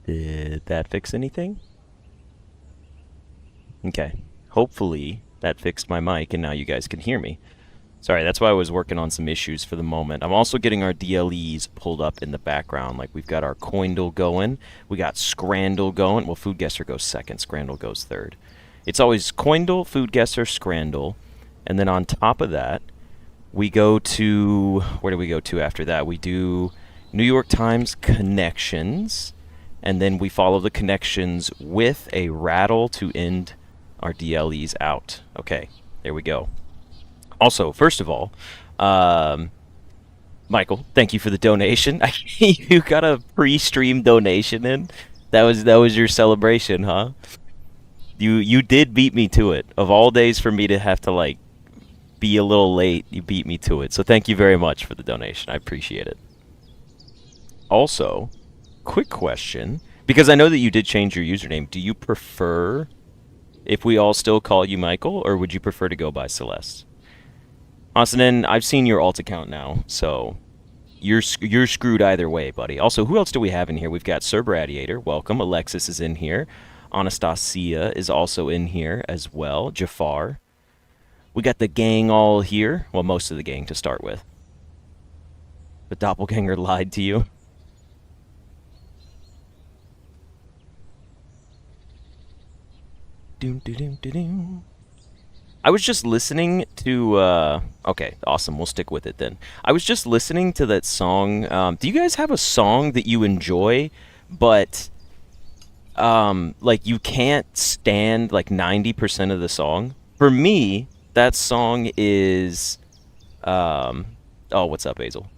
Did that fix anything? Okay. Hopefully that fixed my mic and now you guys can hear me. Sorry, that's why I was working on some issues for the moment. I'm also getting our DLEs pulled up in the background. Like, we've got our Coindle going. We got Scrandle going. Well, Food Guesser goes second. Scrandle goes third. It's always Coindle, Food Guesser, Scrandle. And then on top of that, we go to... Where do we go to after that? We do New York Times connections. And then we follow the connections with a rattle to end our DLEs out. Okay, there we go. Also, first of all, Michael, thank you for the donation. You got a pre-stream donation in. That was your celebration, huh? You did beat me to it. Of all days for me to have to like be a little late, you beat me to it. So thank you very much for the donation. I appreciate it. Also, quick question, because I know that you did change your username. Do you prefer if we all still call you Michael, or would you prefer to go by Celeste? Austin, I've seen your alt account now, so you're screwed either way, buddy. Also, who else do we have in here? We've got Sir Bradiator, welcome. Alexis is in here. Anastasia is also in here as well. Jafar. We got the gang all here. Well, most of the gang to start with. The doppelganger lied to you. Doom, doom, doom, doom, doom. I was just listening to, okay, awesome, we'll stick with it then. I was just listening to that song. Do you guys have a song that you enjoy, but, like, you can't stand, like, 90% of the song? For me, that song is, oh, what's up, Hazel?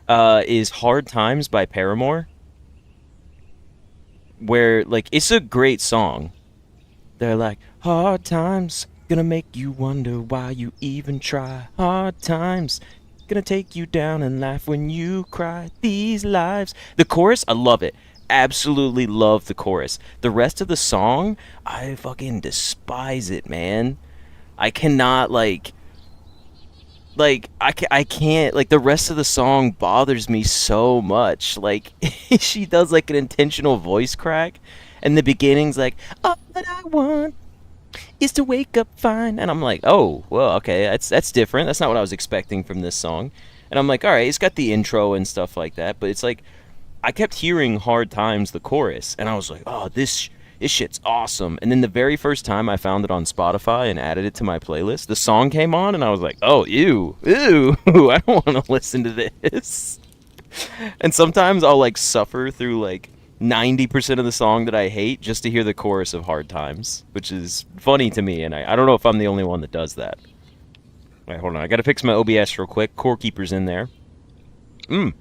Is Hard Times by Paramore, where, like, it's a great song. They're like, hard times, gonna make you wonder why you even try. Hard times, gonna take you down and laugh when you cry. These lives. The chorus, I love it. Absolutely love the chorus. The rest of the song, I fucking despise it, man. I cannot, I can't, like, the rest of the song bothers me so much. Like, she does, like, an intentional voice crack. And the beginning's like, all that I want is to wake up fine. And I'm like, oh, well, okay, that's different. That's not what I was expecting from this song. And I'm like, all right, it's got the intro and stuff like that. But it's like, I kept hearing Hard Times, the chorus. And I was like, oh, this shit's awesome. And then the very first time I found it on Spotify and added it to my playlist, the song came on and I was like, oh, ew, I don't want to listen to this. And sometimes I'll, like, suffer through, like, 90% of the song that I hate just to hear the chorus of Hard Times, which is funny to me, and I don't know if I'm the only one that does that. Alright, hold on. I gotta fix my OBS real quick. Core Keeper's in there. You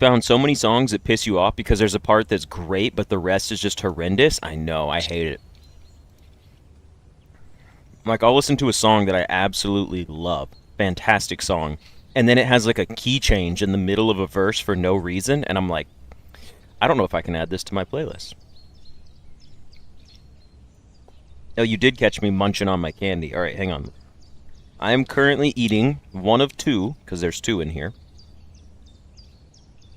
found so many songs that piss you off because there's a part that's great, but the rest is just horrendous? I know. I hate it. Like, I'll listen to a song that I absolutely love. Fantastic song. And then it has, like, a key change in the middle of a verse for no reason, and I'm like, I don't know if I can add this to my playlist. Oh, you did catch me munching on my candy. Alright, hang on. I am currently eating one of two, because there's two in here.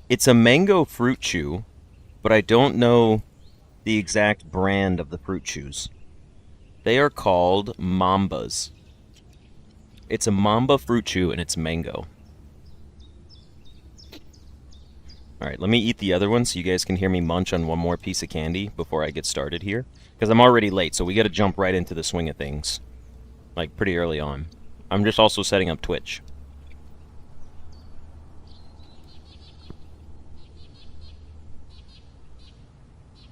It's a mango fruit chew, but I don't know the exact brand of the fruit chews. They are called Mambas. It's a Mamba fruit chew, and it's mango. Alright, let me eat the other one so you guys can hear me munch on one more piece of candy before I get started here. Because I'm already late, so we gotta jump right into the swing of things. Like, pretty early on. I'm just also setting up Twitch.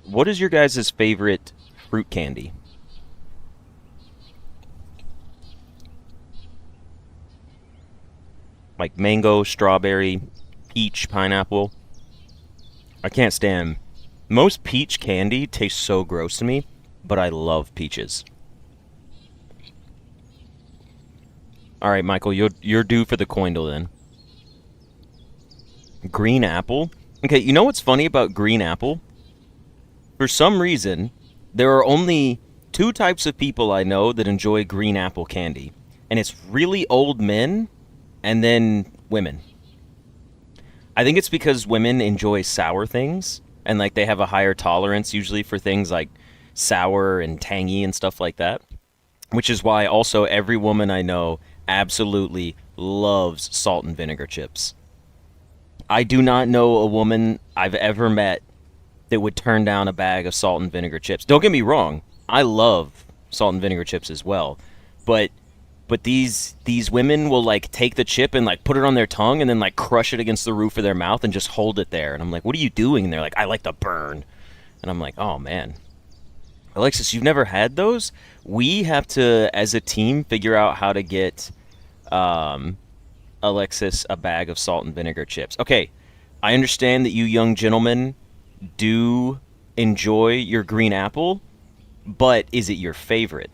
What is your guys' favorite fruit candy? Like mango, strawberry, peach, pineapple. I can't stand... Most peach candy tastes so gross to me, but I love peaches. Alright, Michael, you're due for the Coindle then. Green apple? Okay, you know what's funny about green apple? For some reason, there are only two types of people I know that enjoy green apple candy. And it's really old men and then women. I think it's because women enjoy sour things and like they have a higher tolerance usually for things like sour and tangy and stuff like that, which is why also every woman I know absolutely loves salt and vinegar chips. I do not know a woman I've ever met that would turn down a bag of salt and vinegar chips. Don't get me wrong, I love salt and vinegar chips as well, but these women will like take the chip and like put it on their tongue and then like crush it against the roof of their mouth and just hold it there. And I'm like, what are you doing? And they're like, I like the burn. And I'm like, oh man, Alexis, you've never had those? We have to, as a team, figure out how to get um, Alexis a bag of salt and vinegar chips. Okay, I understand that you young gentlemen do enjoy your green apple, but is it your favorite?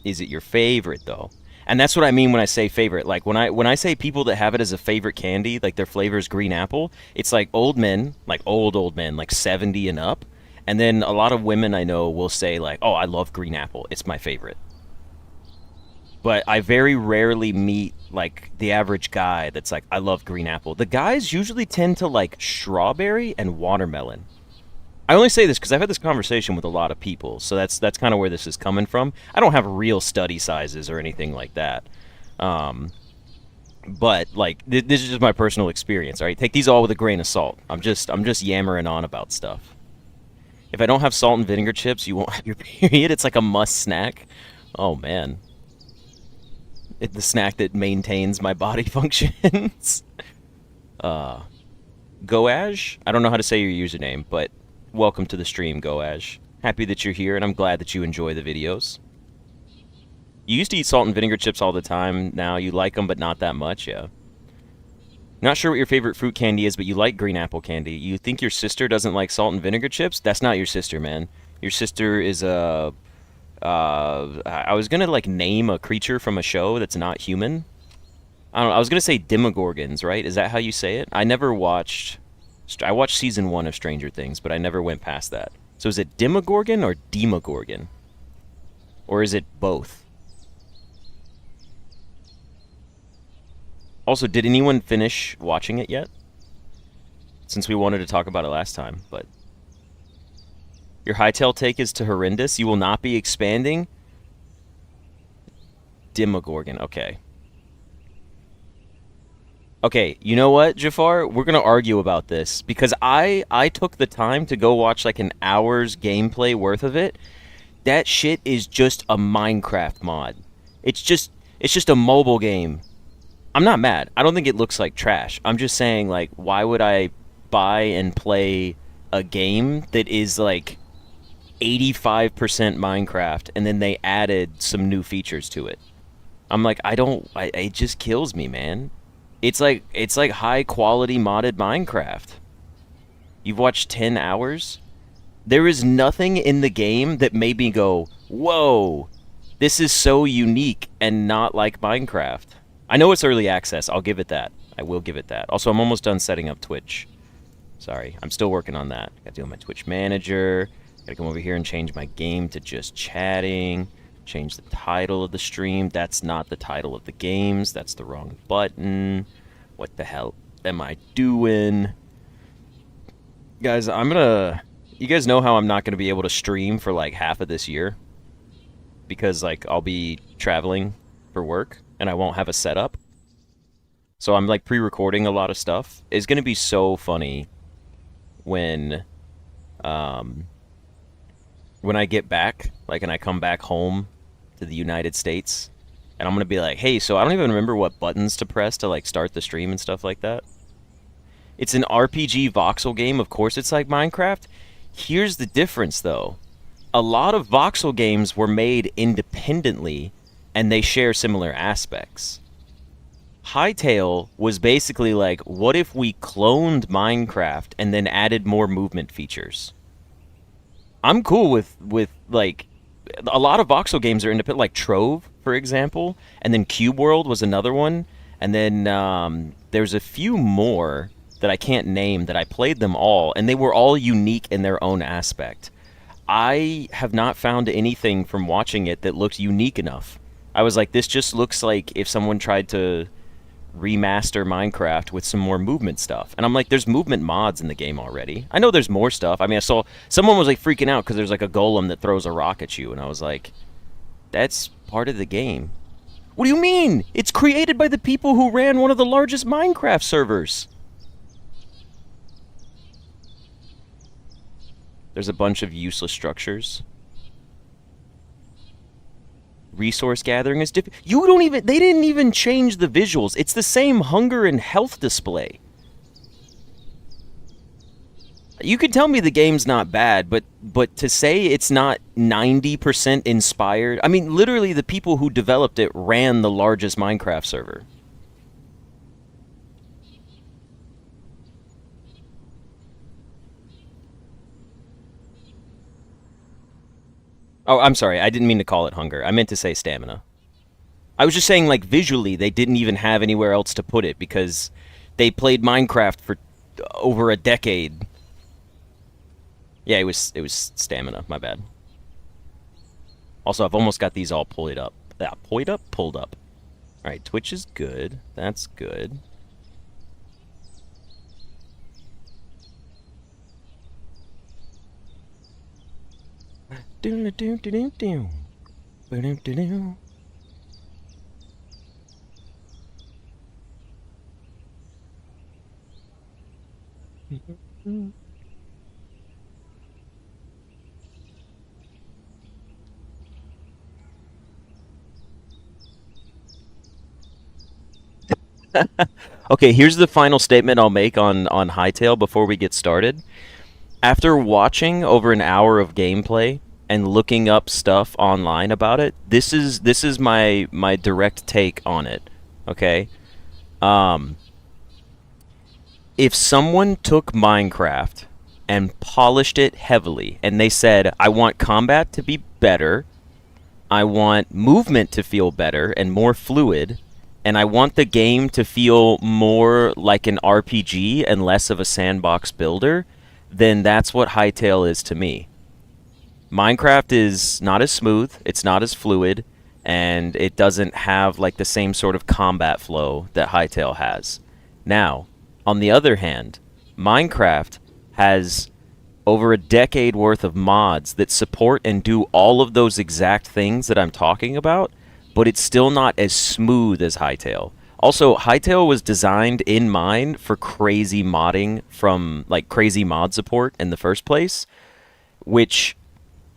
Is it your favorite though? And that's what I mean when I say favorite. Like when I say people that have it as a favorite candy, like their flavor is green apple, it's like old men, like old men, like 70 and up. And then a lot of women I know will say like, "Oh, I love green apple. It's my favorite." But I very rarely meet like the average guy that's like, "I love green apple." The guys usually tend to like strawberry and watermelon. I only say this because I've had this conversation with a lot of people, so that's kind of where this is coming from. I don't have real study sizes or anything like that, um, but like this is just my personal experience. All right, take these all with a grain of salt. I'm just yammering on about stuff. If I don't have salt and vinegar chips, you won't have your period. It's like a must snack. Oh man, the snack that maintains my body functions. uh, Goaj. I don't know how to say your username, but welcome to the stream, Goaj. Happy that you're here, and I'm glad that you enjoy the videos. You used to eat salt and vinegar chips all the time. Now you like them, but not that much, yeah. Not sure what your favorite fruit candy is, but you like green apple candy. You think your sister doesn't like salt and vinegar chips? That's not your sister, man. Your sister is a... I was gonna, like, name a creature from a show that's not human. I don't know, I was gonna say Demogorgons, right? Is that how you say it? I never watched... I watched season 1 of Stranger Things, but I never went past that. So is it Demogorgon or Demogorgon? Or is it both? Also, did anyone finish watching it yet? Since we wanted to talk about it last time, but... Your hightail take is to horrendous? You will not be expanding? Demogorgon, okay. Okay, you know what, Jafar? We're gonna argue about this because I took the time to go watch like an hour's gameplay worth of it. That shit is just a Minecraft mod. It's just a mobile game. I'm not mad. I don't think it looks like trash. I'm just saying like why would I buy and play a game that is like 85% Minecraft and then they added some new features to it? I'm like it just kills me, man. It's like high quality modded Minecraft. You've watched 10 hours? There is nothing in the game that made me go, "Whoa, this is so unique and not like Minecraft." I know it's early access. I'll give it that. I will give it that. Also, I'm almost done setting up Twitch. Sorry, I'm still working on that. Got to do my Twitch manager. Got to come over here and change my game to just chatting. Change the title of the stream. That's not the title of the games. That's the wrong button. What the hell am I doing? Guys, you guys know how I'm not gonna be able to stream for like half of this year? Because like I'll be traveling for work and I won't have a setup. So I'm like pre-recording a lot of stuff. It's gonna be so funny when um when I get back, like, and I come back home to the United States, and I'm gonna be like, hey, so I don't even remember what buttons to press to, like, start the stream and stuff like that. It's an RPG voxel game, of course it's like Minecraft. Here's the difference, though. A lot of voxel games were made independently, and they share similar aspects. Hytale was basically like, what if we cloned Minecraft and then added more movement features? I'm cool with like a lot of voxel games are independent, like Trove, for example, and then Cube World was another one, and then there's a few more that I can't name that I played them all, and they were all unique in their own aspect. I have not found anything from watching it that looked unique enough. I was like, this just looks like if someone tried to remaster Minecraft with some more movement stuff. And I'm like, there's movement mods in the game already. I know there's more stuff. I mean, I saw someone was like freaking out because there's like a golem that throws a rock at you, and I was like, that's part of the game. What do you mean? It's created by the people who ran one of the largest Minecraft servers. There's a bunch of useless structures. Resource gathering is different. They didn't even change the visuals. It's the same hunger and health display. You could tell me the game's not bad, but to say it's not 90% inspired, I mean, literally the people who developed it ran the largest Minecraft server. Oh, I'm sorry. I didn't mean to call it hunger. I meant to say stamina. I was just saying, like, visually, they didn't even have anywhere else to put it because they played Minecraft for over a decade. Yeah, it was stamina. My bad. Also, I've almost got these all pulled up. Pulled up. All right, Twitch is good. That's good. Do do do do do do do do. Okay, here's the final statement I'll make on Hytale before we get started. After watching over an hour of gameplay and looking up stuff online about it, this is my direct take on it. Okay? Um if someone took Minecraft and polished it heavily and they said, "I want combat to be better, I want movement to feel better and more fluid, and I want the game to feel more like an RPG and less of a sandbox builder," then that's what Hytale is to me. Minecraft is not as smooth, it's not as fluid, and it doesn't have like the same sort of combat flow that Hytale has. Now, on the other hand, Minecraft has over a decade worth of mods that support and do all of those exact things that I'm talking about, but it's still not as smooth as Hytale. Also, Hytale was designed in mind for crazy modding from like crazy mod support in the first place, which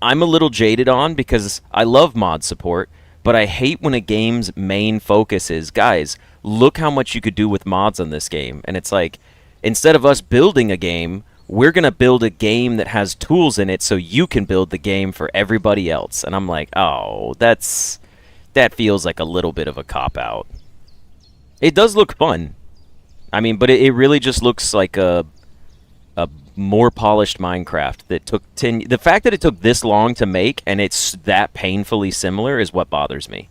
I'm a little jaded on because I love mod support, but I hate when a game's main focus is, guys, look how much you could do with mods on this game. And it's like, instead of us building a game, we're going to build a game that has tools in it so you can build the game for everybody else. And I'm like, oh, that feels like a little bit of a cop-out. It does look fun. I mean, but it really just looks like a more polished Minecraft that took 10... The fact that it took this long to make and it's that painfully similar is what bothers me.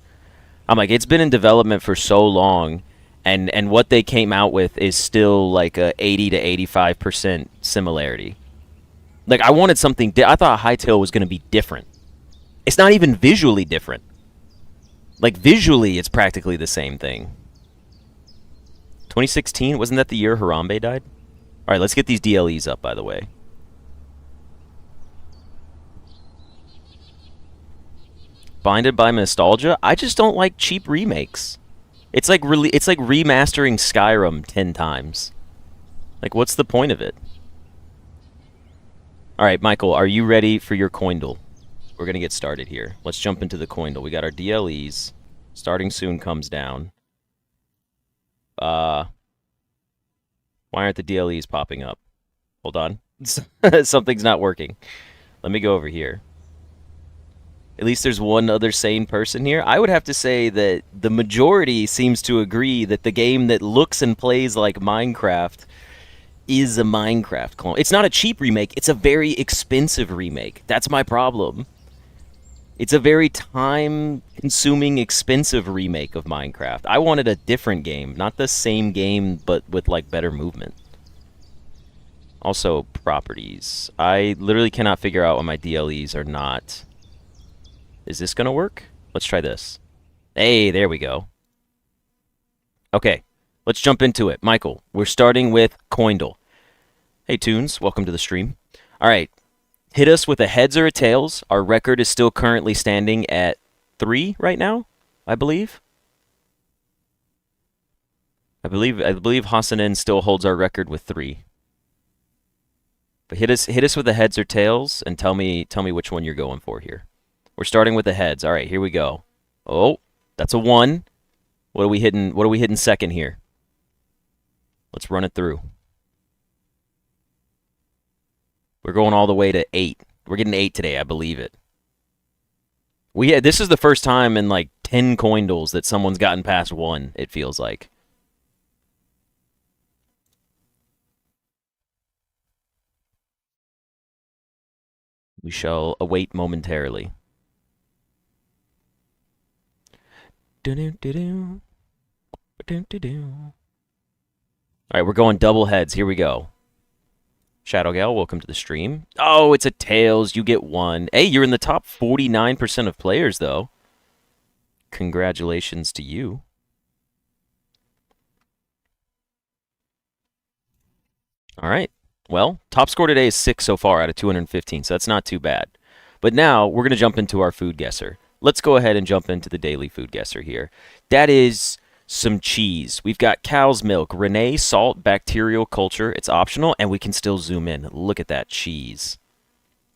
I'm like, it's been in development for so long, and what they came out with is still like a 80 to 85% similarity. Like, I wanted something... I thought Hytale was going to be different. It's not even visually different. Like, visually, it's practically the same thing. 2016? Wasn't that the year Harambe died? Alright, let's get these DLEs up, by the way. Blinded by nostalgia? I just don't like cheap remakes. It's like remastering Skyrim 10 times. Like, what's the point of it? Alright, Michael, are you ready for your Coindle? We're gonna get started here. Let's jump into the Coindle. We got our DLEs. Starting soon comes down. Why aren't the DLEs popping up? Hold on. Something's not working. Let me go over here. At least there's one other sane person here. I would have to say that the majority seems to agree that the game that looks and plays like Minecraft is a Minecraft clone. It's not a cheap remake. It's a very expensive remake. That's my problem. It's a very time-consuming, expensive remake of Minecraft. I wanted a different game, not the same game, but with, like, better movement. Also, properties. I literally cannot figure out why my DLEs are not... Is this gonna work? Let's try this. Hey, there we go. Okay, Let's jump into it. Michael, we're starting with Coindle. Hey, Tunes, welcome to the stream. All right, hit us with a heads or a tails. Our record is still currently standing at 3 right now, I believe. I believe Hassanen still holds our record with 3. But hit us with the heads or tails and tell me which one you're going for here. We're starting with the heads. All right, here we go. Oh, that's a 1. What are we hitting second here? Let's run it through. We're going all the way to 8. We're getting 8 today, I believe it. This is the first time in like 10 Coindles that someone's gotten past 1, it feels like. We shall await momentarily. All right, we're going double heads. Here we go. Shadowgal, welcome to the stream. Oh, it's a tails. You get 1. Hey, you're in the top 49% of players, though. Congratulations to you. All right. Well, top score today is 6 so far out of 215, so that's not too bad. But now we're going to jump into our food guesser. Let's go ahead and jump into the daily food guesser here. That is some cheese. We've got cow's milk, Renee, salt, bacterial culture. It's optional, and we can still zoom in. Look at that cheese.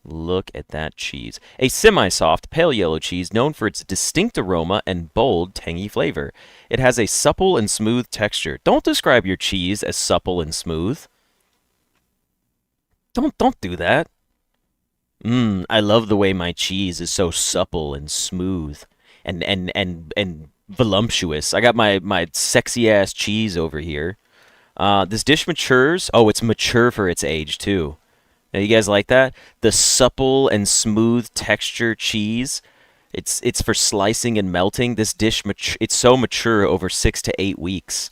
Look at that cheese. A semi-soft, pale yellow cheese known for its distinct aroma and bold, tangy flavor. It has a supple and smooth texture. Don't describe your cheese as supple and smooth. Don't do that. I love the way my cheese is so supple and smooth and voluptuous. I got my sexy ass cheese over here. This dish matures. Oh, it's mature for its age too. Now, you guys like that? The supple and smooth texture cheese. It's for slicing and melting. This dish it's so mature over 6 to 8 weeks,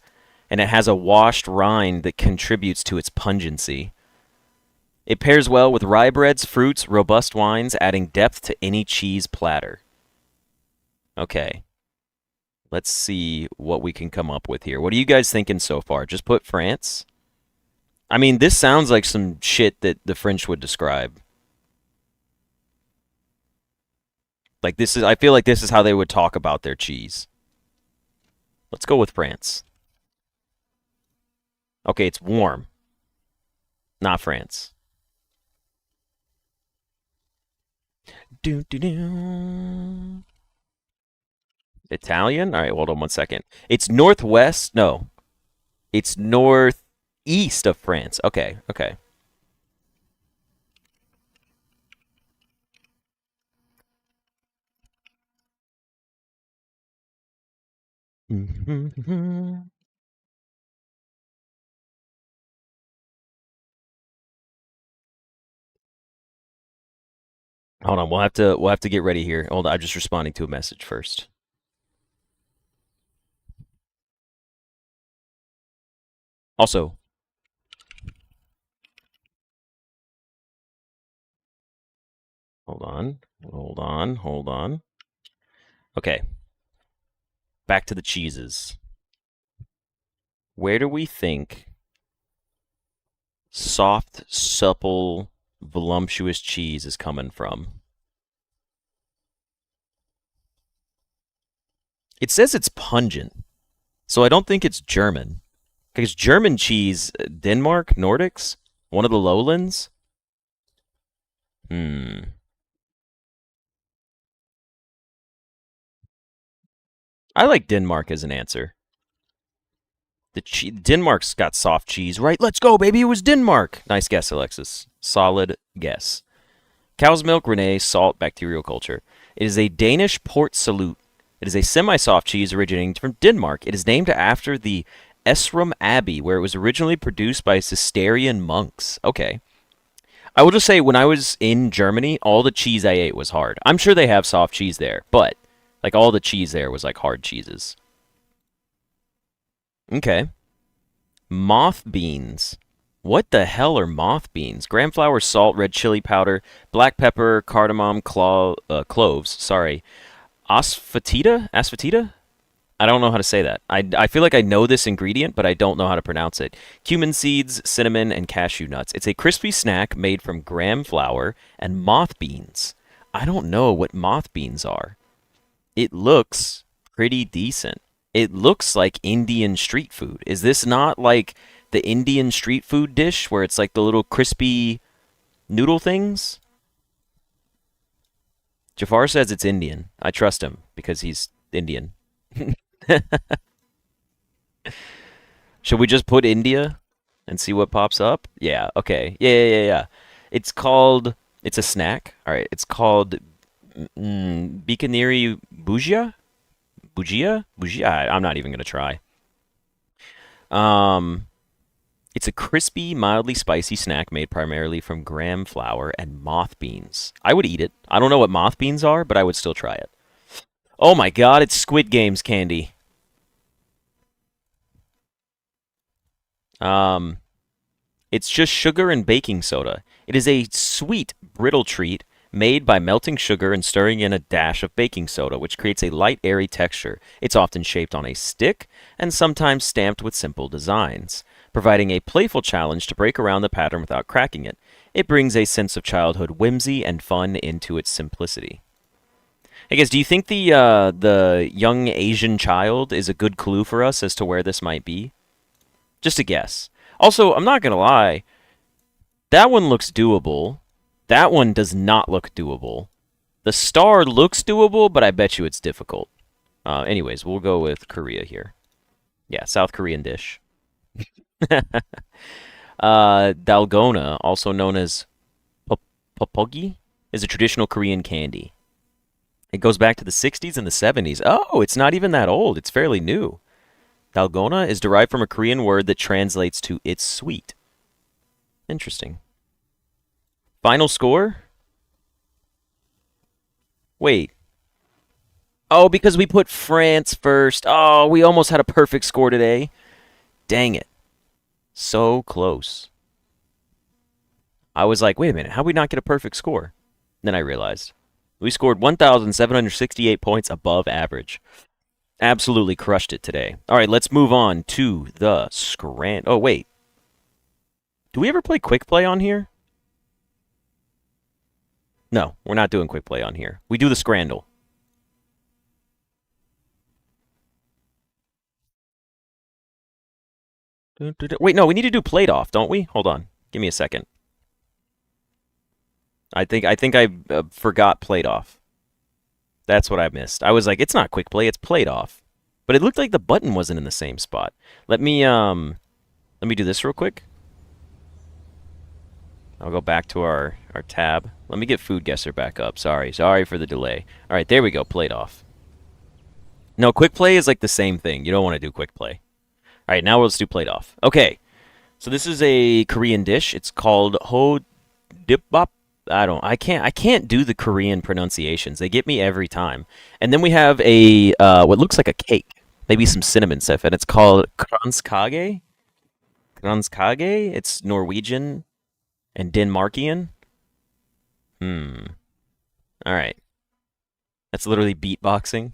and it has a washed rind that contributes to its pungency. It pairs well with rye breads, fruits, robust wines, adding depth to any cheese platter. Okay. Let's see what we can come up with here. What are you guys thinking so far? Just put France? I mean, this sounds like some shit that the French would describe. Like I feel like this is how they would talk about their cheese. Let's go with France. Okay, it's warm. Not France. Italian? All right, hold on one second. It's northwest. No. It's northeast of France. Okay, okay. Hold on, we'll have to get ready here. Hold on, I'm just responding to a message first. Also, hold on. Okay. Back to the cheeses. Where do we think soft, supple, voluptuous cheese is coming from? It says it's pungent, so I don't think it's German. Because German cheese, Denmark, Nordics, one of the lowlands? I like Denmark as an answer. Denmark's got soft cheese, right? Let's go, baby. It was Denmark. Nice guess, Alexis. Solid guess. Cow's milk, Renee, salt, bacterial culture. It is a Danish port salut. It is a semi-soft cheese originating from Denmark. It is named after the Esrum Abbey, where it was originally produced by Cistercian monks. Okay. I will just say, when I was in Germany, all the cheese I ate was hard. I'm sure they have soft cheese there, but like all the cheese there was like hard cheeses. Okay. Moth beans. What the hell are moth beans? Gram flour, salt, red chili powder, black pepper, cardamom, cloves. Sorry. Asafoetida? Asafoetida? I don't know how to say that. I feel like I know this ingredient, but I don't know how to pronounce it. Cumin seeds, cinnamon, and cashew nuts. It's a crispy snack made from graham flour and moth beans. I don't know what moth beans are. It looks pretty decent. It looks like Indian street food. Is this not like the Indian street food dish where it's like the little crispy noodle things? Jafar says it's Indian. I trust him because he's Indian. Should we just put India and see what pops up? Yeah, okay. Yeah. It's called, it's a snack. All right, it's called Bikaneri Bujia? Bujia? Bujia? I'm not even going to try. Um, it's a crispy, mildly spicy snack made primarily from graham flour and moth beans. I would eat it. I don't know what moth beans are, but I would still try it. Oh my god, it's Squid Games candy. Um, it's just sugar and baking soda. It is a sweet, brittle treat made by melting sugar and stirring in a dash of baking soda, which creates a light, airy texture. It's often shaped on a stick and sometimes stamped with simple designs, providing a playful challenge to break around the pattern without cracking it. It brings a sense of childhood whimsy and fun into its simplicity. I guess, do you think the young Asian child is a good clue for us as to where this might be? Just a guess. Also, I'm not gonna lie, that one looks doable. That one does not look doable. The star looks doable, but I bet you it's difficult. Anyways, we'll go with Korea here. Yeah, South Korean dish. Dalgona, also known as popogi, is a traditional Korean candy. It goes back to the 60s and the 70s. Oh, it's not even that old. It's fairly new. Dalgona is derived from a Korean word that translates to "it's sweet." Interesting. Final score? Wait. Oh, because we put France first. Oh, we almost had a perfect score today. Dang it. So close. I was like, wait a minute, how we not get a perfect score? Then I realized. We scored 1,768 points above average. Absolutely crushed it today. All right, let's move on to the Scran... Oh, wait. Do we ever play Quick Play on here? No, we're not doing Quick Play on here. We do the Scrandle. Wait, no, we need to do Played Off, don't we? Hold on. Give me a second. I think I forgot Played Off. That's what I missed. I was like, it's not Quick Play, it's Played Off. But it looked like the button wasn't in the same spot. Let me do this real quick. I'll go back to our tab. Let me get Food Guesser back up. Sorry for the delay. All right, there we go. Played Off. No, Quick Play is like the same thing. You don't want to do Quick Play. All right, now let's do Played Off. Okay, so this is a Korean dish. It's called ho dipbap. I can't do the Korean pronunciations. They get me every time. And then we have a what looks like a cake, maybe some cinnamon stuff, and it's called kranskage. Kranskage. It's Norwegian and Denmarkian. All right. That's literally beatboxing.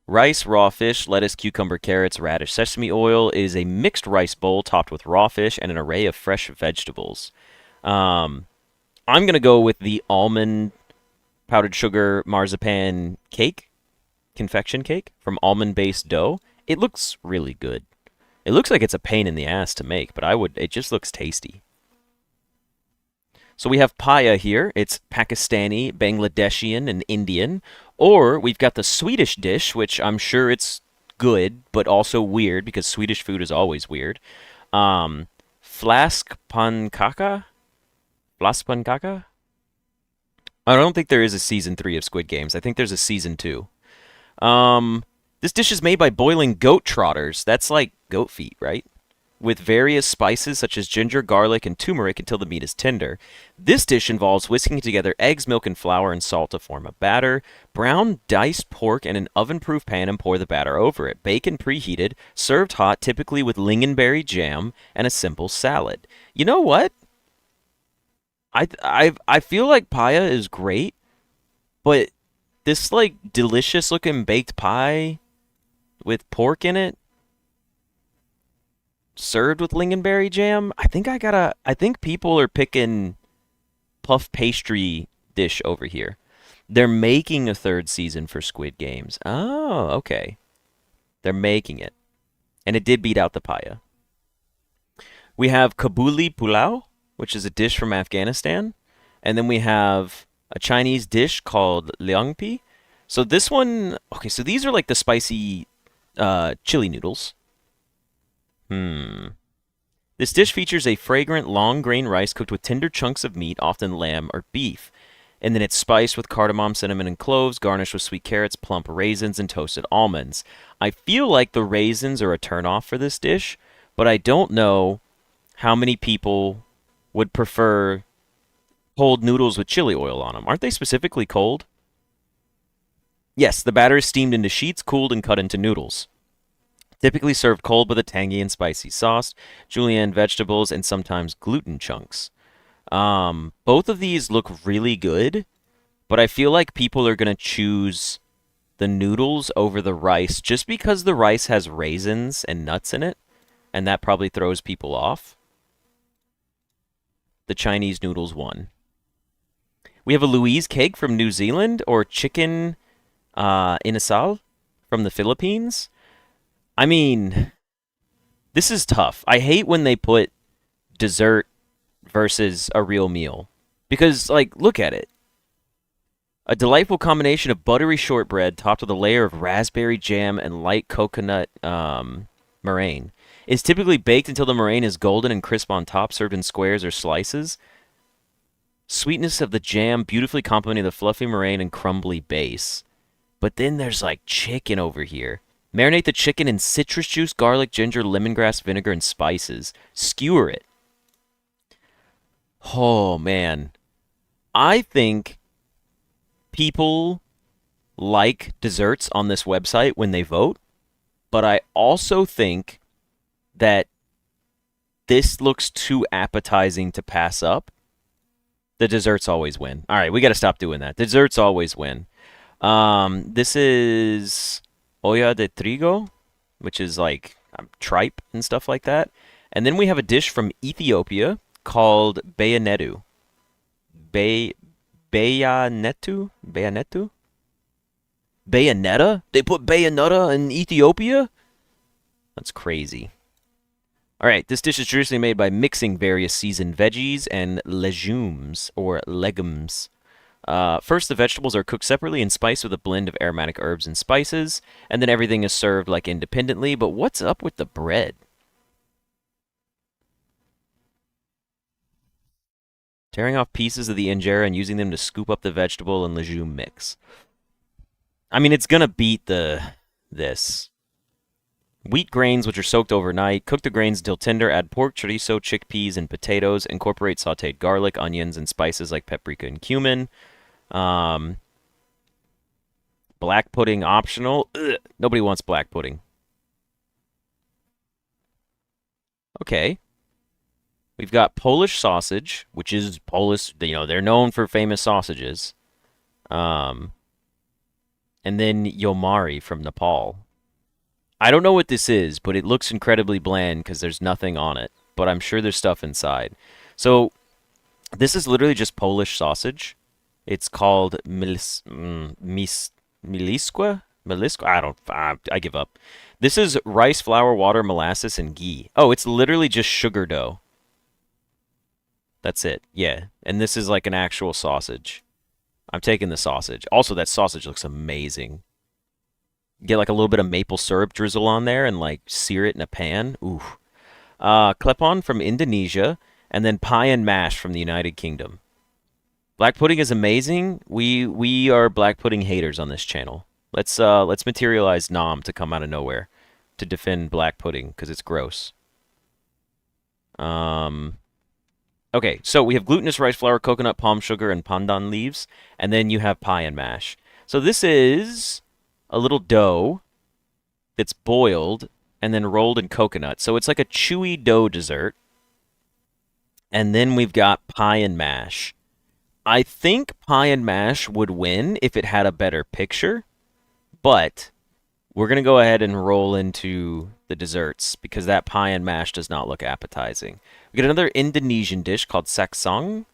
Rice, raw fish, lettuce, cucumber, carrots, radish, sesame oil is a mixed rice bowl topped with raw fish and an array of fresh vegetables. I'm going to go with the almond powdered sugar marzipan cake, confection cake from almond-based dough. It looks really good. It looks like it's a pain in the ass to make, but it just looks tasty. So we have paya here. It's Pakistani, Bangladeshian, and Indian. Or we've got the Swedish dish, which I'm sure it's good, but also weird because Swedish food is always weird. Flask pankaka? Flask pankaka? I don't think there is a season 3 of Squid Games. I think there's a season 2. This dish is made by boiling goat trotters. That's like goat feet, right? With various spices such as ginger, garlic, and turmeric until the meat is tender. This dish involves whisking together eggs, milk, and flour and salt to form a batter. Brown diced pork in an oven-proof pan and pour the batter over it. Bacon preheated, served hot, typically with lingonberry jam and a simple salad. You know what? I feel like paya is great, but this like delicious looking baked pie with pork in it, served with lingonberry jam. I think people are picking puff pastry dish over here. They're making a third season for Squid Games. Oh, okay. They're making it. And it did beat out the paya. We have Kabuli Pulao, which is a dish from Afghanistan. And then we have a Chinese dish called liangpi. So this one, okay, so these are like the spicy chili noodles. This dish features a fragrant long grain rice cooked with tender chunks of meat, often lamb or beef. And then it's spiced with cardamom, cinnamon, and cloves, garnished with sweet carrots, plump raisins, and toasted almonds. I feel like the raisins are a turnoff for this dish, but I don't know how many people would prefer cold noodles with chili oil on them. Aren't they specifically cold? Yes, the batter is steamed into sheets, cooled, and cut into noodles. Typically served cold with a tangy and spicy sauce, julienne vegetables, and sometimes gluten chunks. Both of these look really good, but I feel like people are going to choose the noodles over the rice just because the rice has raisins and nuts in it, and that probably throws people off. The Chinese noodles won. We have a Louise cake from New Zealand, or chicken inasal from the Philippines. I mean, this is tough. I hate when they put dessert versus a real meal. Because, like, look at it. A delightful combination of buttery shortbread topped with a layer of raspberry jam and light coconut meringue is typically baked until the meringue is golden and crisp on top, served in squares or slices. Sweetness of the jam beautifully complementing the fluffy meringue and crumbly base. But then there's, like, chicken over here. Marinate the chicken in citrus juice, garlic, ginger, lemongrass, vinegar, and spices. Skewer it. Oh, man. I think people like desserts on this website when they vote, but I also think that this looks too appetizing to pass up. The desserts always win. All right, we got to stop doing that. Desserts always win. This is olla de trigo, which is like tripe and stuff like that. And then we have a dish from Ethiopia called bayanetu. Bayanetu? Bayanetu? Bayonetta? They put bayonetta in Ethiopia? That's crazy. All right, this dish is traditionally made by mixing various seasoned veggies and legumes, or legumes. First, the vegetables are cooked separately and spiced with a blend of aromatic herbs and spices, and then everything is served like independently. But what's up with the bread? Tearing off pieces of the injera and using them to scoop up the vegetable and legume mix. I mean, it's gonna beat this. Wheat grains, which are soaked overnight. Cook the grains until tender. Add pork, chorizo, chickpeas, and potatoes. Incorporate sautéed garlic, onions, and spices like paprika and cumin. Black pudding optional. Ugh, nobody wants black pudding. Okay. We've got Polish sausage, which is Polish. You know, they're known for famous sausages. And then yomari from Nepal. I don't know what this is, but it looks incredibly bland because there's nothing on it. But I'm sure there's stuff inside. So this is literally just Polish sausage. It's called miliskwa? Miliskwa? I give up. This is rice, flour, water, molasses, and ghee. Oh, it's literally just sugar dough. That's it. Yeah. And this is like an actual sausage. I'm taking the sausage. Also, that sausage looks amazing. Get like a little bit of maple syrup drizzle on there and like sear it in a pan. Ooh. Klepon from Indonesia, and then pie and mash from the United Kingdom. Black pudding is amazing. We are black pudding haters on this channel. Let's materialize Nom to come out of nowhere to defend black pudding because it's gross. Okay, so we have glutinous rice flour, coconut, palm sugar, and pandan leaves, and then you have pie and mash. So this is a little dough that's boiled and then rolled in coconut. So it's like a chewy dough dessert. And then we've got pie and mash. I think pie and mash would win if it had a better picture, but We're going to go ahead and roll into the desserts because that pie and mash does not look appetizing. We get another Indonesian dish called saksang,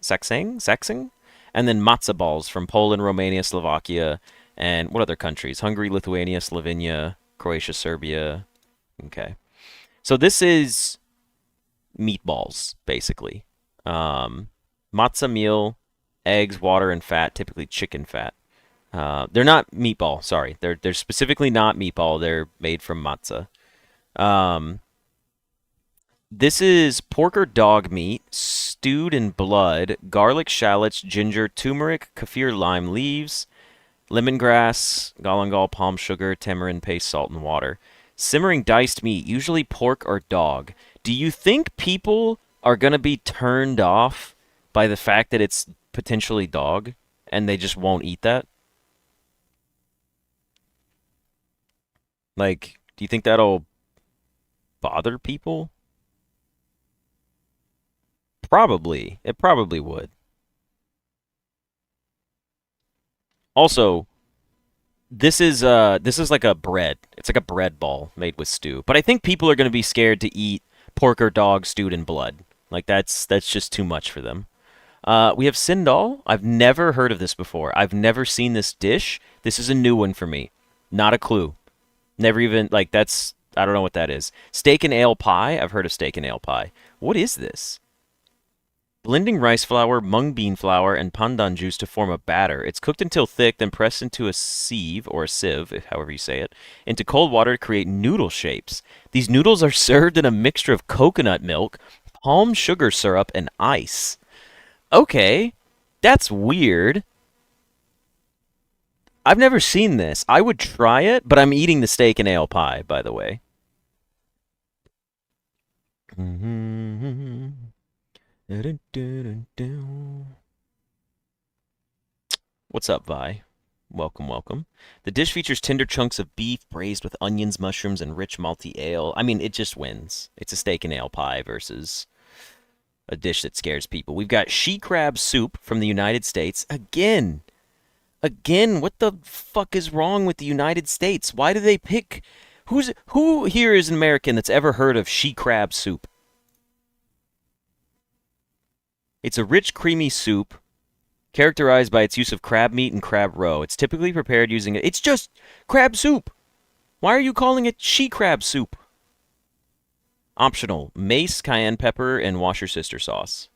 and then matzo balls from Poland, Romania, Slovakia, and what other countries? Hungary, Lithuania, Slovenia, Croatia, Serbia. Okay. So this is meatballs, basically. Matzo meal, eggs, water, and fat, typically chicken fat. They're not meatball. Sorry, they're specifically not meatball. They're made from matzah. Um, this is pork or dog meat stewed in blood, garlic, shallots, ginger, turmeric, kaffir lime leaves, lemongrass, galangal, palm sugar, tamarind paste, salt, and water. Simmering diced meat, usually pork or dog. Do you think people are gonna be turned off by the fact that it's potentially dog, and they just won't eat that? Like, do you think that'll bother people? Probably. It probably would. Also, this is like a bread. It's like a bread ball made with stew. But I think people are going to be scared to eat pork or dog stewed in blood. Like that's just too much for them. We have sindal. I've never heard of this before. I've never seen this dish. This is a new one for me. Not a clue. Never even like that's I don't know what that is. Steak and ale pie. I've heard of steak and ale pie. What is this? Blending rice flour, mung bean flour, and pandan juice to form a batter. It's cooked until thick, then pressed into a sieve, or a sieve, however you say it, into cold water to create noodle shapes. These noodles are served in a mixture of coconut milk, palm sugar syrup, and ice. Okay, that's weird. I've never seen this. I would try it, but I'm eating the steak and ale pie, by the way. What's up, Vi? Welcome, welcome. The dish features tender chunks of beef braised with onions, mushrooms, and rich malty ale. I mean, it just wins. It's a steak and ale pie versus a dish that scares people. We've got she crab soup from the United States. Again, what the fuck is wrong with the United States? Why do they pick who here is an American that's ever heard of she crab soup? It's a rich, creamy soup characterized by its use of crab meat and crab roe. It's typically prepared using it's just crab soup. Why are you calling it she crab soup? Optional: mace, cayenne pepper, and wash your sister sauce.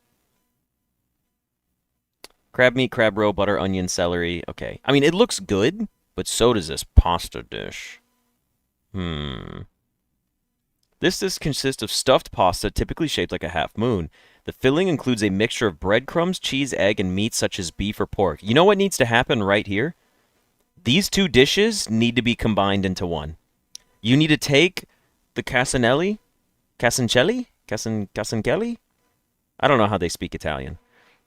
Crab meat, crab roe, butter, onion, celery. Okay. I mean, it looks good, but so does this pasta dish. This dish consists of stuffed pasta, typically shaped like a half moon. The filling includes a mixture of breadcrumbs, cheese, egg, and meat such as beef or pork. You know what needs to happen right here? These two dishes need to be combined into one. You need to take the Casancelli? I don't know how they speak Italian.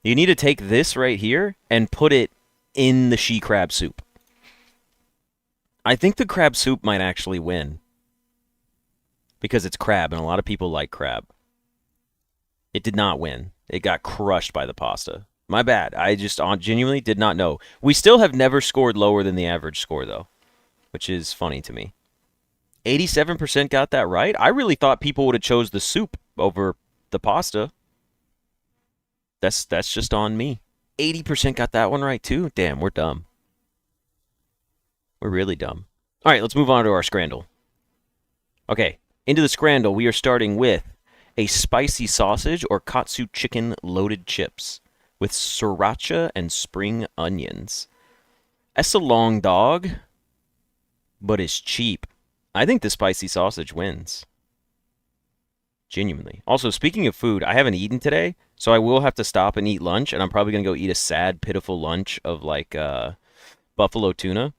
You need to take this right here and put it in the she crab soup. I think the crab soup might actually win because it's crab and a lot of people like crab. It did not win. It got crushed by the pasta. My bad. I just genuinely did not know. We still have never scored lower than the average score, though, which is funny to me. 87% got that right. I really thought people would have chose the soup over the pasta. That's just on me. 80% got that one right, too. Damn, we're dumb. We're really dumb. All right, let's move on to our scrandle. Okay, into the scrandle, we are starting with a spicy sausage or katsu chicken loaded chips with sriracha and spring onions. That's a long dog, but it's cheap. I think the spicy sausage wins. Genuinely. Also, speaking of food, I haven't eaten today, so I will have to stop and eat lunch, and I'm probably going to go eat a sad, pitiful lunch of, like, buffalo tuna.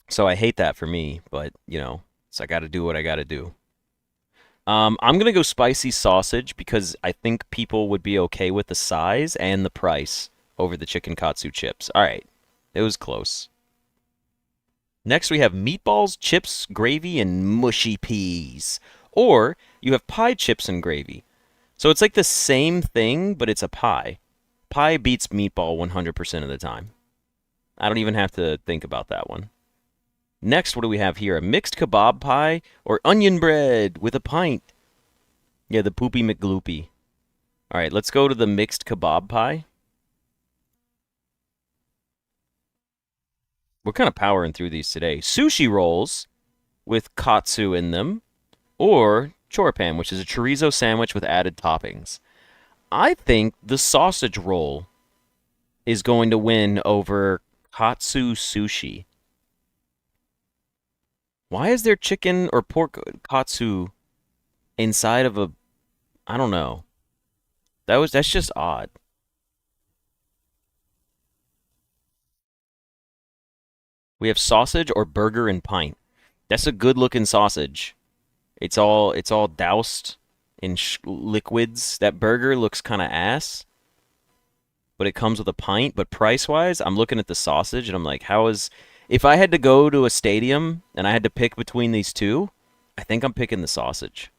So I hate that for me, but, you know, so I got to do what I got to do. I'm going to go spicy sausage because I think people would be okay with the size and the price over the chicken katsu chips. All right. It was close. Next, we have meatballs, chips, gravy, and mushy peas. Or you have pie chips and gravy. So it's like the same thing, but it's a pie. Pie beats meatball 100% of the time. I don't even have to think about that one. Next, what do we have here? A mixed kebab pie or onion bread with a pint? Yeah, the poopy McGloopy. All right, let's go to the mixed kebab pie. We're kind of powering through these today. Sushi rolls with katsu in them, or chorpan, which is a chorizo sandwich with added toppings. I think the sausage roll is going to win over katsu sushi. Why is there chicken or pork katsu inside of a? I don't know. That's just odd. We have sausage or burger and pint. That's a good looking sausage. It's all doused in liquids. That burger looks kind of ass, but it comes with a pint. But price wise, I'm looking at the sausage and I'm like, how is? If I had to go to a stadium and I had to pick between these two, I think I'm picking the sausage.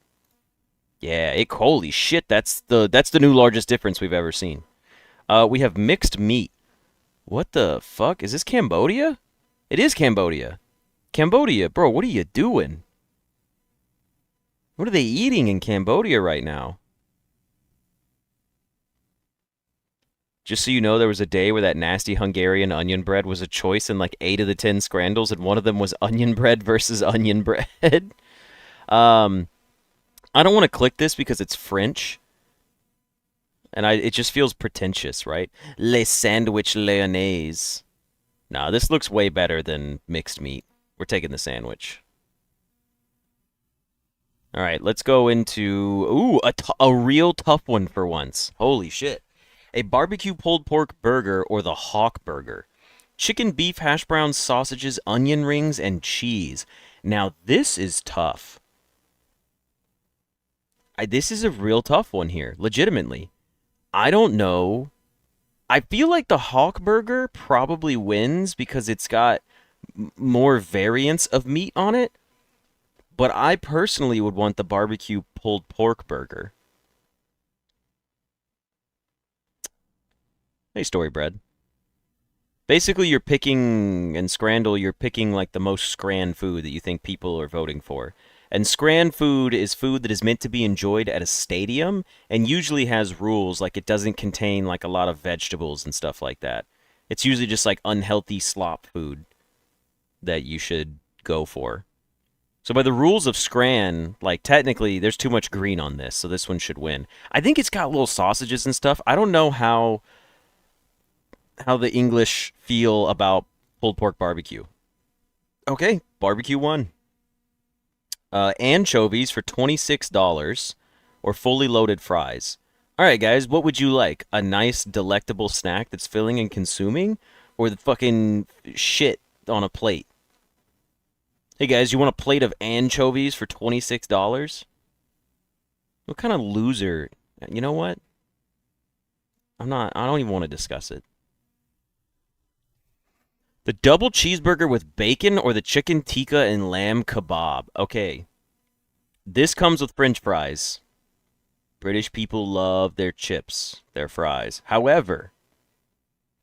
Yeah, holy shit, that's the new largest difference we've ever seen. We have mixed meat. What the fuck? Is this Cambodia? It is Cambodia. Cambodia, bro, what are you doing? What are they eating in Cambodia right now? Just so you know, there was a day where that nasty Hungarian onion bread was a choice in like 8 of the 10 scrandals, and one of them was onion bread versus onion bread. um, I don't want to click this because it's French, and it just feels pretentious, right? Les sandwich lyonnaise. Nah, this looks way better than mixed meat. We're taking the sandwich. All right, let's go into a real tough one for once. Holy shit. A barbecue pulled pork burger or the hawk burger. Chicken, beef, hash browns, sausages, onion rings, and cheese. Now, this is tough. This is a real tough one here, legitimately. I don't know. I feel like the hawk burger probably wins because it's got more variants of meat on it. But I personally would want the barbecue pulled pork burger. Hey, Storybread. Basically, you're picking, in Scrandle, you're picking like the most Scran food that you think people are voting for. And Scran food is food that is meant to be enjoyed at a stadium and usually has rules like it doesn't contain like a lot of vegetables and stuff like that. It's usually just like unhealthy slop food that you should go for. So by the rules of Scran, like technically there's too much green on this, so this one should win. I think it's got little sausages and stuff. I don't know how the English feel about pulled pork barbecue. Okay, barbecue won. Anchovies for $26 or fully loaded fries. All right, guys, what would you like? A nice, delectable snack that's filling and consuming, or the fucking shit on a plate? Hey, guys, you want a plate of anchovies for $26? What kind of loser? You know what? I don't even want to discuss it. The double cheeseburger with bacon or the chicken tikka and lamb kebab. Okay. This comes with french fries. British people love their chips, their fries. However,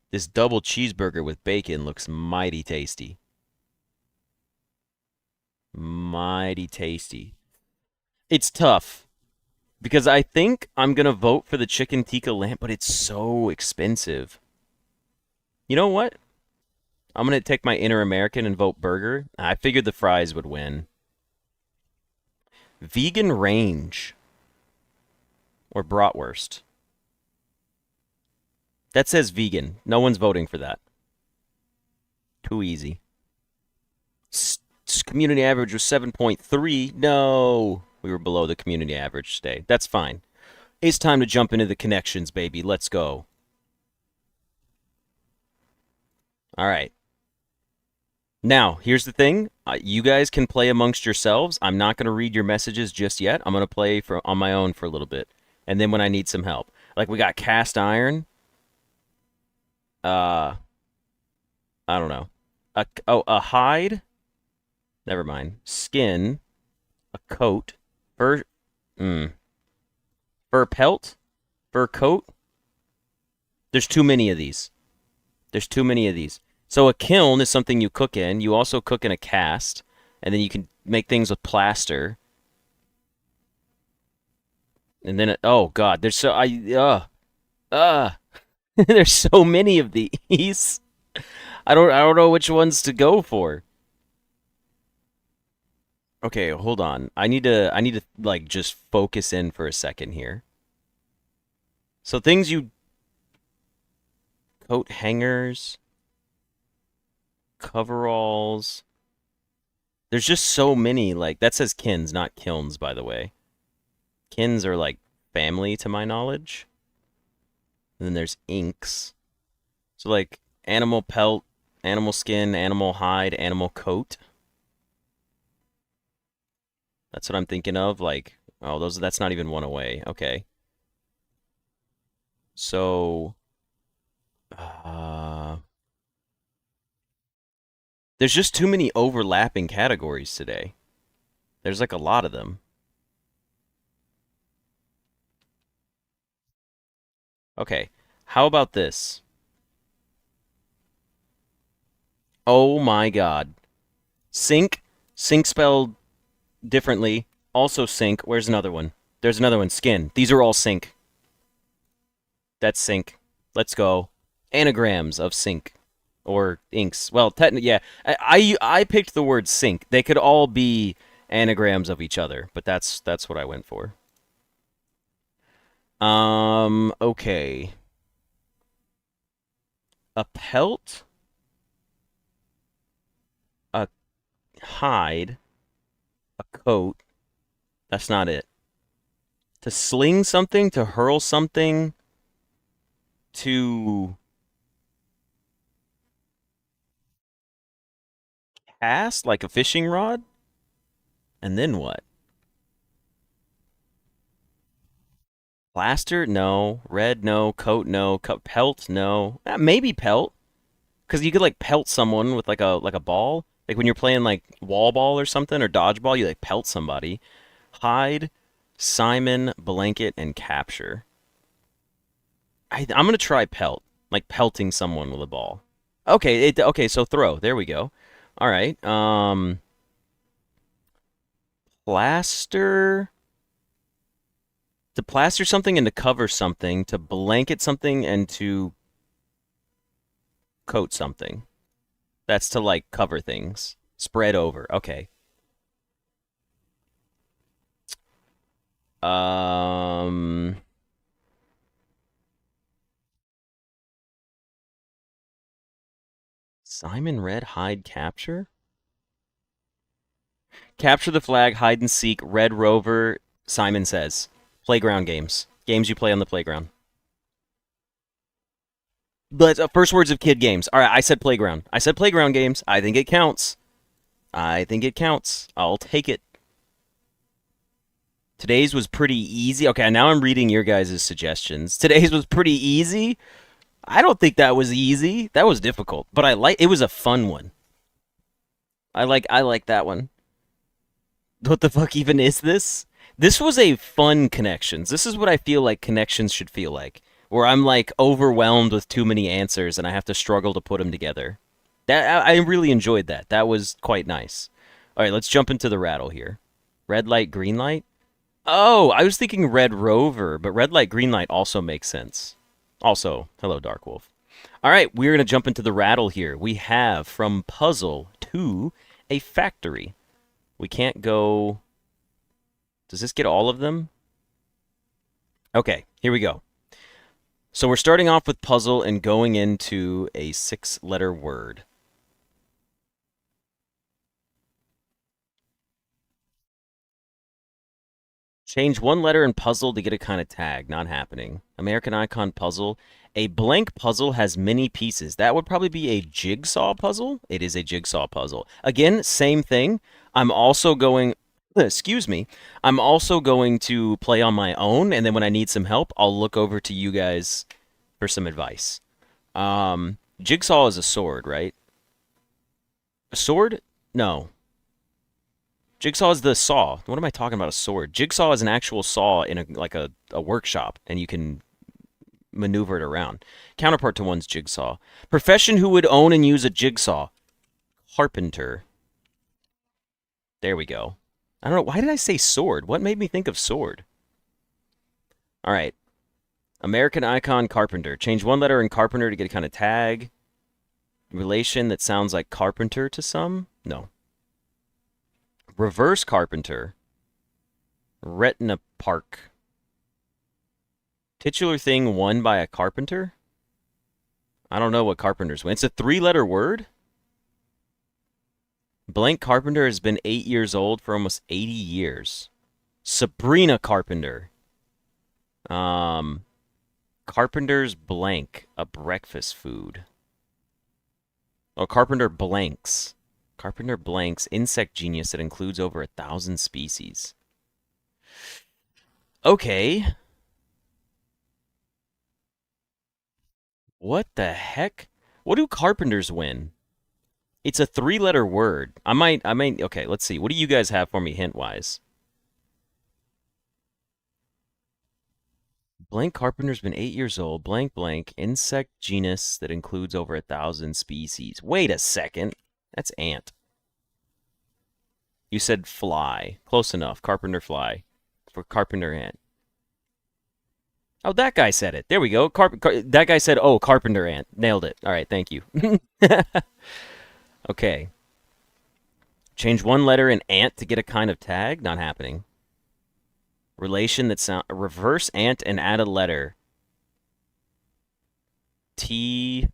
this double cheeseburger with bacon looks mighty tasty. Mighty tasty. It's tough because I think I'm going to vote for the chicken tikka lamb, but it's so expensive. You know what? I'm going to take my inner American and vote burger. I figured the fries would win. Vegan range or bratwurst. That says vegan. No one's voting for that. Too easy. Community average was 7.3. No, we were below the community average today. That's fine. It's time to jump into the connections, baby. Let's go. All right. Now, here's the thing. You guys can play amongst yourselves. I'm not going to read your messages just yet. I'm going to play on my own for a little bit. And then when I need some help. Like, we got cast iron. I don't know. A hide. Never mind. Skin. A coat. Fur. Fur pelt. Fur coat. There's too many of these. There's too many of these. So a kiln is something you cook in. You also cook in a cast, and then you can make things with plaster. And then oh god, there's so uh there's so many of these. I don't know which ones to go for. Okay, hold on. I need to like just focus in for a second here. So things you coat hangers, coveralls. There's just so many like that says kins, not kilns by the way. Kins are like family to my knowledge. And then there's inks. So like animal pelt, animal skin, animal hide, animal coat. That's what I'm thinking of. Like, oh, that's not even one away. Okay. So, uh, there's just too many overlapping categories today. There's like a lot of them. Okay. How about this? Oh my God. Sink. Sink spelled differently. Also sink. Where's another one? There's another one. Skin. These are all sink. That's sink. Let's go. Anagrams of sink or inks. Well, technically, yeah. I picked the word sink. They could all be anagrams of each other, but that's what I went for. Okay. A pelt, a hide, a coat. That's not it. To sling something, to hurl something, to cast like a fishing rod, and then what? Plaster? No. Red? No. Coat? No. Pelt? No. Maybe pelt, because you could like pelt someone with like a ball. Like when you're playing like wall ball or something or dodgeball, you like pelt somebody. Hide, Simon, blanket, and capture. I'm gonna try pelt, like pelting someone with a ball. Okay, okay, so throw. There we go. All right. Plaster. To plaster something and to cover something, to blanket something and to coat something. That's to like cover things. Spread over. Okay. Um Simon Red hide capture? Capture the flag, hide and seek, Red Rover, Simon says. Playground games. Games you play on the playground. But first words of kid games. All right, I said playground. I said playground games. I think it counts. I think it counts. I'll take it. Today's was pretty easy. Okay, now I'm reading your guys' suggestions. Today's was pretty easy. I don't think that was easy. That was difficult, but it was a fun one. I like that one. What the fuck even is this? This was a fun connections. This is what I feel like connections should feel like, where I'm like overwhelmed with too many answers and I have to struggle to put them together. That I really enjoyed that. That was quite nice. All right, let's jump into the rattle here. Red light, green light. Oh, I was thinking Red Rover, but red light, green light also makes sense. Also, hello, Dark Wolf. All right, we're going to jump into the rattle here. We have from puzzle to a factory. We can't go... Does this get all of them? Okay, here we go. So we're starting off with puzzle and going into a 6-letter word. Change one letter in puzzle to get a kind of tag. Not happening. American Icon puzzle. A blank puzzle has many pieces. That would probably be a jigsaw puzzle. It is a jigsaw puzzle. Again, same thing. I'm also going... Excuse me. I'm also going to play on my own, and then when I need some help, I'll look over to you guys for some advice. Jigsaw is a sword, right? A sword? No. Jigsaw is the saw. What am I talking about? A sword. Jigsaw is an actual saw in a workshop, and you can maneuver it around. Counterpart to one's jigsaw. Profession who would own and use a jigsaw. Carpenter. There we go. I don't know. Why did I say sword? What made me think of sword? All right. American icon, carpenter. Change one letter in carpenter to get a kind of tag. Relation that sounds like carpenter to some? No. Reverse carpenter. Retina park. Titular thing won by a carpenter? I don't know what carpenters win. It's a 3-letter word? Blank Carpenter has been 8 years old for almost 80 years. Sabrina Carpenter. Carpenter's blank, a breakfast food. Oh, Carpenter blanks. Carpenter blanks, insect genius that includes over 1,000 species. Okay. What the heck? What do carpenters win? It's a 3-letter word. I might, okay, let's see. What do you guys have for me hint-wise? Blank Carpenter's been 8 years old. Blank blank. Insect genus that includes over 1,000 species. Wait a second. That's ant. You said fly. Close enough. Carpenter fly. For carpenter ant. Oh, that guy said it. There we go. That guy said, oh, carpenter ant. Nailed it. All right, thank you. Okay. Change one letter in ant to get a kind of tag. Not happening. Relation that sound reverse ant and add a letter. T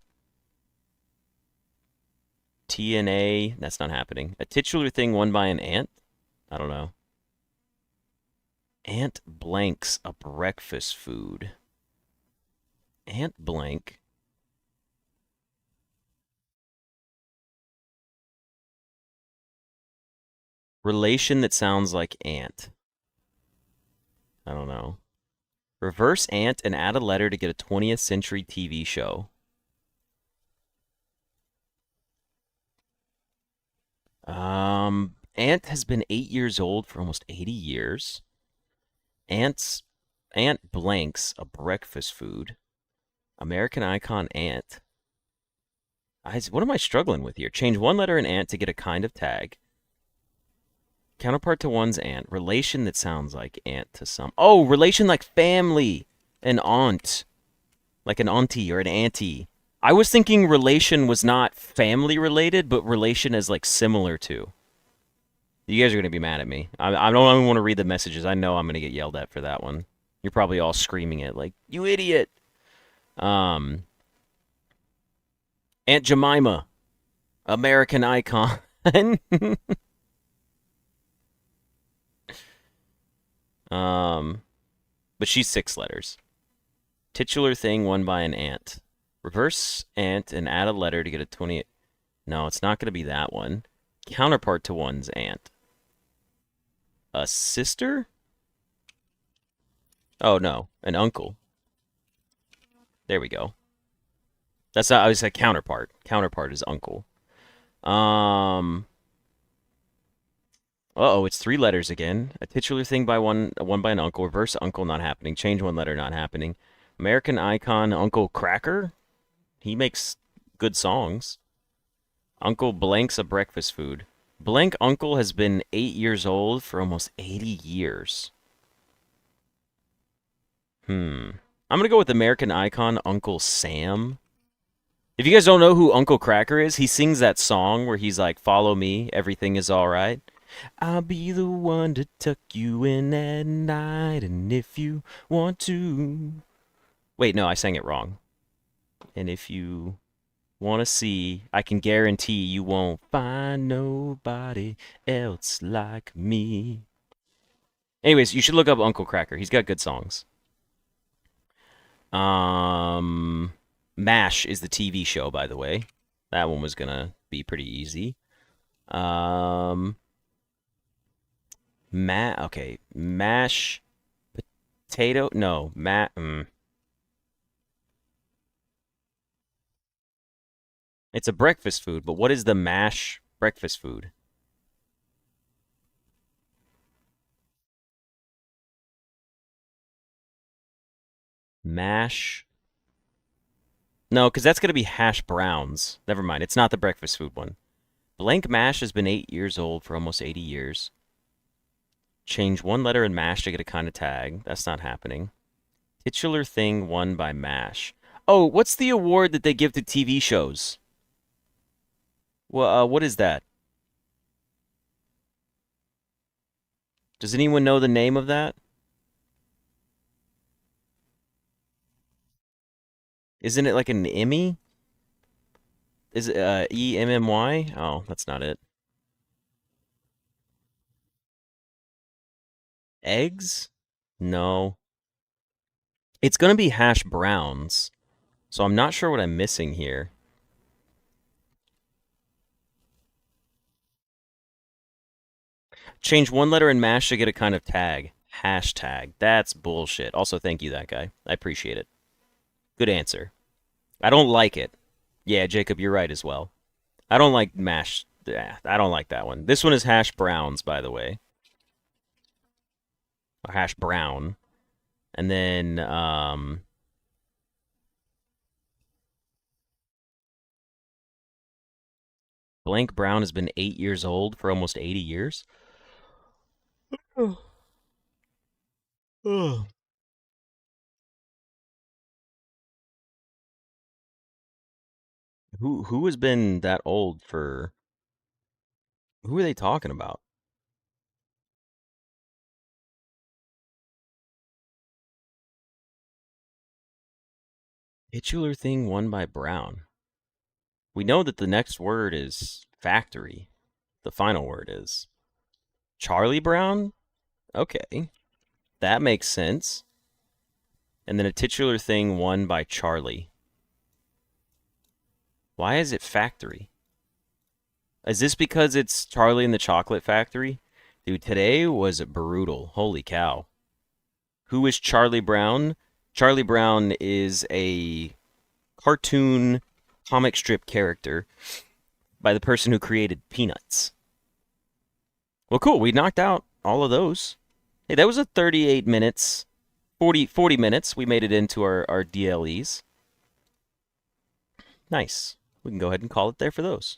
and A. That's not happening. A titular thing won by an ant? I don't know. Ant blanks a breakfast food. Ant blank. Relation that sounds like ant. I don't know. Reverse ant and add a letter to get a 20th century TV show. Ant has been 8 years old for almost 80 years. Ant blanks a breakfast food. American icon ant. What am I struggling with here? Change one letter in ant to get a kind of tag. Counterpart to one's aunt. Relation that sounds like aunt to some. Oh, relation like family. An aunt. Like an auntie or an auntie. I was thinking relation was not family related, but relation as like similar to. You guys are going to be mad at me. I don't even want to read the messages. I know I'm going to get yelled at for that one. You're probably all screaming it like, you idiot. Aunt Jemima. American icon. But she's 6 letters. Titular thing won by an ant. Reverse ant and add a letter to get a 20. No, it's not going to be that one. Counterpart to one's aunt. A sister? Oh, no. An uncle. There we go. That's not, I was a counterpart. Counterpart is uncle. Uh-oh, it's 3 letters again. A titular thing by one by an uncle. Reverse uncle, not happening. Change one letter, not happening. American icon, Uncle Cracker. He makes good songs. Uncle blanks a breakfast food. Blank uncle has been 8 years old for almost 80 years. I'm going to go with American icon, Uncle Sam. If you guys don't know who Uncle Cracker is, he sings that song where he's like, follow me, everything is all right. I'll be the one to tuck you in at night, and if you want to... Wait, no, I sang it wrong. And if you want to see, I can guarantee you won't find nobody else like me. Anyways, you should look up Uncle Cracker. He's got good songs. MASH is the TV show, by the way. That one was gonna be pretty easy. Okay, mash potato. No, It's a breakfast food, but what is the mash breakfast food? Mash No, because that's going to be hash browns. Never mind. It's not the breakfast food one. Blank mash has been 8 years old for almost 80 years. Change one letter in mash to get a kind of tag. That's not happening. Titular thing won by mash. Oh, what's the award that they give to TV shows? Well, what is that? Does anyone know the name of that? Isn't it like an Emmy? Is it EMMY? Oh, that's not it. Eggs? No. It's going to be hash browns. So I'm not sure what I'm missing here. Change one letter in mash to get a kind of tag. Hashtag. That's bullshit. Also, thank you, that guy. I appreciate it. Good answer. I don't like it. Yeah, Jacob, you're right as well. I don't like mash. I don't like that one. This one is hash browns, by the way. Or hash brown. And then, blank brown has been 8 years old for almost 80 years. Who has been that old for? Who are they talking about? Titular thing won by Brown. We know that the next word is factory. The final word is Charlie Brown. Okay, that makes sense. And then a titular thing won by Charlie. Why is it factory? Is this because it's Charlie and the Chocolate Factory? Dude, today was brutal. Holy cow. Who is Charlie Brown? Charlie Brown is a cartoon comic strip character by the person who created Peanuts. Well, cool. We knocked out all of those. Hey, that was a 38 minutes, 40 minutes. We made it into our DLEs. Nice. We can go ahead and call it there for those.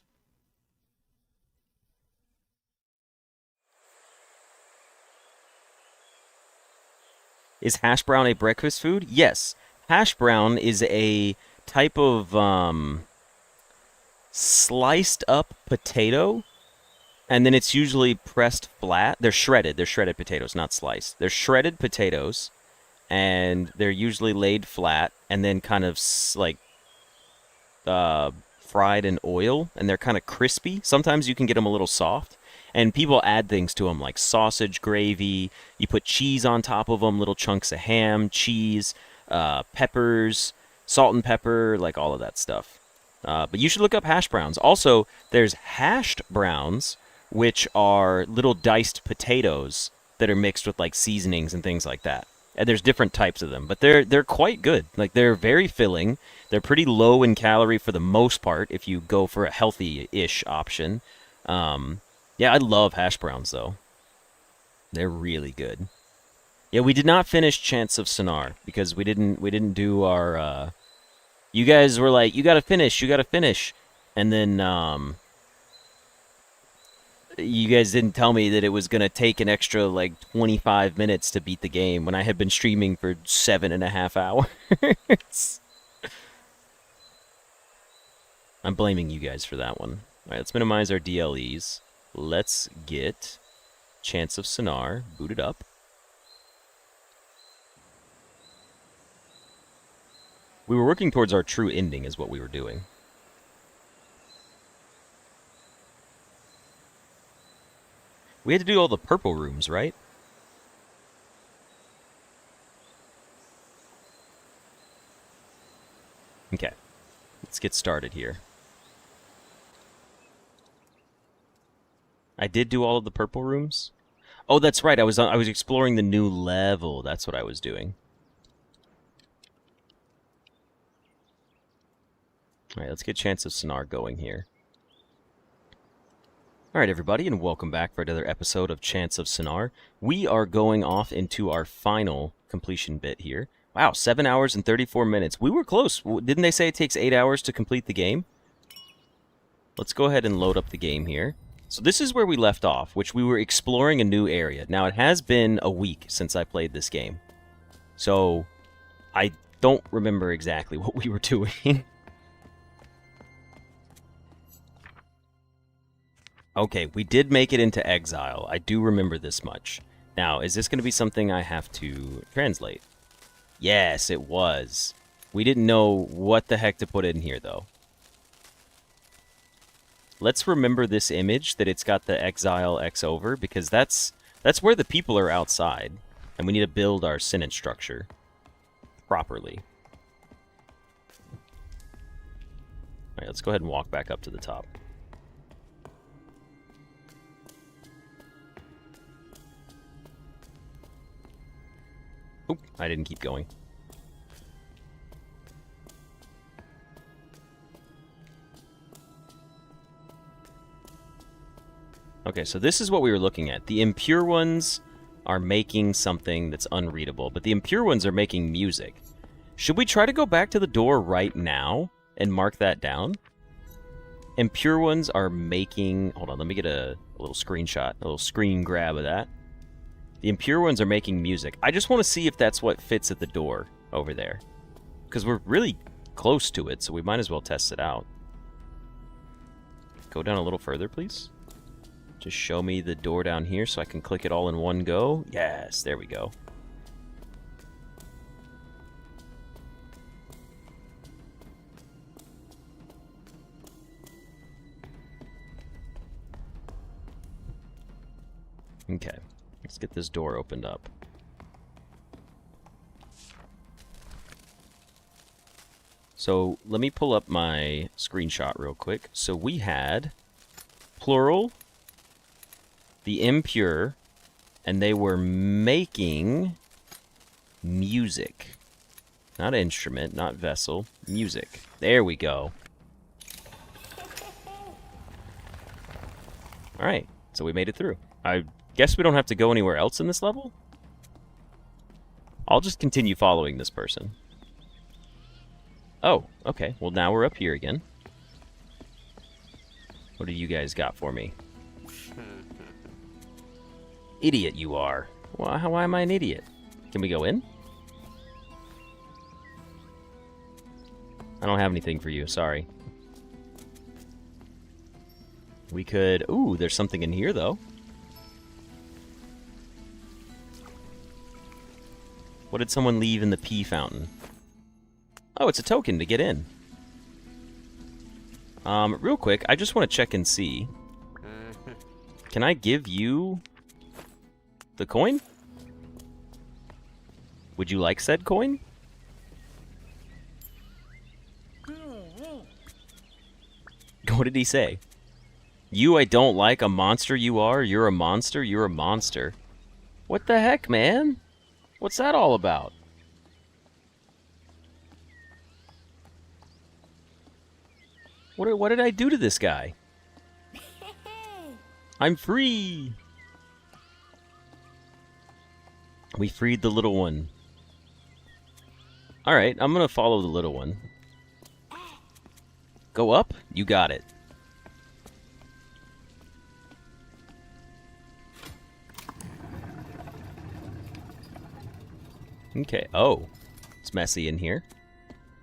Is hash brown a breakfast food? Yes. Hash brown is a type of sliced up potato, and then it's usually pressed flat. They're shredded. They're shredded potatoes, not sliced. They're shredded potatoes, and they're usually laid flat and then kind of like fried in oil, and they're kind of crispy. Sometimes you can get them a little soft, and people add things to them like sausage gravy. You put cheese on top of them, little chunks of ham, cheese, peppers, salt and pepper, like all of that stuff. But you should look up hash browns. Also, there's hashed browns, which are little diced potatoes that are mixed with like seasonings and things like that. And there's different types of them, but they're quite good. Like they're very filling. They're pretty low in calorie for the most part if you go for a healthy-ish option. Yeah, I love hash browns though. They're really good. Yeah, we did not finish Chants of Sennaar because we didn't do our you guys were like, you gotta finish. And then you guys didn't tell me that it was gonna take an extra like 25 minutes to beat the game when I had been streaming for 7.5 hours. I'm blaming you guys for that one. Alright, let's minimize our DLEs. Let's get Chants of Sennaar booted up. We were working towards our true ending is what we were doing. We had to do all the purple rooms, right? Okay. Let's get started here. I did do all of the purple rooms? Oh, that's right. I was exploring the new level. That's what I was doing. All right, let's get Chants of Sennaar going here. All right, everybody, and welcome back for another episode of Chants of Sennaar. We are going off into our final completion bit here. Wow, 7 hours and 34 minutes. We were close. Didn't they say it takes 8 hours to complete the game? Let's go ahead and load up the game here. So this is where we left off, which we were exploring a new area. Now, it has been a week since I played this game. So, I don't remember exactly what we were doing. Okay, we did make it into exile. I do remember this much. Now, is this going to be something I have to translate? Yes, it was. We didn't know what the heck to put in here, though. Let's remember this image, that it's got the exile X over, because that's where the people are outside, and we need to build our sentence structure properly. All right, let's go ahead and walk back up to the top. Oop, I didn't keep going. Okay, so this is what we were looking at. The impure ones are making something that's unreadable, but the impure ones are making music. Should we try to go back to the door right now and mark that down? Impure ones are making... Hold on, let me get a little screenshot, a little screen grab of that. The impure ones are making music. I just want to see if that's what fits at the door over there. Because we're really close to it, so we might as well test it out. Go down a little further, please. Just show me the door down here so I can click it all in one go. Yes, there we go. Okay, let's get this door opened up. So let me pull up my screenshot real quick. So we had plural, the impure, and they were making music. Not instrument, not vessel, music. There we go. Alright, so we made it through. I guess we don't have to go anywhere else in this level? I'll just continue following this person. Oh, okay. Well, now we're up here again. What do you guys got for me? Idiot you are. Why am I an idiot? Can we go in? I don't have anything for you, sorry. We could... Ooh, there's something in here, though. What did someone leave in the pee fountain? Oh, it's a token to get in. Real quick, I just want to check and see. Can I give you the coin? Would you like said coin? What did he say? You I don't like, a monster you are, you're a monster, you're a monster. What the heck, man? What's that all about? What did I do to this guy? I'm free! We freed the little one. Alright, I'm gonna follow the little one. Go up? You got it. Okay, oh. It's messy in here.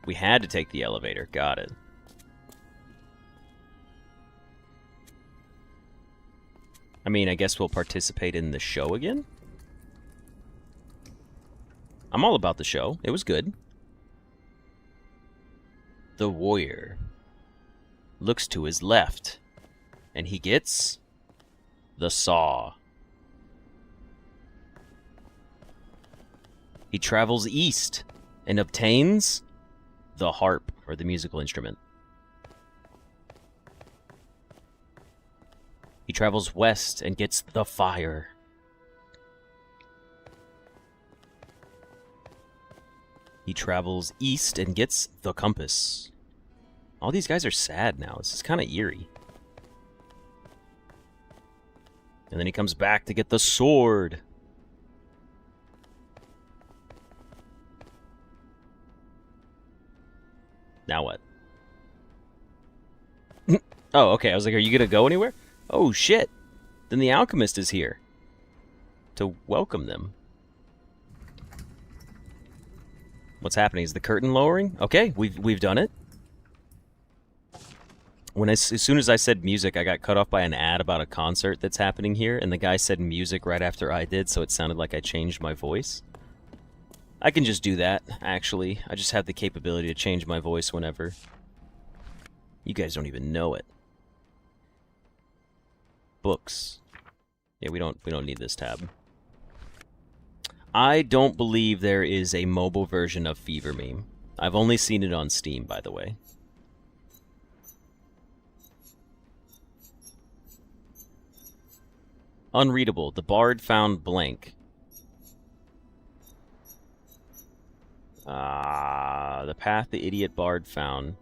We had to take the elevator. Got it. I mean, I guess we'll participate in the show again? I'm all about the show. It was good. The warrior looks to his left, and he gets the saw. He travels east and obtains the harp, or the musical instrument. He travels west and gets the fire. He travels east and gets the compass. All these guys are sad now. This is kind of eerie. And then he comes back to get the sword. Now what? Oh, okay. I was like, are you gonna go anywhere? Oh, shit. Then the alchemist is here. To welcome them. What's happening? Is the curtain lowering? Okay, we've done it. As soon as I said music, I got cut off by an ad about a concert that's happening here, and the guy said music right after I did, so it sounded like I changed my voice. I can just do that, actually. I just have the capability to change my voice whenever. You guys don't even know it. Books. Yeah, we don't need this tab. I don't believe there is a mobile version of Fever Meme. I've only seen it on Steam, by the way. Unreadable. The bard found blank. The path the idiot bard found.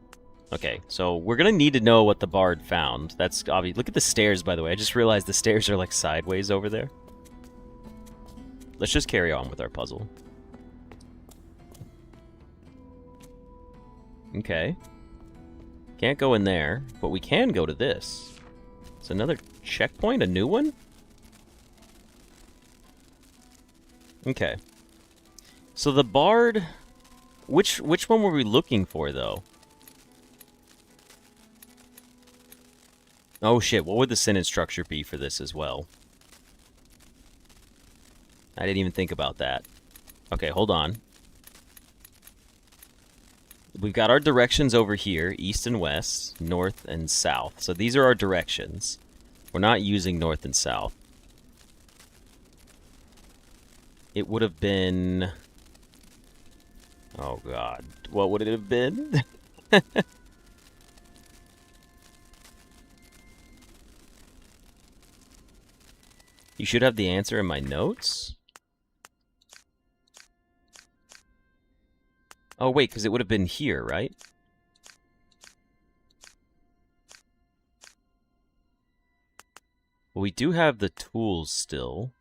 Okay, so we're gonna need to know what the bard found. That's obvious. Look at the stairs, by the way. I just realized the stairs are like sideways over there. Let's just carry on with our puzzle. Okay. Can't go in there, but we can go to this. It's another checkpoint, a new one? Okay. So the bard... Which one were we looking for, though? Oh, shit. What would the sentence structure be for this as well? I didn't even think about that. Okay, hold on. We've got our directions over here, east and west, north and south. So these are our directions. We're not using north and south. It would have been... Oh, God. What would it have been? You should have the answer in my notes? Oh, wait, because it would have been here, right? Well, we do have the tools still.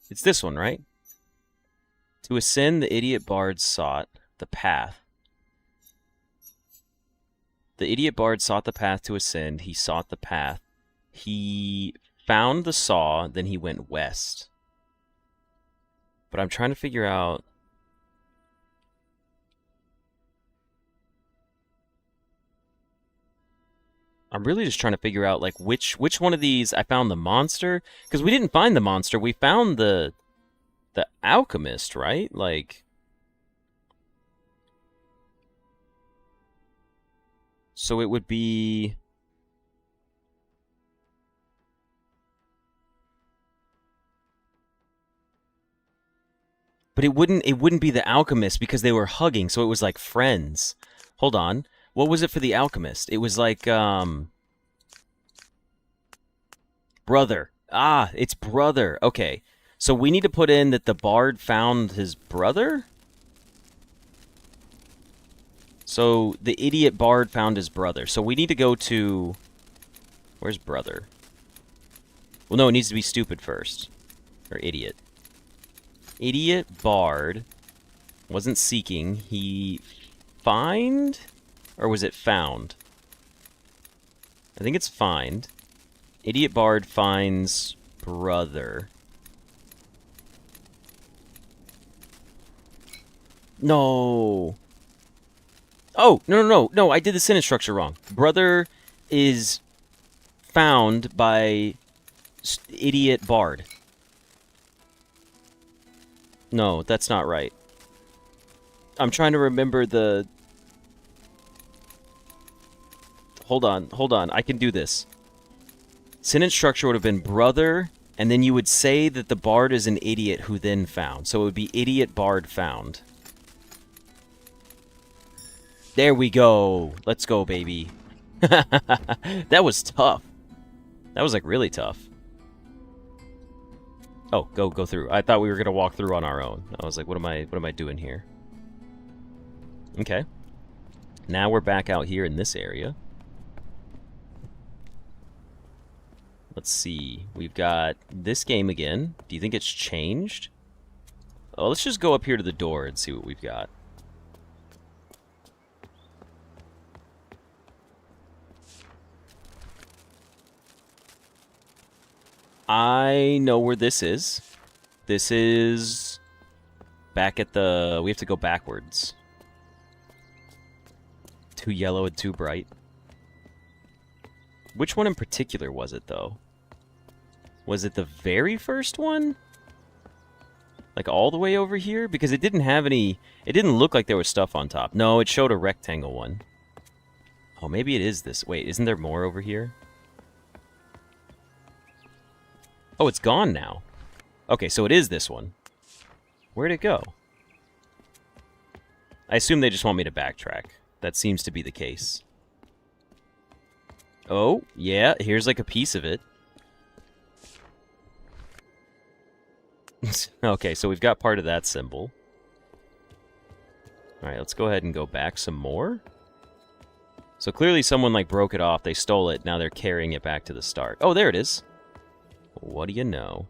It's this one, right? To ascend, the idiot bard sought the path. The idiot bard sought the path to ascend. He sought the path. He found the saw, then he went west. But I'm trying to figure out... I'm really just trying to figure out, like, which one of these I found the monster. Because we didn't find the monster. We found the alchemist, right? Like... So it would be... But it wouldn't be the alchemist because they were hugging, so it was like friends. Hold on. What was it for the alchemist? It was like, brother. Ah, it's brother. Okay. So we need to put in that the bard found his brother? So the idiot bard found his brother. So we need to go to... Where's brother? Well, no, it needs to be stupid first. Or idiot. Idiot bard wasn't seeking. He find? Or was it found? I think it's find. Idiot bard finds brother. No. Oh, no, I did the sentence structure wrong. Brother is found by idiot bard. No, that's not right. I'm trying to remember the... Hold on. I can do this. Sentence structure would have been brother, and then you would say that the bard is an idiot who then found. So it would be idiot bard found. There we go. Let's go, baby. That was tough. That was, like, really tough. Oh, go through. I thought we were gonna walk through on our own. I was like, what am I doing here? Okay. Now we're back out here in this area. Let's see. We've got this game again. Do you think it's changed? Oh, let's just go up here to the door and see what we've got. I know where this is. This is back at the... We have to go backwards. Too yellow and too bright. Which one in particular was it, though? Was it the very first one? Like all the way over here? Because it didn't have any... It didn't look like there was stuff on top. No, it showed a rectangle one. Oh, maybe it is this. Wait, isn't there more over here? Oh, it's gone now. Okay, so it is this one. Where'd it go? I assume they just want me to backtrack. That seems to be the case. Oh, yeah, here's like a piece of it. Okay, so we've got part of that symbol. Alright, let's go ahead and go back some more. So clearly someone like broke it off, they stole it, now they're carrying it back to the start. Oh, there it is. What do you know?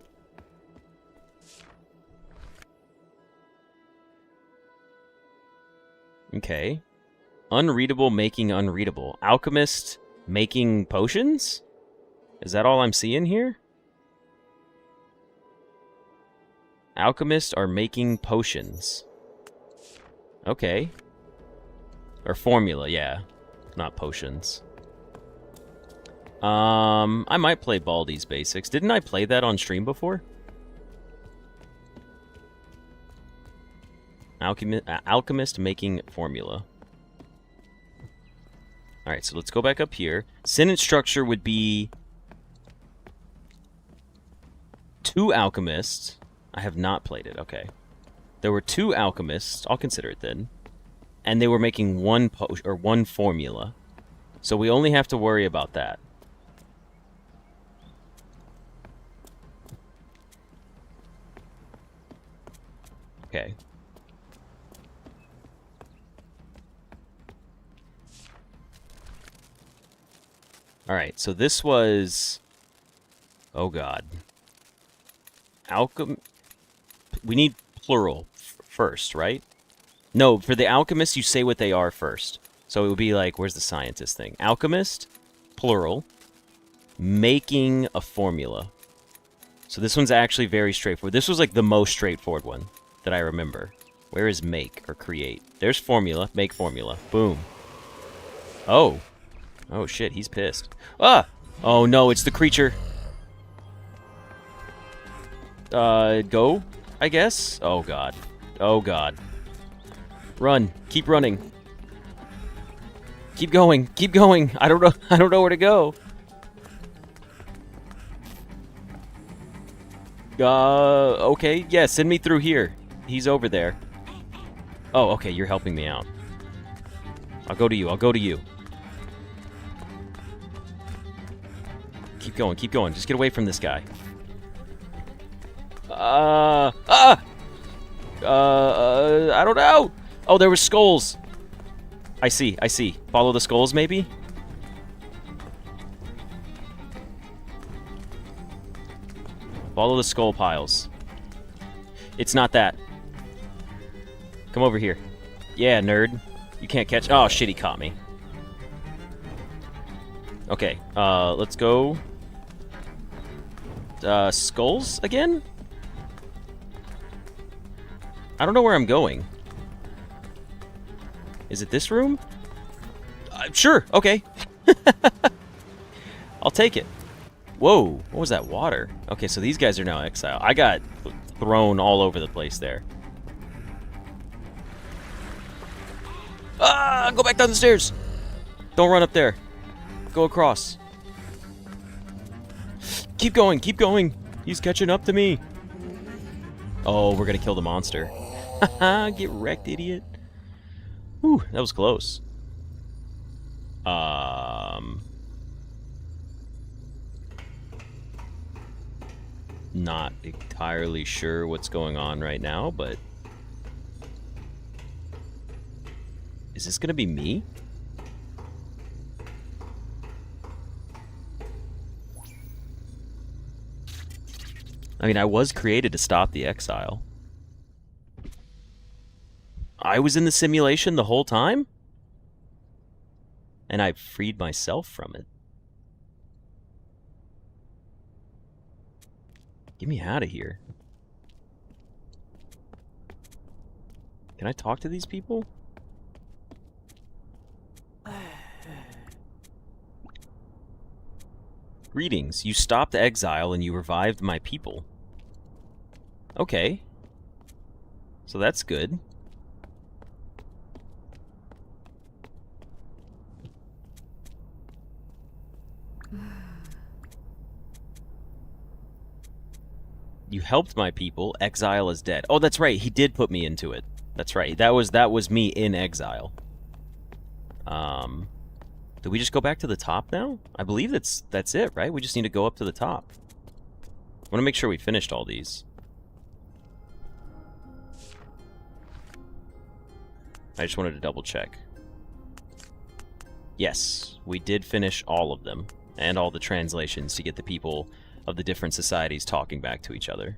Okay. Unreadable making unreadable. Alchemist making potions? Is that all I'm seeing here? Alchemists are making potions. Okay. Or formula, yeah. Not potions. I might play Baldi's Basics. Didn't I play that on stream before? Alchemist making formula. Alright, so let's go back up here. Sentence structure would be... 2 alchemists. I have not played it, okay. There were 2 alchemists, I'll consider it then. And they were making one formula. So we only have to worry about that. Okay. Alright, so this was... Oh god. We need plural first, right? No, for the alchemist, you say what they are first. So it would be like, where's the scientist thing? Alchemist, plural, making a formula. So this one's actually very straightforward. This was like the most straightforward one that I remember. Where is make or create? There's formula, make formula. Boom. Oh. Oh shit, he's pissed. Ah! Oh no, it's the creature. Go, I guess? Oh god. Oh god. Run. Keep running. Keep going. Keep going. I don't know where to go. Okay. Yeah, send me through here. He's over there. Oh, okay, you're helping me out. I'll go to you. I'll go to you. Keep going. Keep going. Just get away from this guy. I don't know. Oh, there were skulls. I see. I see. Follow the skulls, maybe? Follow the skull piles. It's not that. Come over here. Yeah, nerd. You can't catch... Oh, shit, he caught me. Okay, let's go... skulls again? I don't know where I'm going. Is it this room? Sure, okay. I'll take it. Whoa, what was that water? Okay, so these guys are now exiled. I got thrown all over the place there. Ah, go back down the stairs. Don't run up there. Go across. Keep going, keep going. He's catching up to me. Oh, we're gonna kill the monster. Haha, get wrecked, idiot. Whew, that was close. Not entirely sure what's going on right now, but... Is this gonna be me? I mean, I was created to stop the exile. I was in the simulation the whole time? And I freed myself from it. Get me out of here. Can I talk to these people? Greetings. You stopped exile and you revived my people. Okay. So that's good. You helped my people. Exile is dead. Oh, that's right. He did put me into it. That's right. That was me in exile. Do we just go back to the top now? I believe that's it, right? We just need to go up to the top. I want to make sure we finished all these. I just wanted to double check. Yes, we did finish all of them, and all the translations to get the people of the different societies talking back to each other.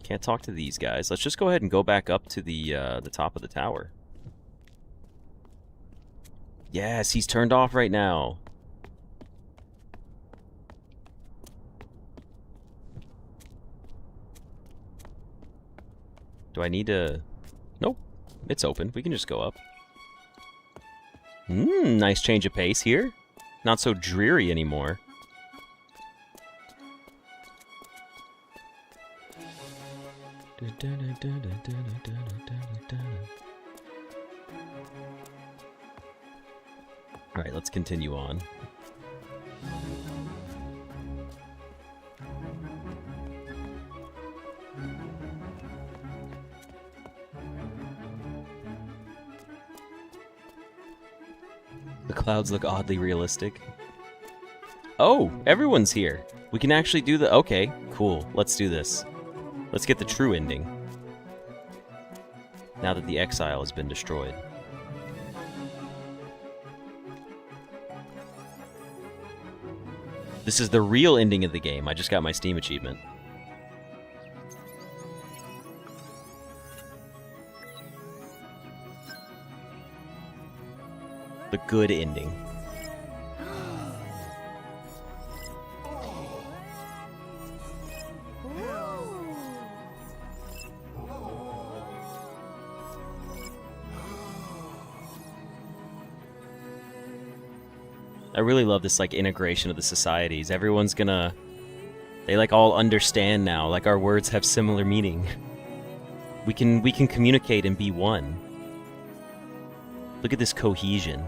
Can't talk to these guys. Let's just go ahead and go back up to the top of the tower. Yes, he's turned off right now. Do I need to... Nope. It's open. We can just go up. Nice change of pace here. Not so dreary anymore. Alright, let's continue on. The clouds look oddly realistic. Oh, everyone's here. We can actually do the... Okay, cool. Let's do this. Let's get the true ending. Now that the exile has been destroyed. This is the real ending of the game. I just got my Steam achievement. The good ending. I really love this, like, integration of the societies. Everyone's gonna... They, like, all understand now. Like, our words have similar meaning. We can communicate and be one. Look at this cohesion.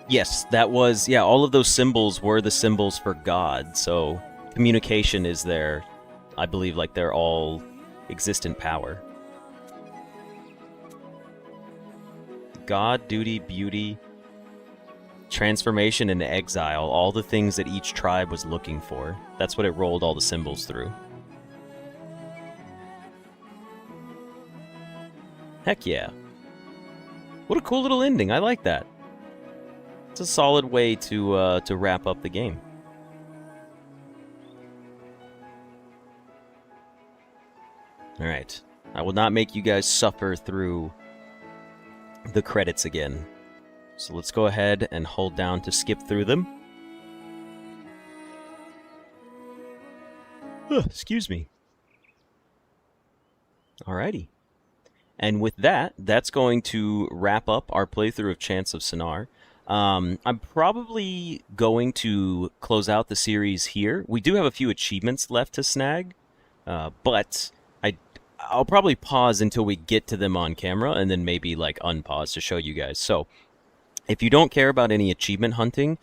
Yes, that was... Yeah, all of those symbols were the symbols for God, so... Communication is their, I believe, like, they're all existent power. God, duty, beauty, transformation, and exile, all the things that each tribe was looking for. That's what it rolled all the symbols through. Heck yeah. What a cool little ending. I like that. It's a solid way to wrap up the game. Alright, I will not make you guys suffer through the credits again. So let's go ahead and hold down to skip through them. Excuse me. Alrighty. And with that, that's going to wrap up our playthrough of Chants of Sennaar. I'm probably going to close out the series here. We do have a few achievements left to snag, but... I'll probably pause until we get to them on camera, and then maybe, like, unpause to show you guys. So, if you don't care about any achievement hunting,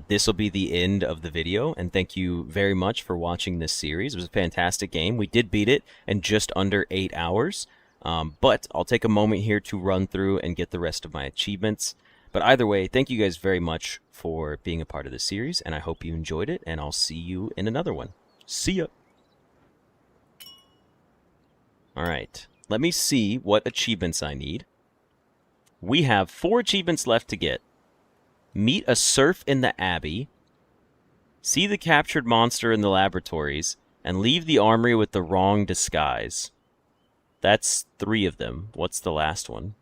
this will be the end of the video, and thank you very much for watching this series. It was a fantastic game. We did beat it in just under 8 hours, but I'll take a moment here to run through and get the rest of my achievements. But either way, thank you guys very much for being a part of this series, and I hope you enjoyed it, and I'll see you in another one. See ya! Alright. Let me see what achievements I need. We have 4 achievements left to get. Meet a serf in the Abbey. See the captured monster in the laboratories. And leave the armory with the wrong disguise. That's 3 of them. What's the last one?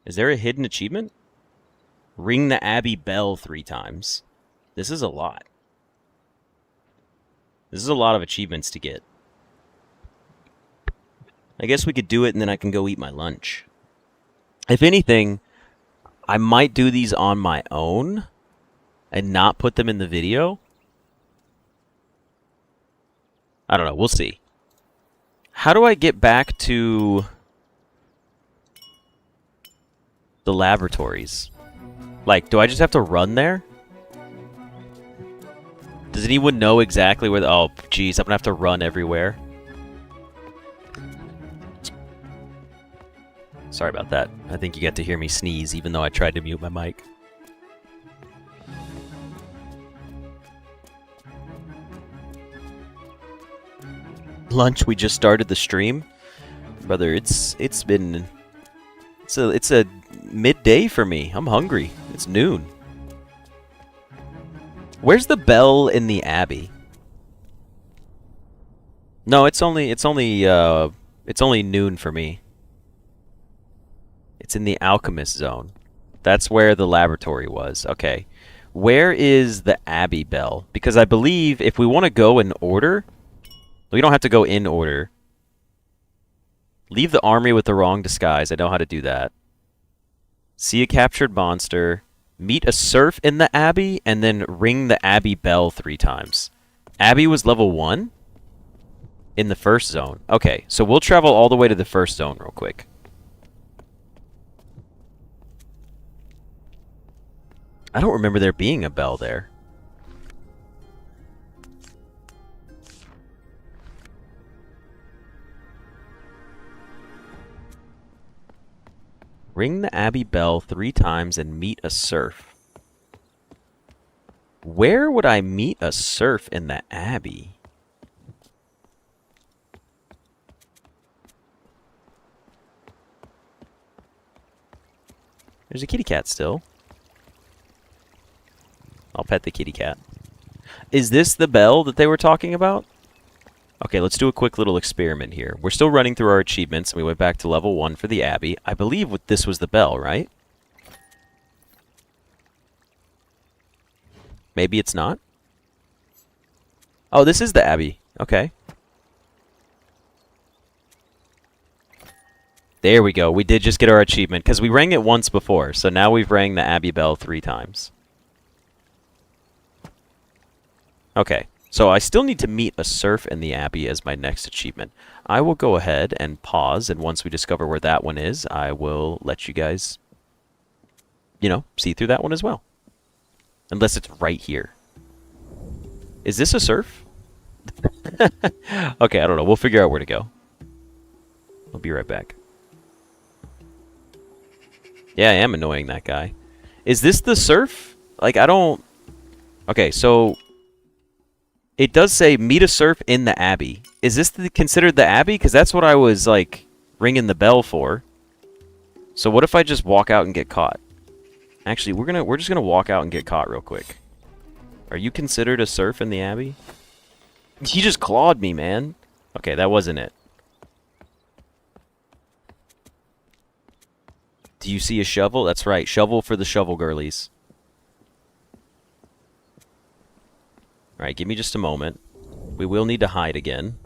Is there a hidden achievement? Ring the Abbey bell 3 times. This is a lot. This is a lot of achievements to get. I guess we could do it and then I can go eat my lunch. If anything, I might do these on my own and not put them in the video. I don't know. We'll see. How do I get back to the laboratories? Like, do I just have to run there? Does anyone know exactly where the... Oh, geez. I'm going to have to run everywhere. Sorry about that. I think you got to hear me sneeze, even though I tried to mute my mic. Lunch, we just started the stream. Brother, it's a midday for me. I'm hungry. It's noon. Where's the bell in the Abbey? No, it's only noon for me. It's in the Alchemist Zone. That's where the laboratory was. Okay. Where is the Abbey bell? Because I believe if we want to go in order, we don't have to go in order. Leave the armory with the wrong disguise. I know how to do that. See a captured monster. Meet a serf in the Abbey. And then ring the Abbey bell 3 times. Abbey was level 1? In the first zone. Okay, so we'll travel all the way to the first zone real quick. I don't remember there being a bell there. Ring the Abbey bell 3 times and meet a serf. Where would I meet a serf in the Abbey? There's a kitty cat still. I'll pet the kitty cat. Is this the bell that they were talking about? Okay, let's do a quick little experiment here. We're still running through our achievements, and we went back to level 1 for the Abbey. I believe this was the bell, right? Maybe it's not? Oh, this is the Abbey. Okay. There we go. We did just get our achievement, because we rang it once before, so now we've rang the Abbey bell 3 times. Okay. So I still need to meet a serf in the Abbey as my next achievement. I will go ahead and pause, and once we discover where that one is, I will let you guys, you know, see through that one as well. Unless it's right here. Is this a serf? Okay, I don't know. We'll figure out where to go. I'll be right back. Yeah, I am annoying that guy. Is this the serf? Like, I don't... Okay, so... It does say, meet a serf in the Abbey. Is this considered the Abbey? Because that's what I was, like, ringing the bell for. So what if I just walk out and get caught? Actually, we're just gonna walk out and get caught real quick. Are you considered a serf in the Abbey? He just clawed me, man. Okay, that wasn't it. Do you see a shovel? That's right. Shovel for the shovel girlies. Alright, give me just a moment. We will need to hide again.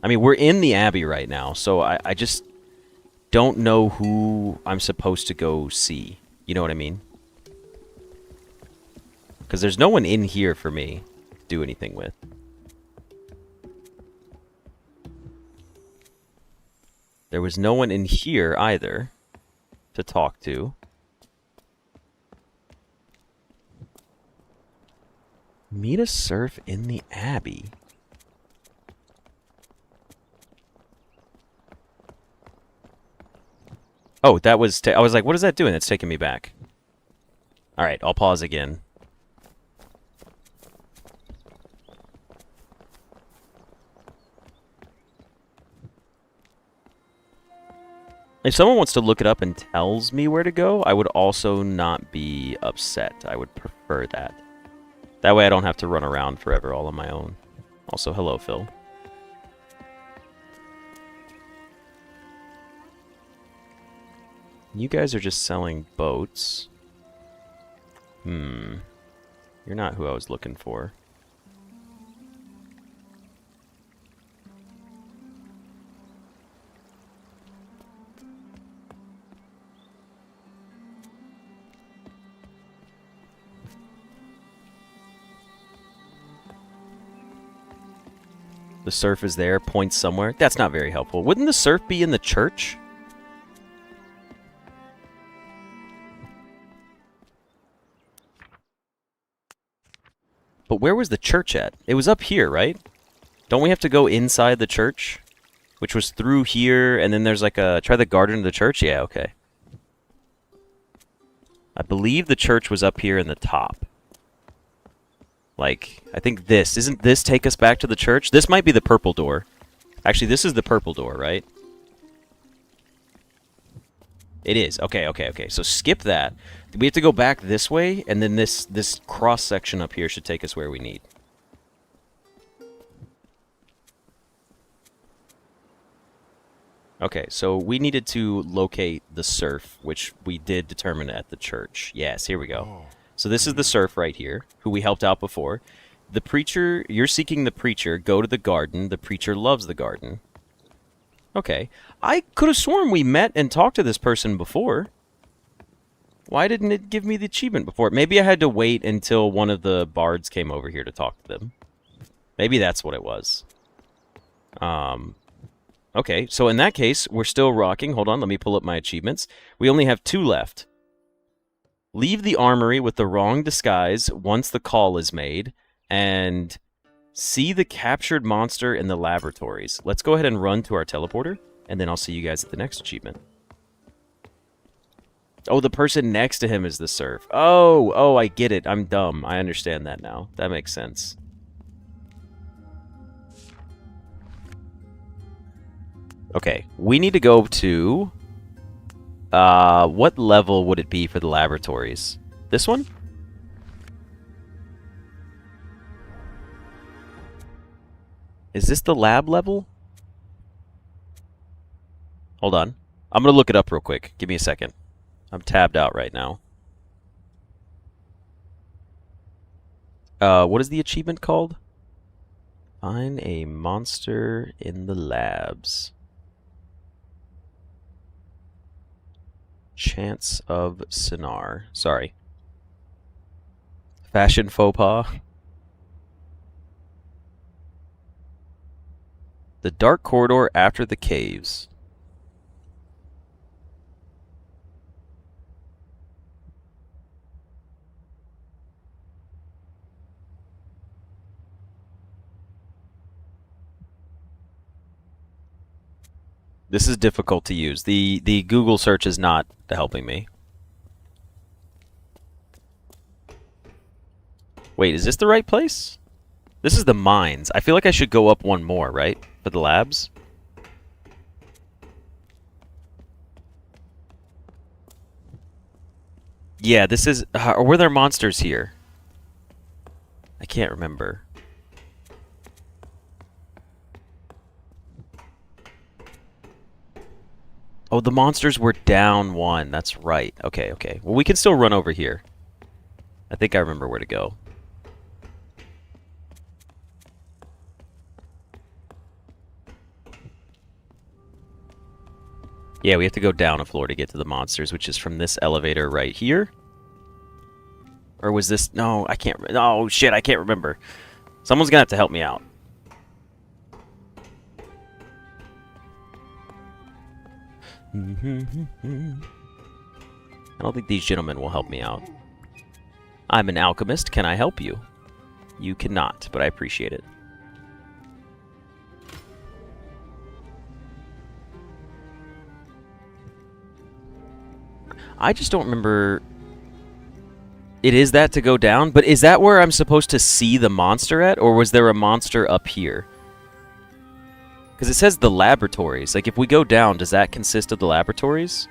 I mean, we're in the Abbey right now, so I just don't know who I'm supposed to go see. You know what I mean? Because there's no one in here for me to do anything with. There was no one in here either to talk to. Meet a serf in the Abbey. Oh, that was... I was like, what is that doing? That's taking me back. Alright, I'll pause again. If someone wants to look it up and tells me where to go, I would also not be upset. I would prefer that. That way I don't have to run around forever all on my own. Also, hello, Phil. You guys are just selling boats. You're not who I was looking for. The surf is there, points somewhere. That's not very helpful. Wouldn't the surf be in the church? But where was the church at? It was up here, right? Don't we have to go inside the church? Which was through here, and then there's like a... Try the garden of the church? Yeah, okay. I believe the church was up here in the top. Like, I think this. Doesn't this take us back to the church? This might be the purple door. Actually, this is the purple door, right? It is. Okay, okay, okay. So skip that. We have to go back this way, and then this cross-section up here should take us where we need. Okay, so we needed to locate the surf, which we did determine at the church. Yes, here we go. So this is the surf right here, who we helped out before. The preacher, you're seeking the preacher. Go to the garden. The preacher loves the garden. Okay. I could have sworn we met and talked to this person before. Why didn't it give me the achievement before? Maybe I had to wait until one of the bards came over here to talk to them. Maybe that's what it was. Okay, so in that case, we're still rocking. Hold on, let me pull up my achievements. We only have 2 left. Leave the armory with the wrong disguise once the call is made, and see the captured monster in the laboratories. Let's go ahead and run to our teleporter, and then I'll see you guys at the next achievement. Oh, the person next to him is the surf. Oh, I get it. I'm dumb. I understand that now. That makes sense. Okay, we need to go to... what level would it be for the laboratories? This one? Is this the lab level? Hold on. I'm gonna look it up real quick. Give me a second. I'm tabbed out right now. What is the achievement called? Find a monster in the labs. Chants of Sennaar. Sorry. Fashion faux pas. The dark corridor after the caves. This is difficult to use. The Google search is not helping me. Wait, is this the right place? This is the mines. I feel like I should go up one more, right? For the labs? Yeah, this is... or were there monsters here? I can't remember. Oh, the monsters were down 1. That's right. Okay, okay. Well, we can still run over here. I think I remember where to go. Yeah, we have to go down a floor to get to the monsters, which is from this elevator right here. Or was this... No, I can't... Oh, shit, I can't remember. Someone's gonna have to help me out. I don't think these gentlemen will help me out. I'm an alchemist. Can I help you? You cannot, but I appreciate it. I just don't remember... It is that to go down, but is that where I'm supposed to see the monster at, or was there a monster up here? Because it says the laboratories. Like, if we go down, does that consist of the laboratories?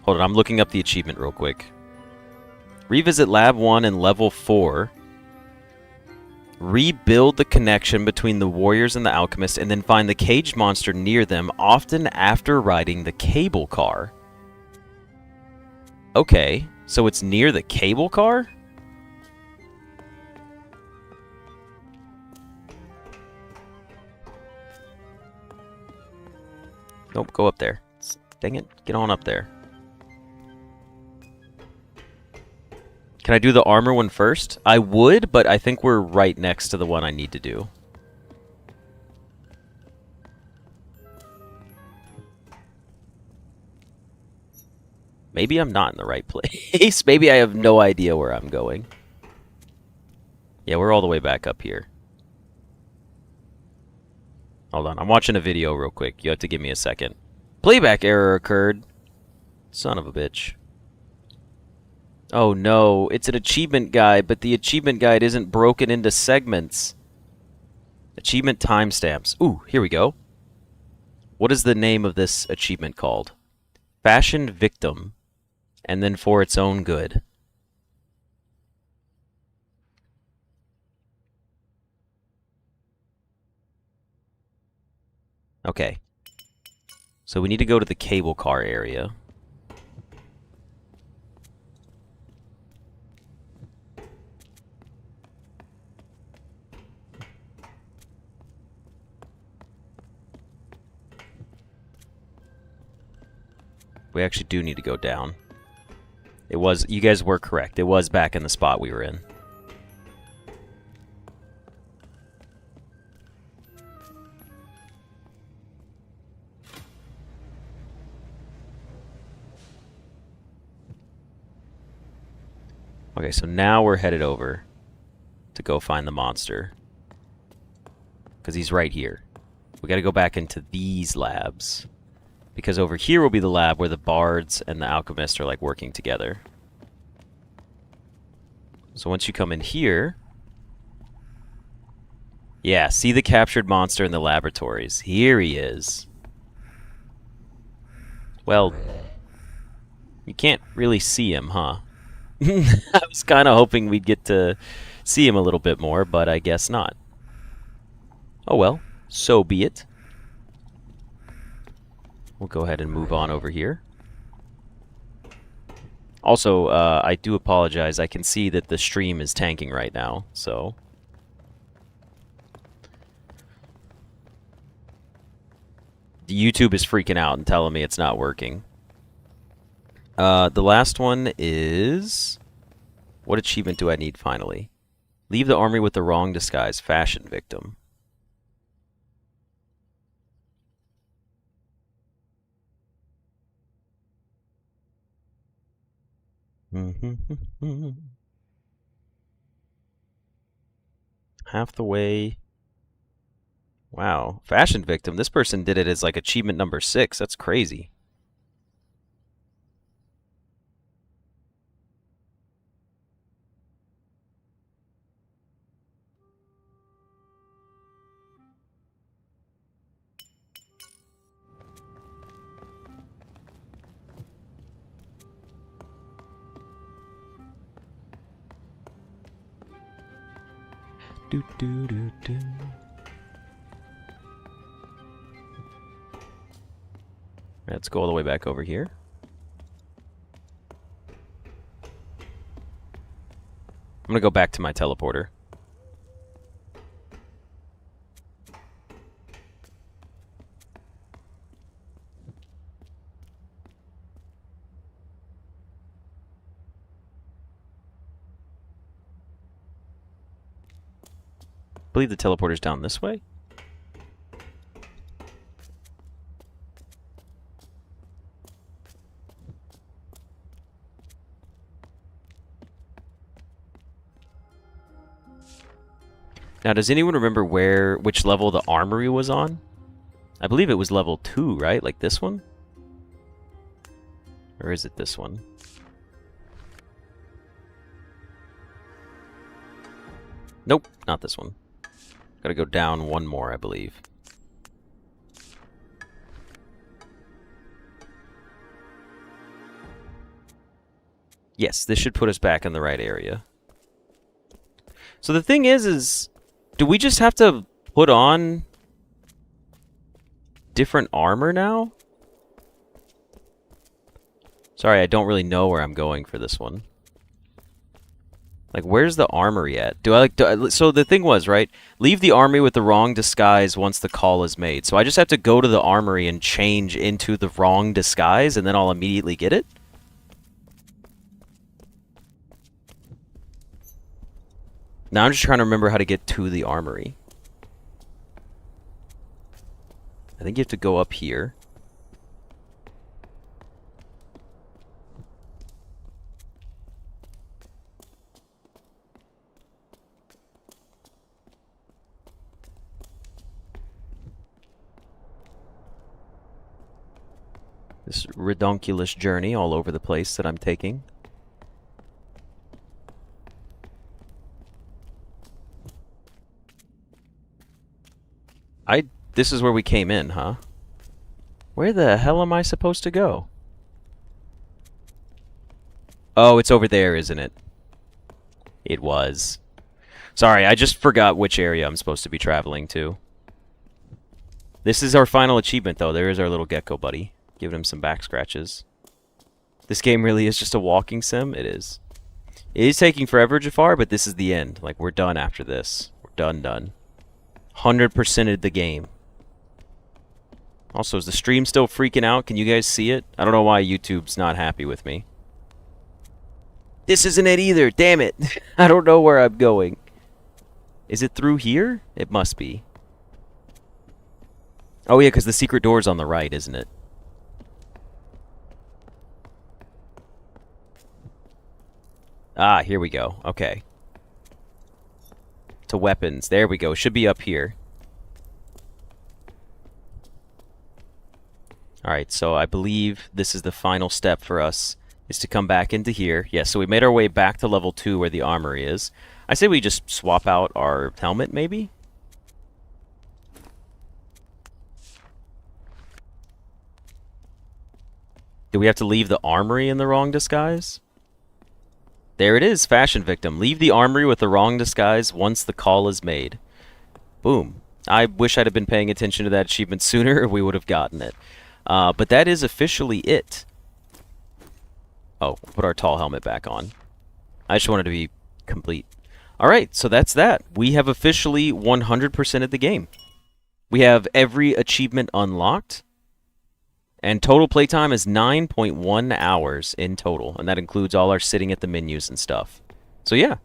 Hold on, I'm looking up the achievement real quick. Revisit Lab 1 and Level 4. Rebuild the connection between the warriors and the alchemist, and then find the caged monster near them, often after riding the cable car. Okay, so it's near the cable car? Nope, go up there. Dang it, get on up there. Can I do the armor one first? I would, but I think we're right next to the one I need to do. Maybe I'm not in the right place. Maybe I have no idea where I'm going. Yeah, we're all the way back up here. Hold on, I'm watching a video real quick. You have to give me a second. Playback error occurred. Son of a bitch. Oh no, it's an achievement guide, but the achievement guide isn't broken into segments. Achievement timestamps. Ooh, here we go. What is the name of this achievement called? Fashioned Victim, and then For Its Own Good. Okay. So we need to go to the cable car area. We actually do need to go down. It was, you guys were correct. It was back in the spot we were in. Okay, so now we're headed over to go find the monster. Because he's right here. We gotta go back into these labs. Because over here will be the lab where the bards and the alchemist are like working together. So once you come in here... Yeah, see the captured monster in the laboratories. Here he is. Well, you can't really see him, huh? I was kind of hoping we'd get to see him a little bit more, but I guess not. Oh well, so be it. We'll go ahead and move on over here. Also, I do apologize. I can see that the stream is tanking right now, so... YouTube is freaking out and telling me it's not working. The last one is... What achievement do I need finally? Leave the army with the wrong disguise. Fashion Victim. Half the way. Wow. Fashion Victim. This person did it as like achievement number 6. That's crazy. Do, do, do, do. Let's go all the way back over here. I'm gonna go back to my teleporter. I believe the teleporter's down this way. Now, does anyone remember which level the armory was on? I believe it was level 2, right? Like this one? Or is it this one? Nope, not this one. Gotta go down one more, I believe. Yes, this should put us back in the right area. So the thing is do we just have to put on different armor now? Sorry, I don't really know where I'm going for this one. Like, where's the armory at? So the thing was, right? Leave the armory with the wrong disguise once the call is made. So I just have to go to the armory and change into the wrong disguise, and then I'll immediately get it? Now I'm just trying to remember how to get to the armory. I think you have to go up here. This redonkulous journey all over the place that I'm taking. This is where we came in, huh? Where the hell am I supposed to go? Oh, it's over there, isn't it? It was. Sorry, I just forgot which area I'm supposed to be traveling to. This is our final achievement, though. There is our little gecko buddy. Giving him some back scratches. This game really is just a walking sim. It is. It is taking forever, Jafar, but this is the end. Like, we're done after this. We're done. 100%ed the game. Also, is the stream still freaking out? Can you guys see it? I don't know why YouTube's not happy with me. This isn't it either. Damn it. I don't know where I'm going. Is it through here? It must be. Oh, yeah, because the secret door's on the right, isn't it? Ah, here we go. Okay. To weapons. There we go. Should be up here. Alright, so I believe this is the final step for us, is to come back into here. Yeah, so we made our way back to level 2 where the armory is. I say we just swap out our helmet, maybe? Do we have to leave the armory in the wrong disguise? There it is, fashion victim. Leave the armory with the wrong disguise once the call is made. Boom. I wish I'd have been paying attention to that achievement sooner, or we would have gotten it. But that is officially it. Oh, we'll put our tall helmet back on. I just wanted to be complete. Alright, so that's that. We have officially 100%ed the game. We have every achievement unlocked. And total playtime is 9.1 hours in total. And that includes all our sitting at the menus and stuff. So yeah,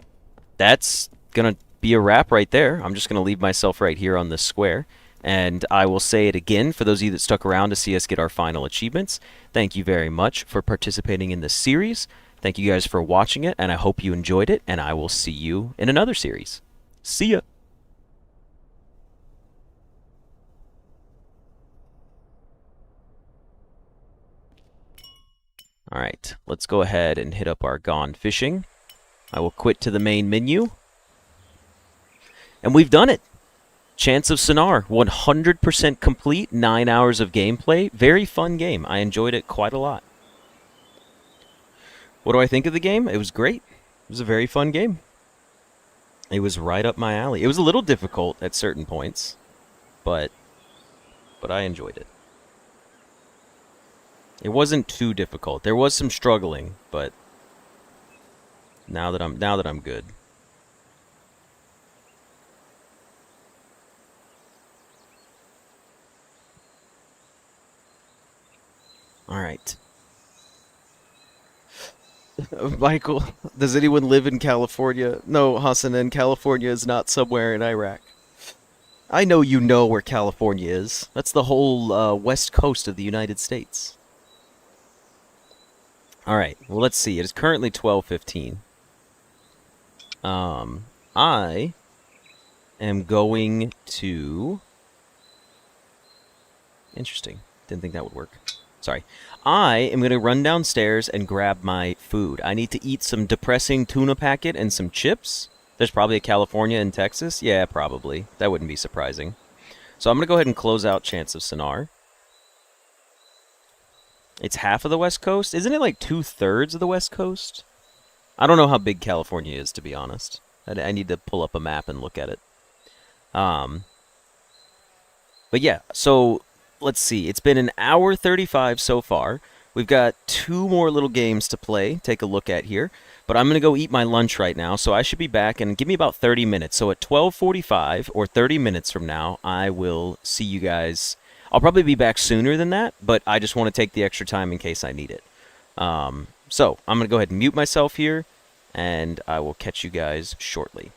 that's going to be a wrap right there. I'm just going to leave myself right here on this square. And I will say it again for those of you that stuck around to see us get our final achievements. Thank you very much for participating in this series. Thank you guys for watching it, and I hope you enjoyed it, and I will see you in another series. See ya! Alright, let's go ahead and hit up our Gone Fishing. I will quit to the main menu. And we've done it! Chants of Sennaar, 100% complete, 9 hours of gameplay. Very fun game. I enjoyed it quite a lot. What do I think of the game? It was great. It was a very fun game. It was right up my alley. It was a little difficult at certain points, but I enjoyed it. It wasn't too difficult. There was some struggling, but now that I'm good. All right. Michael, does anyone live in California? No, Hassan, and California is not somewhere in Iraq. I know you know where California is. That's the whole west coast of the United States. Alright, well let's see. It is currently 12:15. I am going to... Interesting. Didn't think that would work. Sorry. I am going to run downstairs and grab my food. I need to eat some depressing tuna packet and some chips. There's probably a California and Texas. Yeah, probably. That wouldn't be surprising. So I'm going to go ahead and close out Chants of Sennaar. It's half of the West Coast. Isn't it like 2/3 of the West Coast? I don't know how big California is, to be honest. I need to pull up a map and look at it. Um, but yeah, so let's see. It's been an hour 35 so far. We've got 2 more little games to play, take a look at here. But I'm going to go eat my lunch right now, so I should be back and give me about 30 minutes. So at 12:45 or 30 minutes from now, I will see you guys. I'll probably be back sooner than that, but I just want to take the extra time in case I need it. So I'm going to go ahead and mute myself here, and I will catch you guys shortly.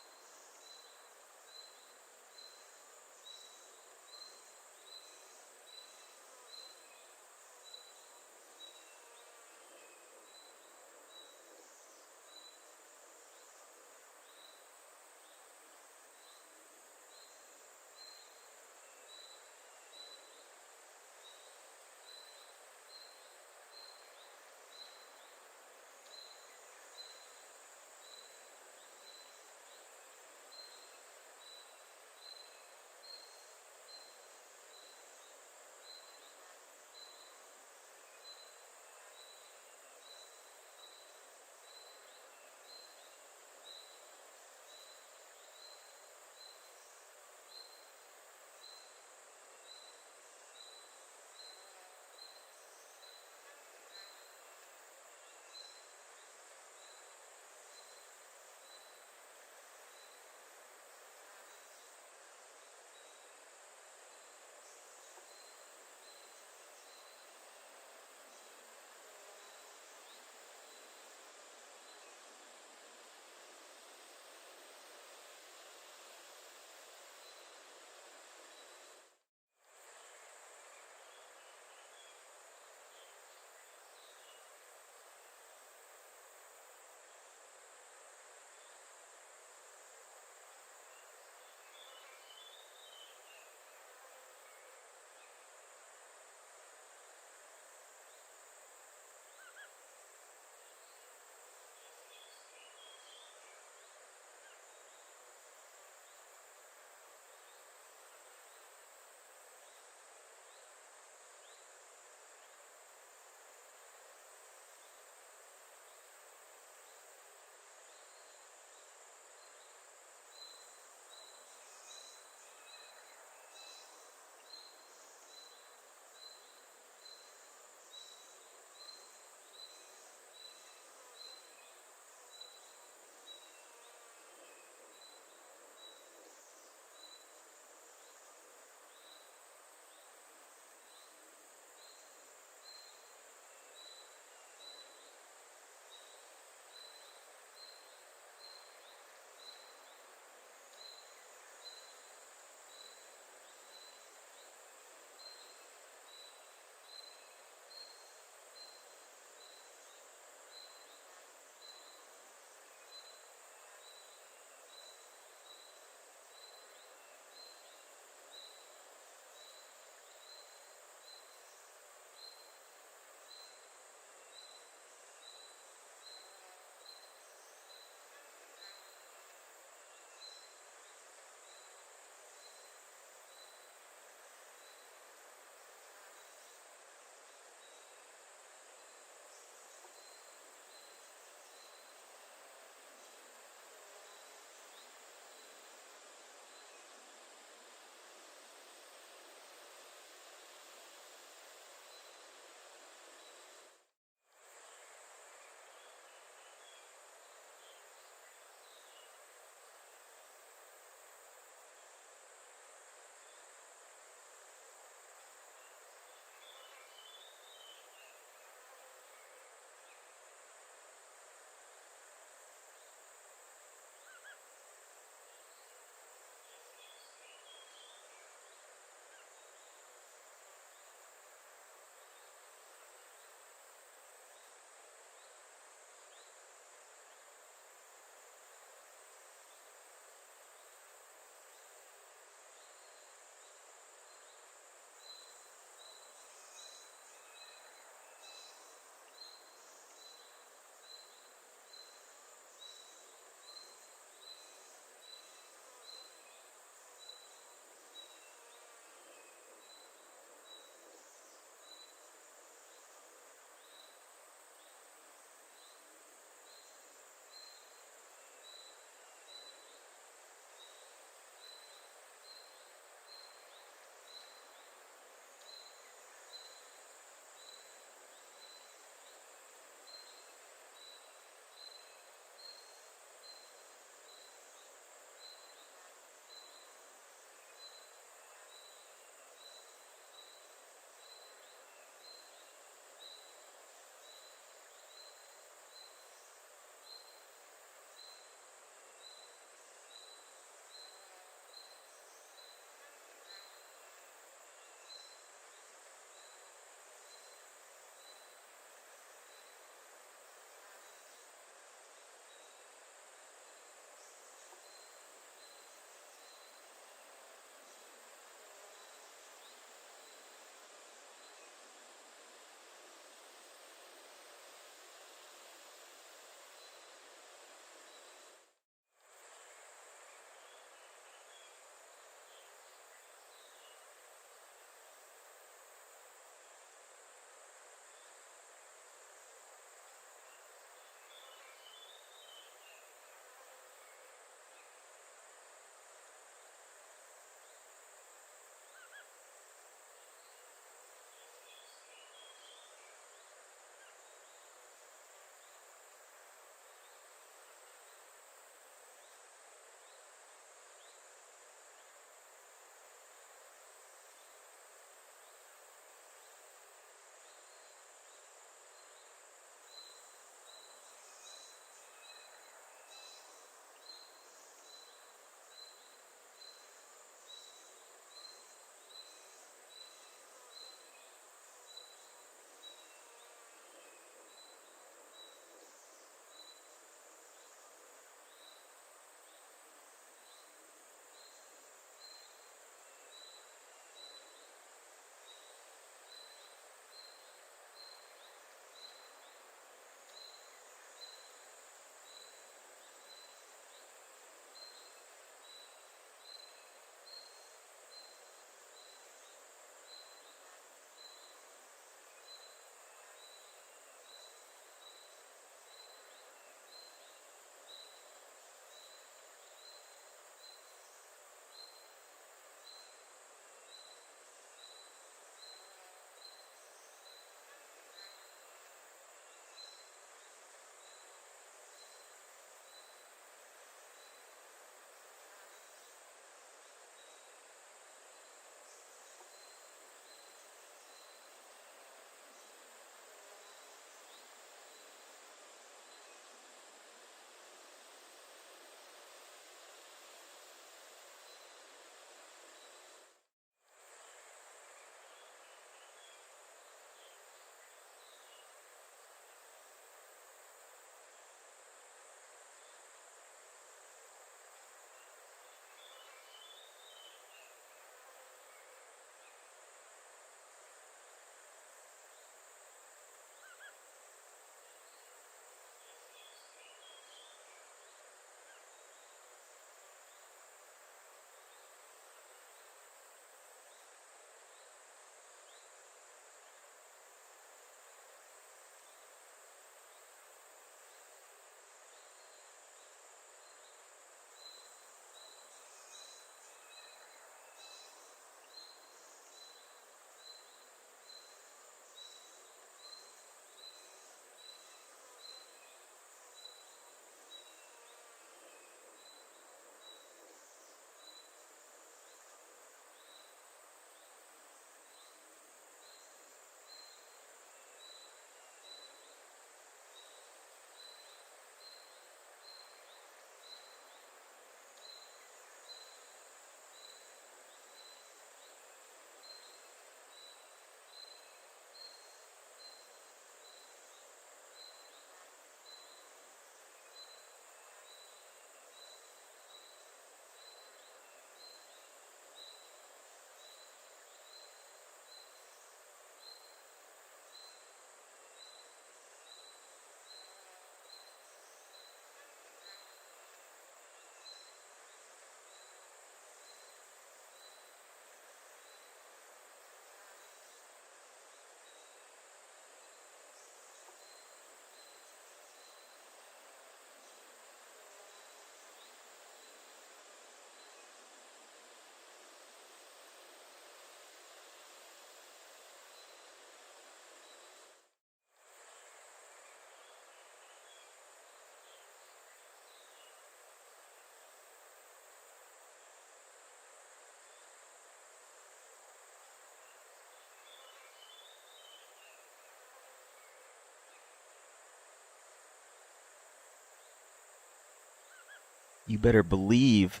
You better believe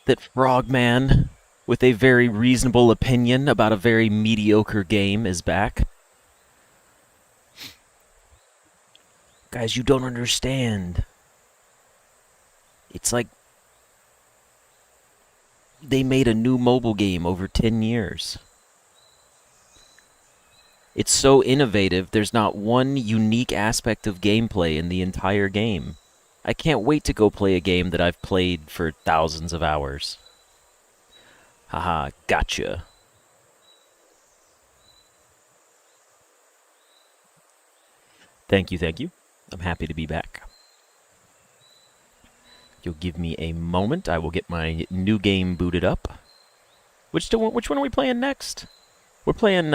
that Frogman, with a very reasonable opinion about a very mediocre game, is back. Guys, you don't understand. It's like they made a new mobile game over 10 years. It's so innovative, there's not one unique aspect of gameplay in the entire game. I can't wait to go play a game that I've played for thousands of hours. Haha, gotcha. Thank you, thank you. I'm happy to be back. You'll give me a moment. I will get my new game booted up. Which one are we playing next? We're playing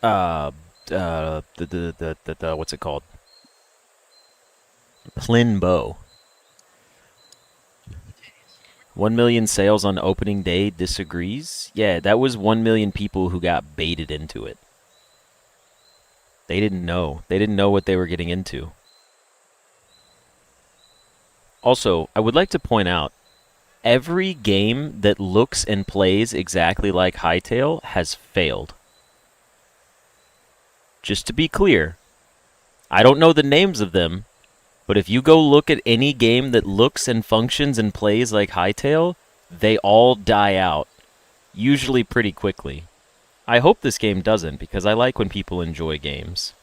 what's it called? Plinbo. 1 million sales on opening day disagrees. Yeah, that was 1 million people who got baited into it. They didn't know. They didn't know what they were getting into. Also, I would like to point out, every game that looks and plays exactly like Hytale has failed. Just to be clear, I don't know the names of them, but if you go look at any game that looks and functions and plays like Hytale, they all die out, usually pretty quickly. I hope this game doesn't, because I like when people enjoy games.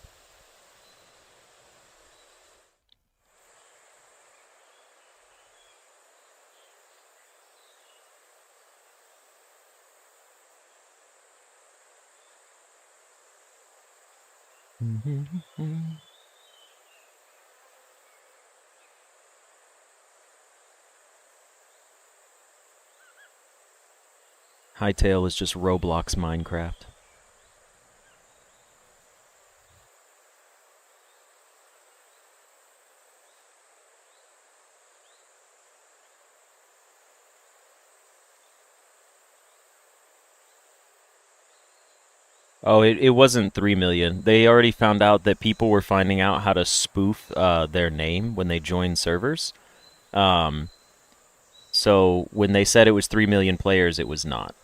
Hytale is just Roblox Minecraft. Oh, it wasn't 3 million. They already found out that people were finding out how to spoof their name when they joined servers. So when they said it was 3 million players, it was not.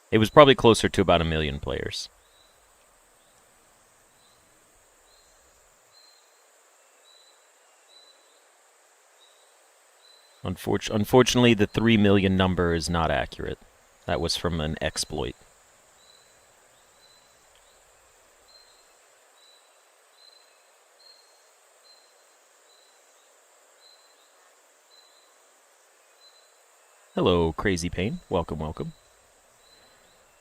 It was probably closer to about 1 million players. Unfortunately, the 3 million number is not accurate. That was from an exploit. Hello, Crazy Pain. Welcome, welcome.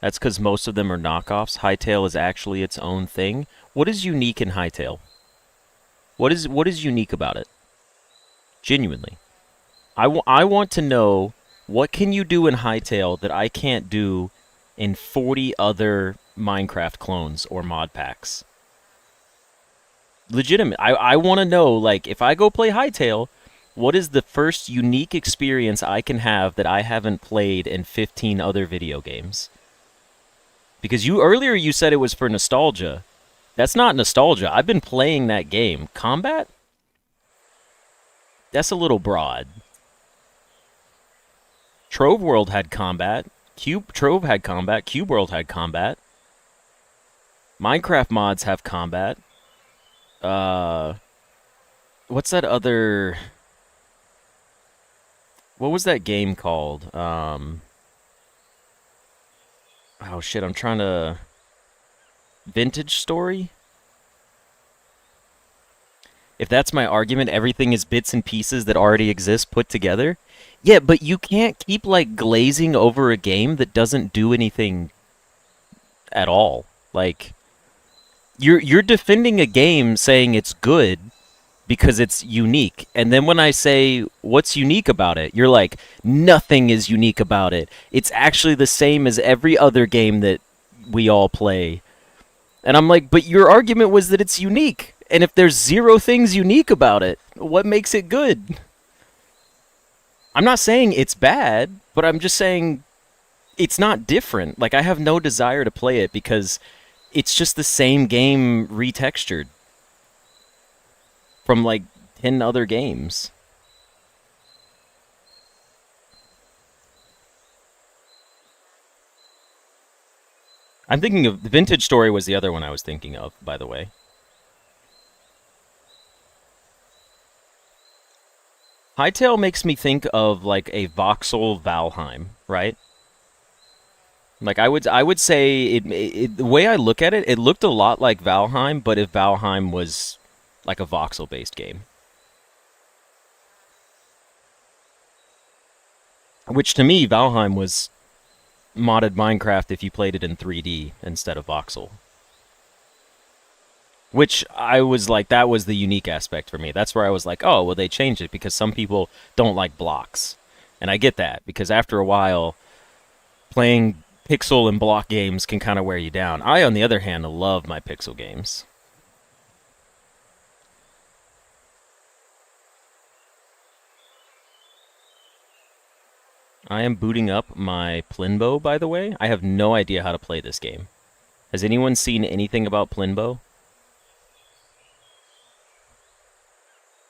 That's because most of them are knockoffs. Hytale is actually its own thing. What is unique in Hytale? What is unique about it? Genuinely. I want to know, what can you do in Hytale that I can't do in 40 other Minecraft clones or mod packs? Legitimate. I want to know, like, if I go play Hytale, what is the first unique experience I can have that I haven't played in 15 other video games? Because earlier you said it was for nostalgia. That's not nostalgia. I've been playing that game. Combat? That's a little broad. Trove World had combat. Trove had combat. Cube World had combat. Minecraft mods have combat. What's that other... What was that game called? Oh shit, I'm trying to... Vintage Story? If that's my argument, everything is bits and pieces that already exist put together. Yeah, but you can't keep, like, glazing over a game that doesn't do anything at all. Like, you're defending a game saying it's good because it's unique. And then when I say, what's unique about it? You're like, nothing is unique about it. It's actually the same as every other game that we all play. And I'm like, but your argument was that it's unique. And if there's 0 things unique about it, what makes it good? I'm not saying it's bad, but I'm just saying it's not different. Like, I have no desire to play it because it's just the same game retextured from like 10 other games. I'm thinking of the Vintage Story was the other one I was thinking of, by the way. Hytale makes me think of like a voxel Valheim, right? Like I would say the way I look at it, it looked a lot like Valheim, but if Valheim was like a voxel based game. Which to me, Valheim was modded Minecraft if you played it in 3D instead of voxel. Which I was like, that was the unique aspect for me. That's where I was like, oh, well, they changed it because some people don't like blocks. And I get that because after a while, playing pixel and block games can kind of wear you down. I, on the other hand, love my pixel games. I am booting up my Plinbo, by the way. I have no idea how to play this game. Has anyone seen anything about Plinbo?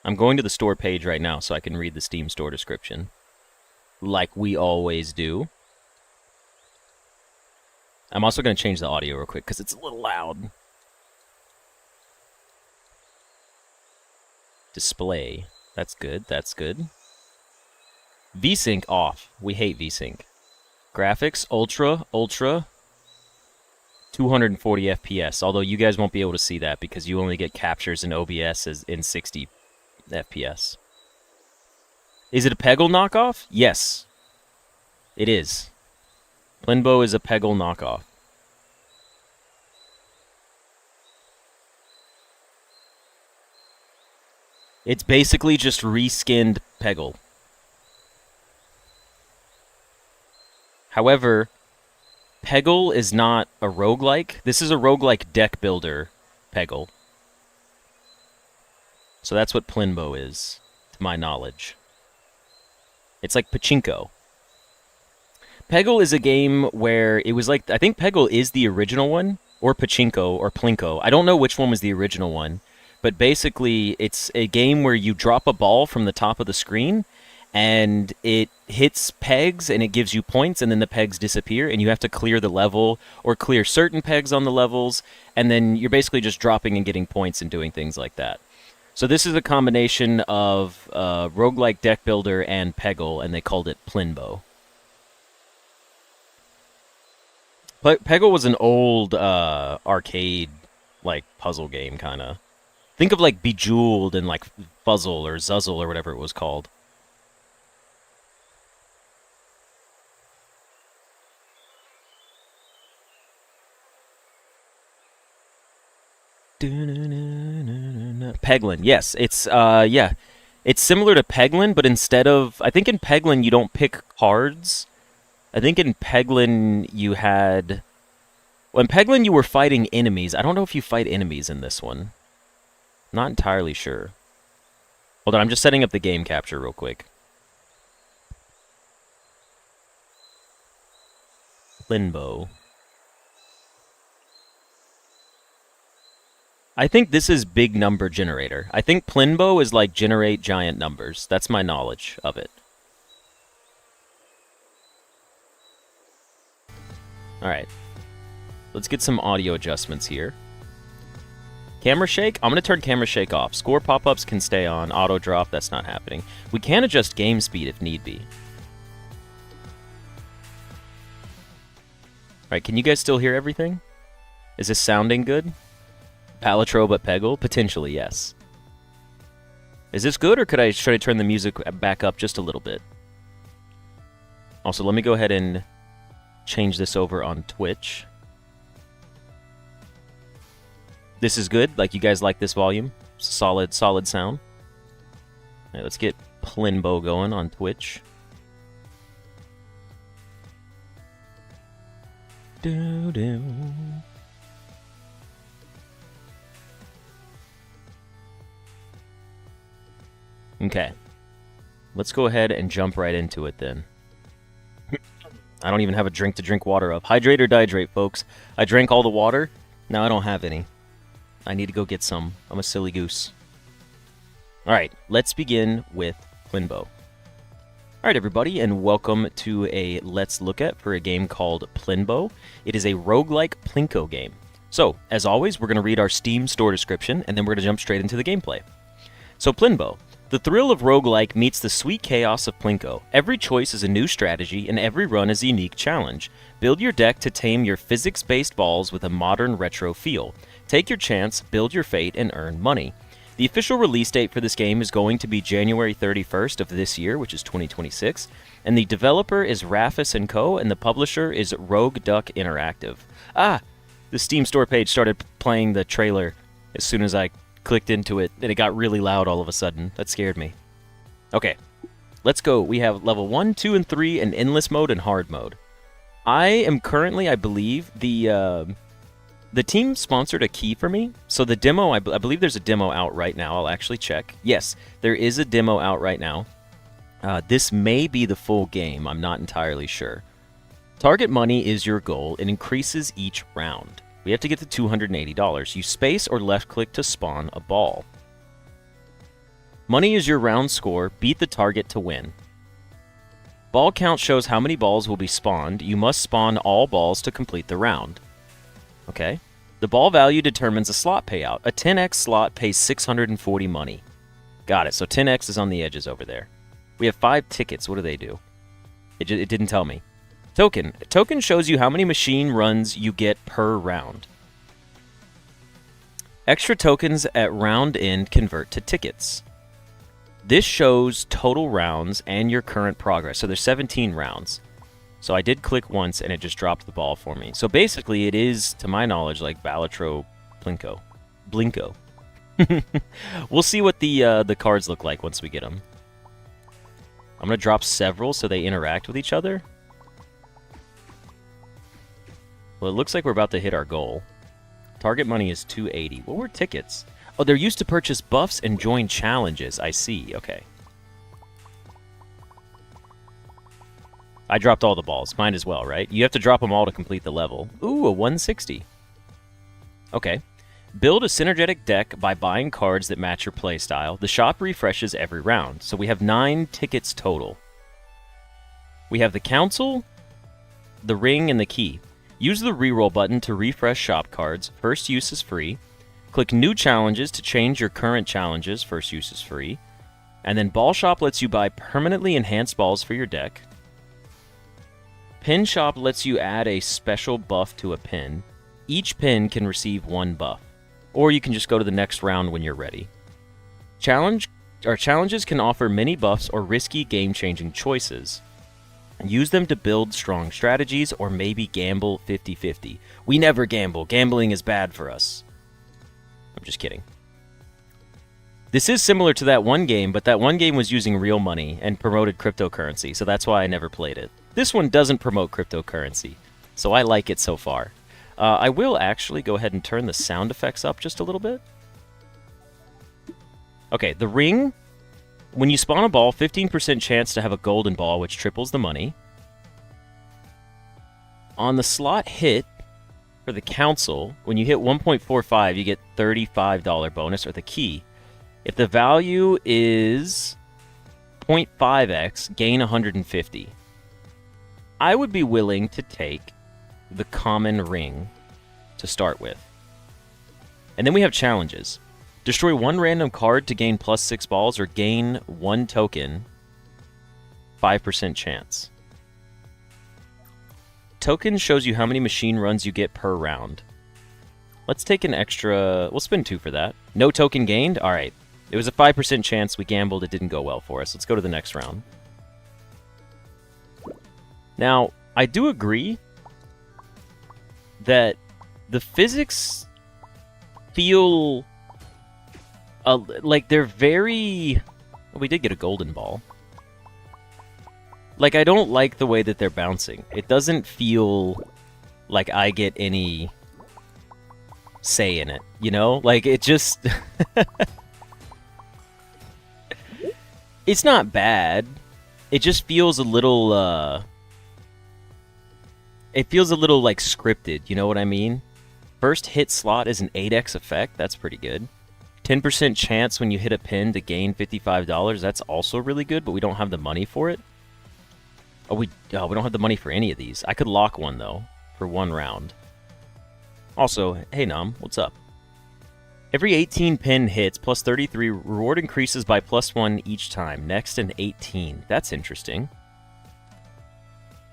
I'm going to the store page right now so I can read the Steam store description. Like we always do. I'm also going to change the audio real quick because it's a little loud. Display. That's good, that's good. VSync off. We hate VSync. Graphics, ultra, 240 FPS. Although you guys won't be able to see that because you only get captures in OBS as in 60 FPS. Is it a Peggle knockoff? Yes. It is. Plinbo is a Peggle knockoff. It's basically just reskinned Peggle. However, Peggle is not a roguelike. This is a roguelike deck builder Peggle. So that's what Plinbo is, to my knowledge. It's like Pachinko. Peggle is a game where it was like, I think Peggle is the original one, or Pachinko, or Plinko. I don't know which one was the original one, but basically it's a game where you drop a ball from the top of the screen, and it hits pegs, and it gives you points, and then the pegs disappear, and you have to clear the level, or clear certain pegs on the levels, and then you're basically just dropping and getting points and doing things like that. So this is a combination of roguelike deck builder and Peggle, and they called it Plinbo. Peggle was an old arcade like puzzle game, kind of. Think of like Bejeweled and like Fuzzle or Zuzzle or whatever it was called. Peglin, yes, it's yeah, it's similar to Peglin, but instead of, I think in Peglin you don't pick cards. I think in Peglin you had, well, in Peglin you were fighting enemies. I don't know if you fight enemies in this one. Not entirely sure. Hold on, I'm just setting up the game capture real quick. Plinbo. I think this is big number generator. I think Plinbo is like generate giant numbers. That's my knowledge of it. Alright. Let's get some audio adjustments here. Camera shake? I'm going to turn camera shake off. Score pop-ups can stay on. Auto drop, that's not happening. We can adjust game speed if need be. Alright, can you guys still hear everything? Is this sounding good? Palatrobe at Peggle? Potentially, yes. Is this good, or should I turn the music back up just a little bit? Also, let me go ahead and change this over on Twitch. This is good? Like, you guys like this volume? Solid sound? Alright, let's get Plinbo going on Twitch. Do-do. Okay. Let's go ahead and jump right into it then. I don't even have a drink to drink water of. Hydrate or dihydrate, folks. I drank all the water. No, I don't have any. I need to go get some. I'm a silly goose. Alright, let's begin with Plinbo. Alright everybody, and welcome to a Let's Look At for a game called Plinbo. It is a roguelike Plinko game. So, as always, we're going to read our Steam store description, and then we're going to jump straight into the gameplay. So Plinbo. The thrill of roguelike meets the sweet chaos of Plinko. Every choice is a new strategy, and every run is a unique challenge. Build your deck to tame your physics-based balls with a modern retro feel. Take your chance, build your fate, and earn money. The official release date for this game is going to be January 31st of this year, which is 2026, and the developer is Rafis & Co., and the publisher is Rogue Duck Interactive. The Steam store page started playing the trailer as soon as I clicked into it, and it got really loud all of a sudden. That scared me. Okay, let's go. We have level 1, 2, and 3 in endless mode and hard mode. I am currently, I believe, the team sponsored a key for me. So the demo, I believe there's a demo out right now. I'll actually check. Yes, there is a demo out right now. This may be the full game. I'm not entirely sure. Target money is your goal. It increases each round. We have to get to $280. Use space or left click to spawn a ball. Money is your round score. Beat the target to win. Ball count shows how many balls will be spawned. You must spawn all balls to complete the round. Okay. The ball value determines a slot payout. A 10x slot pays 640 money. Got it. So 10x is on the edges over there. We have 5 tickets. What do they do? It didn't tell me. Token. A token shows you how many machine runs you get per round. Extra tokens at round end convert to tickets. This shows total rounds and your current progress. So there's 17 rounds. So I did click once and it just dropped the ball for me. So basically it is, to my knowledge, like Balatro Plinko. Blinko. We'll see what the cards look like once we get them. I'm going to drop several so they interact with each other. Well, it looks like we're about to hit our goal. Target money is 280. What were tickets? Oh, they're used to purchase buffs and join challenges. I see. Okay. I dropped all the balls. Might as well, right? You have to drop them all to complete the level. Ooh, a 160. Okay. Build a synergetic deck by buying cards that match your playstyle. The shop refreshes every round. So we have 9 tickets total. We have the Council, the Ring, and the Key. Use the reroll button to refresh shop cards. First use is free. Click New Challenges to change your current challenges. First use is free. And then Ball Shop lets you buy permanently enhanced balls for your deck. Pin Shop lets you add a special buff to a pin. Each pin can receive 1 buff. Or you can just go to the next round when you're ready. Challenges can offer many buffs or risky game-changing choices. Use them to build strong strategies, or maybe gamble 50-50. We never gamble. Gambling is bad for us. I'm just kidding. This is similar to that one game, but that one game was using real money and promoted cryptocurrency, so that's why I never played it. This one doesn't promote cryptocurrency, so I like it so far. I will actually go ahead and turn the sound effects up just a little bit. Okay, the Ring. When you spawn a ball, 15% chance to have a golden ball, which triples the money. On the slot hit for the Council, when you hit 1.45, you get $35 bonus, or the Key. If the value is 0.5x, gain 150. I would be willing to take the common Ring to start with. And then we have challenges. Destroy 1 random card to gain plus 6 balls, or gain 1 token, 5% chance. Token shows you how many machine runs you get per round. Let's take an extra... We'll spend 2 for that. No token gained? Alright. It was a 5% chance. We gambled. It didn't go well for us. Let's go to the next round. Now, I do agree that the physics feel... like they're very... Well, we did get a golden ball. Like, I don't like the way that they're bouncing. It doesn't feel like I get any say in it, you know? Like, it just... It's not bad. It just feels a little, it feels a little, like, scripted, you know what I mean? First hit slot is an 8x effect. That's pretty good. 10% chance when you hit a pin to gain $55. That's also really good, but we don't have the money for it. We don't have the money for any of these. I could lock one, though, for 1 round. Also, hey, Nam, what's up? Every 18 pin hits, plus 33, reward increases by +1 each time. Next and 18. That's interesting.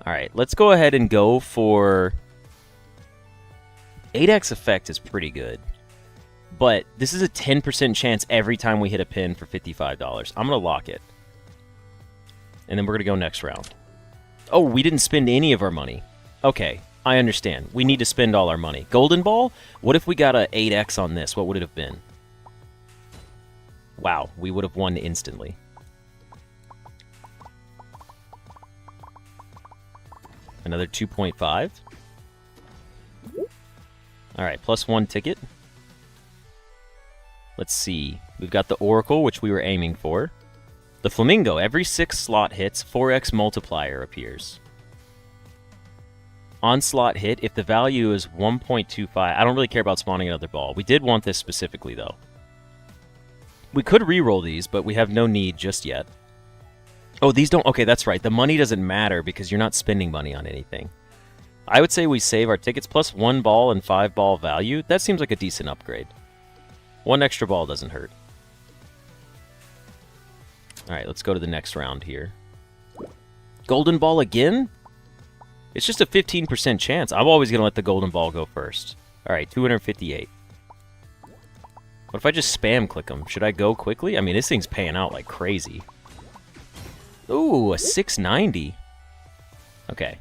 Alright, let's go ahead and go for... 8x effect is pretty good. But this is a 10% chance every time we hit a pin for $55. I'm going to lock it. And then we're going to go next round. Oh, we didn't spend any of our money. Okay, I understand. We need to spend all our money. Golden Ball? What if we got a 8x on this? What would it have been? Wow, we would have won instantly. Another 2.5. Alright, +1 ticket. Let's see. We've got the Oracle, which we were aiming for. The Flamingo. Every 6 slot hits, 4x multiplier appears. On slot hit, if the value is 1.25... I don't really care about spawning another ball. We did want this specifically, though. We could re-roll these, but we have no need just yet. Oh, these don't... Okay, that's right. The money doesn't matter because you're not spending money on anything. I would say we save our tickets plus 1 ball and 5 ball value. That seems like a decent upgrade. 1 extra ball doesn't hurt. Alright, let's go to the next round here. Golden ball again? It's just a 15% chance. I'm always going to let the golden ball go first. Alright, 258. What if I just spam click them? Should I go quickly? I mean, this thing's paying out like crazy. Ooh, a 690. Okay.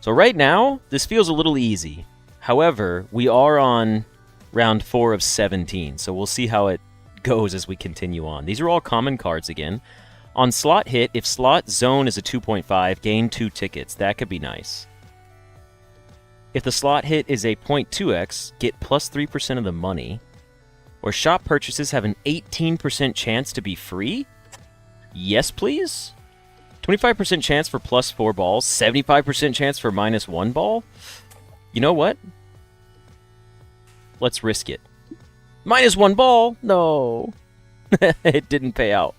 So right now, this feels a little easy. However, we are on round 4 of 17, so we'll see how it goes as we continue on. These are all common cards again. On slot hit, if slot zone is a 2.5, gain 2 tickets. That could be nice. If the slot hit is a 0.2x, get plus 3% of the money. Or shop purchases have an 18% chance to be free? Yes, please? 25% chance for plus 4 balls, 75% chance for minus 1 ball? You know what? Let's risk it. Minus 1 ball? No. It didn't pay out.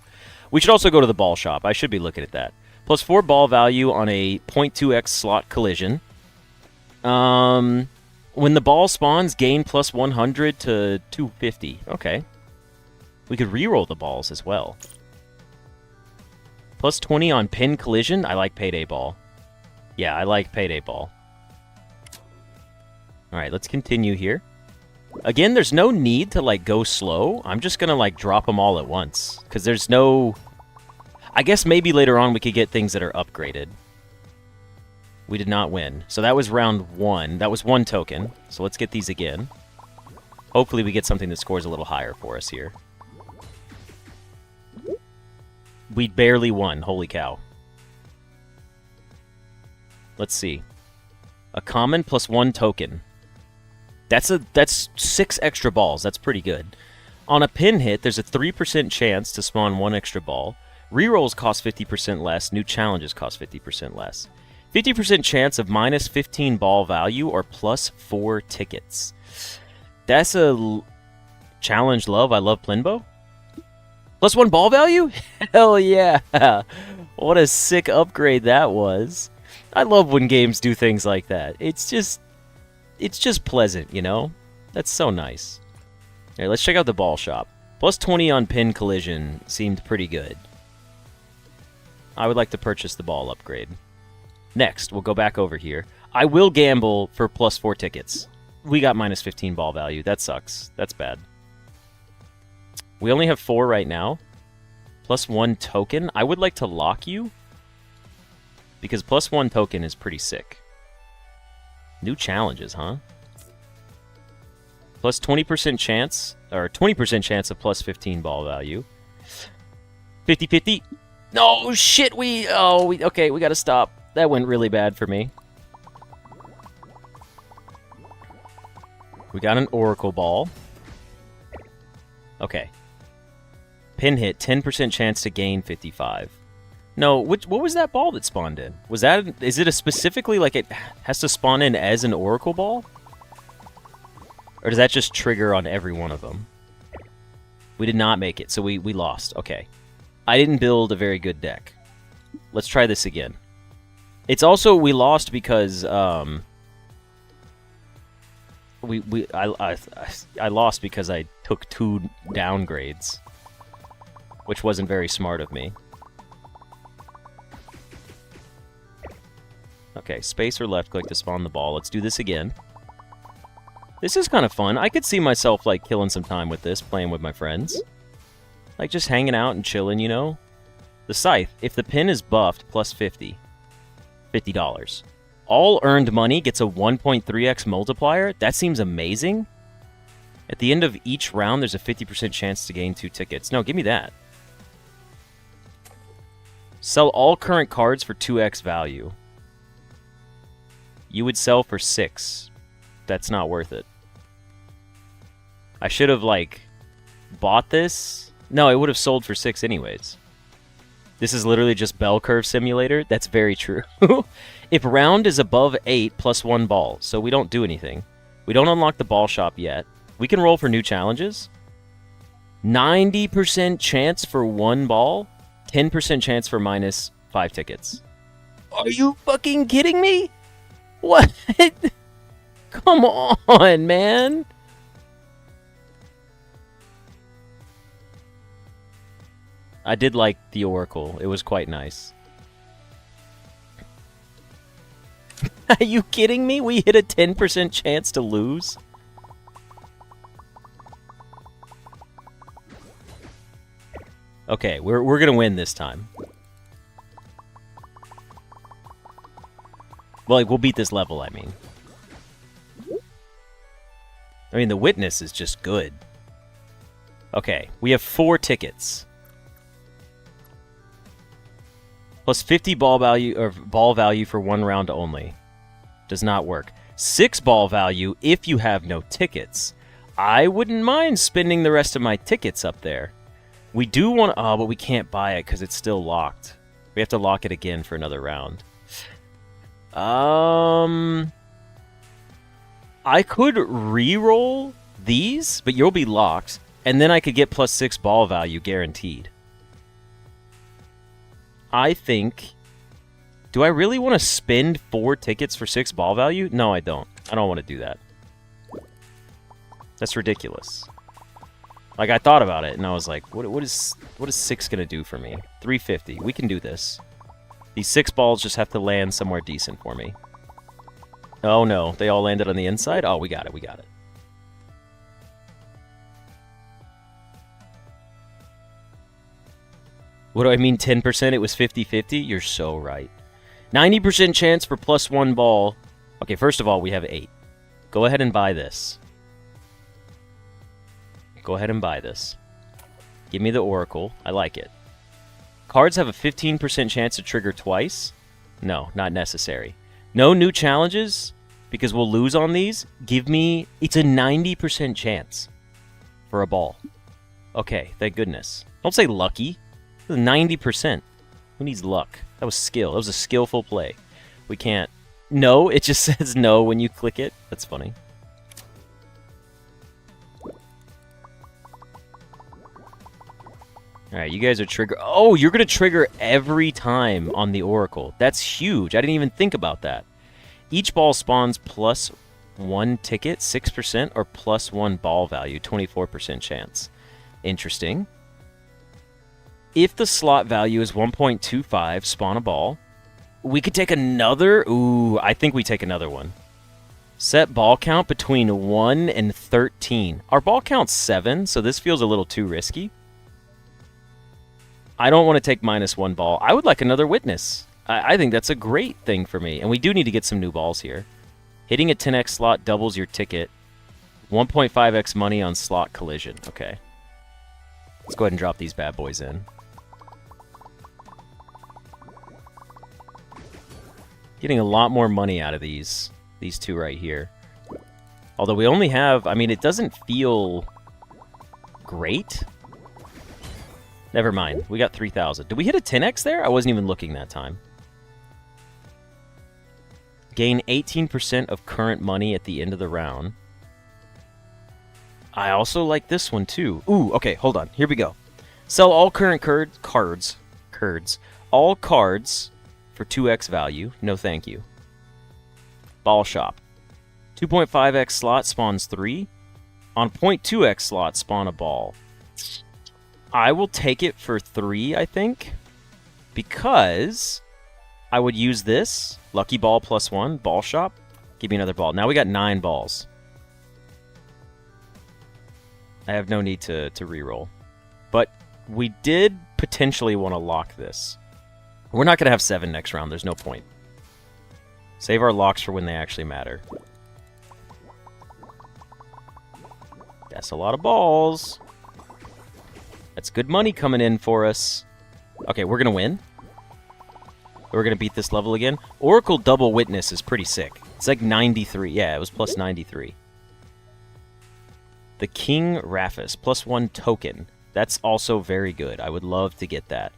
We should also go to the ball shop. I should be looking at that. Plus 4 ball value on a 0.2x slot collision. When the ball spawns, gain plus 100 to 250. Okay. We could reroll the balls as well. Plus 20 on pin collision. I like payday ball. Yeah, I like payday ball. Alright, let's continue here. Again, there's no need to, like, go slow. I'm just gonna, like, drop them all at once. Because there's no... I guess maybe later on we could get things that are upgraded. We did not win. So that was round 1. That was 1 token. So let's get these again. Hopefully we get something that scores a little higher for us here. We barely won. Holy cow. Let's see. A common plus 1 token. That's 6 extra balls. That's pretty good. On a pin hit, there's a 3% chance to spawn 1 extra ball. Rerolls cost 50% less. New challenges cost 50% less. 50% chance of minus 15 ball value or plus 4 tickets. That's a challenge love. I love Plinbo. Plus 1 ball value? Hell yeah. What a sick upgrade that was. I love when games do things like that. It's just pleasant, you know? That's so nice. Alright, let's check out the ball shop. Plus 20 on pin collision seemed pretty good. I would like to purchase the ball upgrade. Next, we'll go back over here. I will gamble for plus 4 tickets. We got minus 15 ball value. That sucks. That's bad. We only have 4 right now. Plus 1 token. I would like to lock you. Because plus 1 token is pretty sick. New challenges, huh? Plus 20% chance, or 20% chance of plus 15 ball value. 50-50. No, shit, okay, we gotta stop. That went really bad for me. We got an Oracle Ball. Okay. Pin hit, 10% chance to gain 55. No, what was that ball that spawned in? Is it a specifically, like, it has to spawn in as an Oracle Ball? Or does that just trigger on every one of them? We did not make it, so we lost. Okay. I didn't build a very good deck. Let's try this again. It's also, we lost because, I lost because I took 2 downgrades, which wasn't very smart of me. Okay, space or left click to spawn the ball. Let's do this again. This is kind of fun. I could see myself, like, killing some time with this, playing with my friends. Like, just hanging out and chilling, you know? The Scythe, if the pin is buffed, plus 50. $50. All earned money gets a 1.3x multiplier? That seems amazing. At the end of each round, there's a 50% chance to gain 2 tickets. No, give me that. Sell all current cards for 2x value. You would sell for 6. That's not worth it. I should have, like, bought this. No, it would have sold for 6 anyways. This is literally just bell curve simulator. That's very true. If round is above 8 plus 1 ball, so we don't do anything. We don't unlock the ball shop yet. We can roll for new challenges. 90% chance for 1 ball. 10% chance for minus 5 tickets. Are you fucking kidding me? What? Come on, man. I did like the Oracle. It was quite nice. Are you kidding me? We hit a 10% chance to lose? Okay, we're gonna win this time. Well, like, we'll beat this level, I mean. I mean, the Witness is just good. Okay, we have 4 tickets. Plus 50 ball value or ball value for 1 round only. Does not work. 6 ball value if you have no tickets. I wouldn't mind spending the rest of my tickets up there. We do want to... Oh, but we can't buy it because it's still locked. We have to lock it again for another round. I could re-roll these, but you'll be locked. And then I could get plus 6 ball value guaranteed. I think... Do I really want to spend 4 tickets for 6 ball value? No, I don't. I don't want to do that. That's ridiculous. Like, I thought about it, and I was like, what is 6 going to do for me? 350. We can do this. These 6 balls just have to land somewhere decent for me. Oh, no. They all landed on the inside? Oh, we got it. We got it. What do I mean, 10%? It was 50-50? You're so right. 90% chance for plus 1 ball. Okay, first of all, we have 8. Go ahead and buy this. Go ahead and buy this. Give me the Oracle. I like it. Cards have a 15% chance to trigger twice. No, not necessary. No new challenges, because we'll lose on these. Give me... It's a 90% chance for a ball. Okay, thank goodness. Don't say lucky. 90%. Who needs luck? That was skill. That was a skillful play. We can't... No, it just says no when you click it. That's funny. Alright, you guys are trigger... Oh, you're going to trigger every time on the Oracle. That's huge. I didn't even think about that. Each ball spawns plus 1 ticket, 6%, or plus 1 ball value, 24% chance. Interesting. If the slot value is 1.25, spawn a ball. We could take another... Ooh, I think we take another one. Set ball count between 1 and 13. Our ball count's 7, so this feels a little too risky. I don't want to take minus 1 ball. I would like another Witness. I think that's a great thing for me. And we do need to get some new balls here. Hitting a 10x slot doubles your ticket. 1.5x money on slot collision. Okay. Let's go ahead and drop these bad boys in. Getting a lot more money out of these two right here. Although we only have... I mean, it doesn't feel great. Never mind. We got 3,000. Did we hit a 10x there? I wasn't even looking that time. Gain 18% of current money at the end of the round. I also like this one too. Ooh, okay, hold on. Here we go. Sell all current cards. All cards for 2x value. No thank you. Ball shop. 2.5x slot spawns 3. On 0.2x slot spawn a ball. I will take it for 3, I think. Because I would use this. Lucky ball +1. Ball shop. Give me another ball. Now we got 9 balls. I have no need to reroll. But we did potentially want to lock this. We're not going to have 7 next round. There's no point. Save our locks for when they actually matter. That's a lot of balls. That's good money coming in for us. Okay, we're going to win. We're going to beat this level again. Oracle Double Witness is pretty sick. It's like 93. Yeah, it was plus 93. The King Raffus, +1 token. That's also very good. I would love to get that.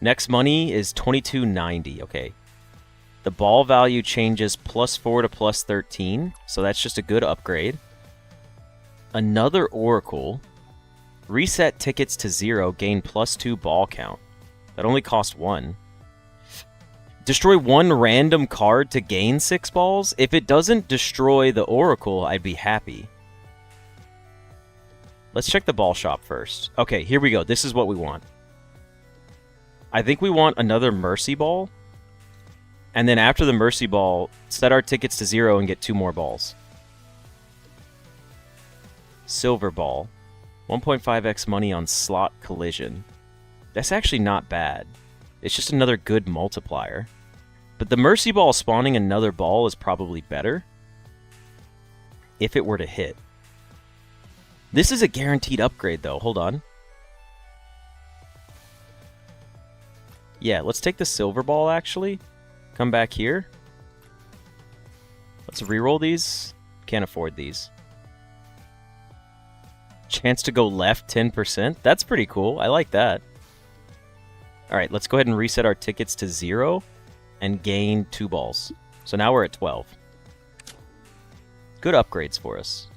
Next money is 2290. Okay. The ball value changes +4 to +13, so that's just a good upgrade. Another Oracle. Reset tickets to 0, gain +2 ball count. That only cost 1. Destroy 1 random card to gain 6 balls? If it doesn't destroy the Oracle, I'd be happy. Let's check the ball shop first. Okay, here we go. This is what we want. I think we want another Mercy Ball. And then after the Mercy Ball, set our tickets to 0 and get 2 more balls. Silver Ball. 1.5x money on slot collision. That's actually not bad. It's just another good multiplier. But the Mercy Ball spawning another ball is probably better. If it were to hit. This is a guaranteed upgrade though. Hold on. Yeah, let's take the Silver Ball actually. Come back here. Let's reroll these. Can't afford these. Chance to go left 10%. That's pretty cool. I like that. Alright, let's go ahead and reset our tickets to 0 and gain 2 balls. So now we're at 12. Good upgrades for us.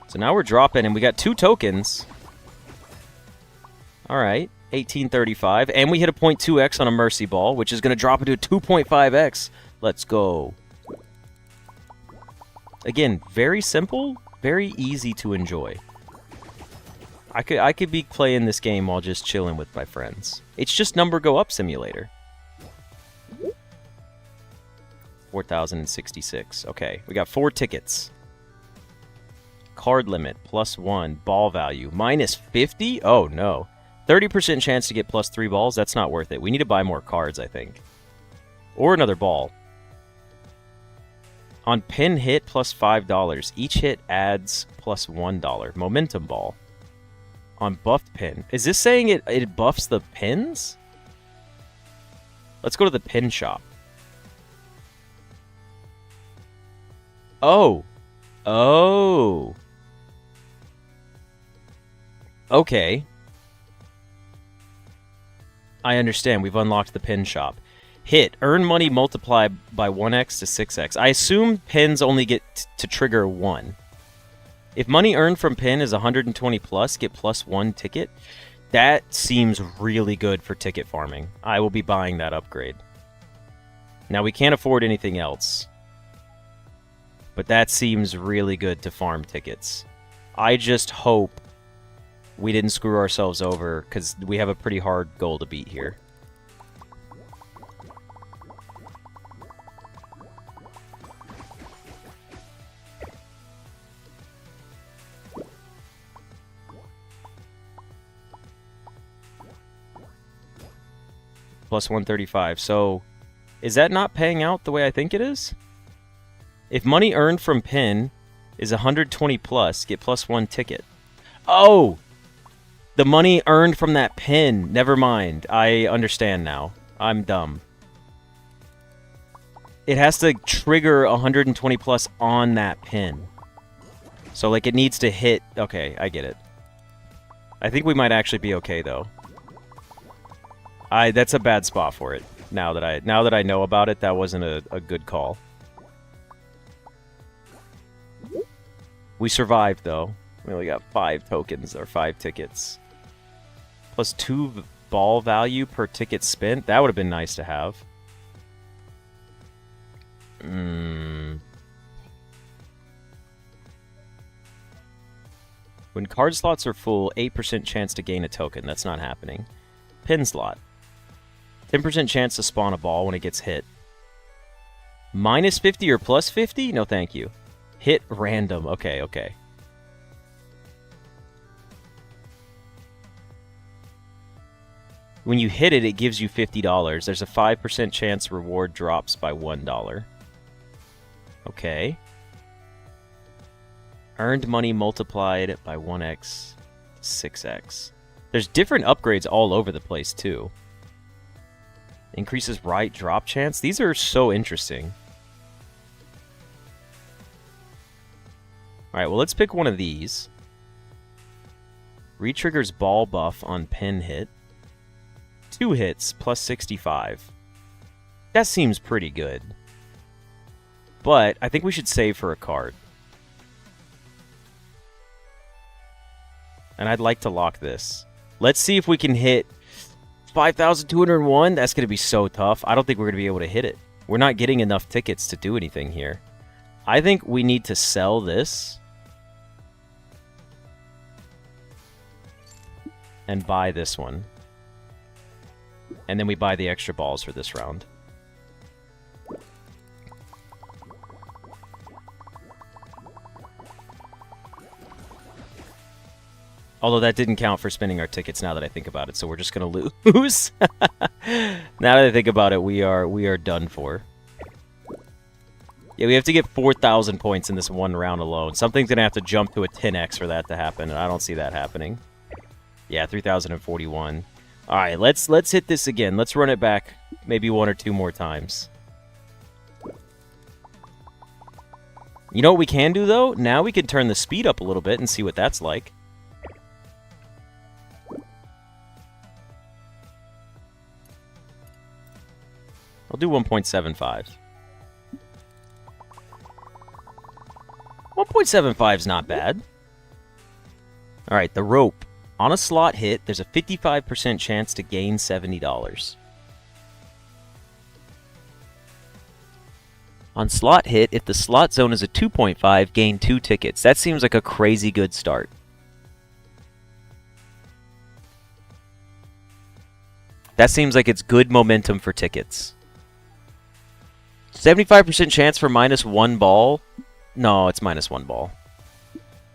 So now we're dropping and we got 2 tokens. Alright, 1835. And we hit a 0.2x on a Mercy Ball, which is going to drop into a 2.5x. Let's go. Again, very simple, very easy to enjoy. I could be playing this game while just chilling with my friends. It's just number go up simulator. 4,066. Okay, we got 4 tickets. Card limit, +1. Ball value, -50? Oh, no. 30% chance to get +3 balls? That's not worth it. We need to buy more cards, I think. Or another ball. On pin hit, +$5. Each hit adds +$1. Momentum ball. On buffed pin. Is this saying it buffs the pins? Let's go to the pin shop. Oh. Oh. Okay. I understand. We've unlocked the pin shop. Hit. Earn money multiply by 1x to 6x. I assume pins only get to trigger 1. If money earned from pin is 120 plus, get +1 ticket. That seems really good for ticket farming. I will be buying that upgrade. Now, we can't afford anything else. But that seems really good to farm tickets. I just hope we didn't screw ourselves over, because we have a pretty hard goal to beat here. +135. So, is that not paying out the way I think it is? If money earned from pin is 120 plus, get +1 ticket. Oh! The money earned from that pin. Never mind. I understand now. I'm dumb. It has to trigger 120 plus on that pin. So, like, it needs to hit... Okay, I get it. I think we might actually be okay, though. That's a bad spot for it. Now that I know about it, that wasn't a good call. We survived, though. We only got 5 tokens, or 5 tickets. Plus 2 ball value per ticket spent. That would have been nice to have. When card slots are full, 8% chance to gain a token. That's not happening. Pin slot. 10% chance to spawn a ball when it gets hit. Minus 50 or plus 50? No, thank you. Hit random. Okay, okay. When you hit it, it gives you $50. There's a 5% chance reward drops by $1. Okay. Earned money multiplied by 1x, 6x. There's different upgrades all over the place, too. Increases right drop chance. These are so interesting. Alright, well, let's pick one of these. Retriggers ball buff on pin hit. 2 hits, plus 65. That seems pretty good. But I think we should save for a card. And I'd like to lock this. Let's see if we can hit 5,201. That's going to be so tough. I don't think we're going to be able to hit it. We're not getting enough tickets to do anything here. I think we need to sell this. And buy this one. And then we buy the extra balls for this round. Although that didn't count for spending our tickets now that I think about it, so we're just going to lose. Now that I think about it, we are done for. Yeah, we have to get 4,000 points in this one round alone. Something's going to have to jump to a 10x for that to happen, and I don't see that happening. Yeah, 3,041. All right, let's hit this again. Let's run it back maybe 1 or 2 more times. You know what we can do, though? Now we can turn the speed up a little bit and see what that's like. I'll do 1.75. 1.75 is not bad. All right, the rope. On a slot hit, there's a 55% chance to gain $70. On slot hit, if the slot zone is a 2.5, gain 2 tickets. That seems like a crazy good start. That seems like it's good momentum for tickets. 75% chance for minus 1 ball. No, it's minus 1 ball.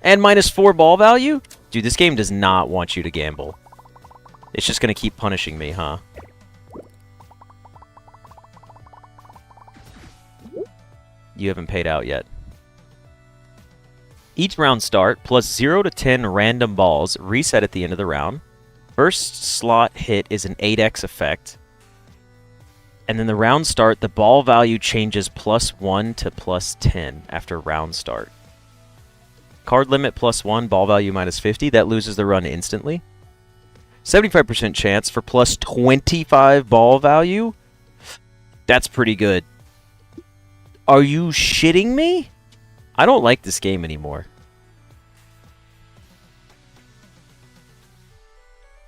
And minus 4 ball value? Dude, this game does not want you to gamble. It's just going to keep punishing me, huh? You haven't paid out yet. Each round start, plus 0 to 10 random balls, reset at the end of the round. First slot hit is an 8x effect. And then the round start, the ball value changes plus 1 to plus 10 after round start. Card limit plus 1, ball value minus 50. That loses the run instantly. 75% chance for plus 25 ball value. That's pretty good. Are you shitting me? I don't like this game anymore.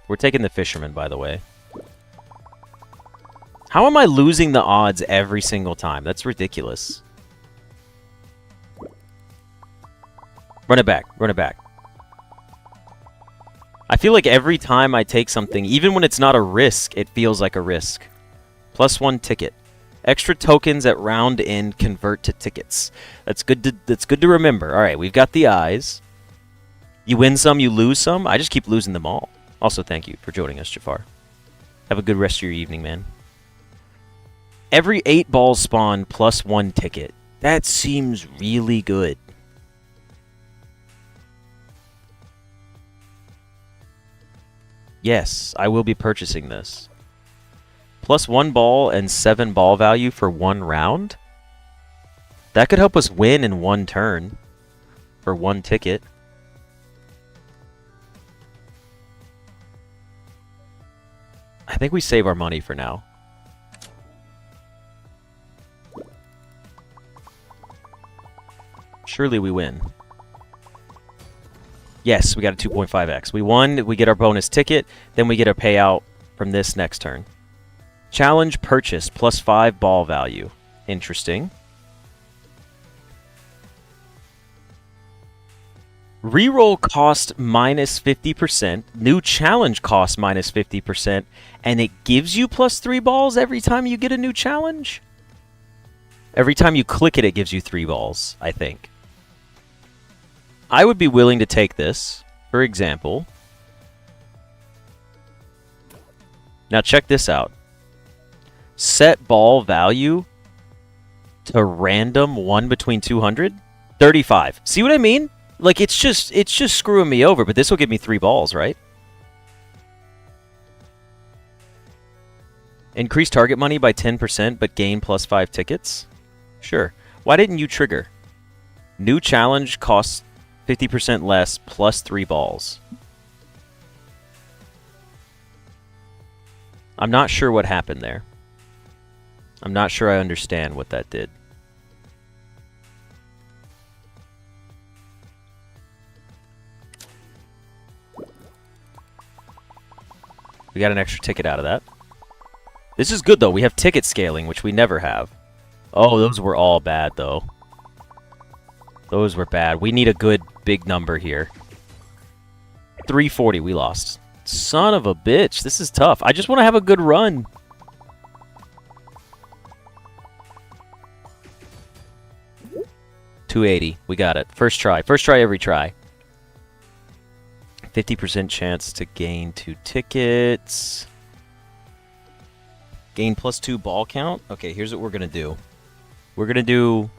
We're taking the Fisherman, by the way. How am I losing the odds every single time? That's ridiculous. Run it back. Run it back. I feel like every time I take something, even when it's not a risk, it feels like a risk. Plus 1 ticket. Extra tokens at round end convert to tickets. That's good to remember. All right, we've got the eyes. You win some, you lose some. I just keep losing them all. Also, thank you for joining us, Jafar. Have a good rest of your evening, man. Every 8 balls spawn plus 1 ticket. That seems really good. Yes, I will be purchasing this. Plus 1 ball and 7 ball value for 1 round? That could help us win in 1 turn. For 1 ticket. I think we save our money for now. Surely we win. Yes, we got a 2.5x. We won, we get our bonus ticket, then we get a payout from this next turn. Challenge purchase, plus 5 ball value. Interesting. Reroll cost minus 50%. New challenge cost minus 50%. And it gives you plus 3 balls every time you get a new challenge? Every time you click it, it gives you 3 balls, I think. I would be willing to take this, for example. Now check this out. Set ball value to random 1 between 200. 35. See what I mean? Like, it's just screwing me over, but this will give me 3 balls, right? Increase target money by 10%, but gain plus 5 tickets? Sure. Why didn't you trigger? New challenge costs 50% less, plus 3 balls. I'm not sure what happened there. I'm not sure I understand what that did. We got an extra ticket out of that. This is good, though. We have ticket scaling, which we never have. Oh, those were all bad, though. Those were bad. We need a good big number here. 340, we lost. Son of a bitch. This is tough. I just want to have a good run. $280. We got it. First try. First try every try. 50% chance to gain 2 tickets. Gain plus 2 ball count. Okay, here's what we're going to do. We're going to do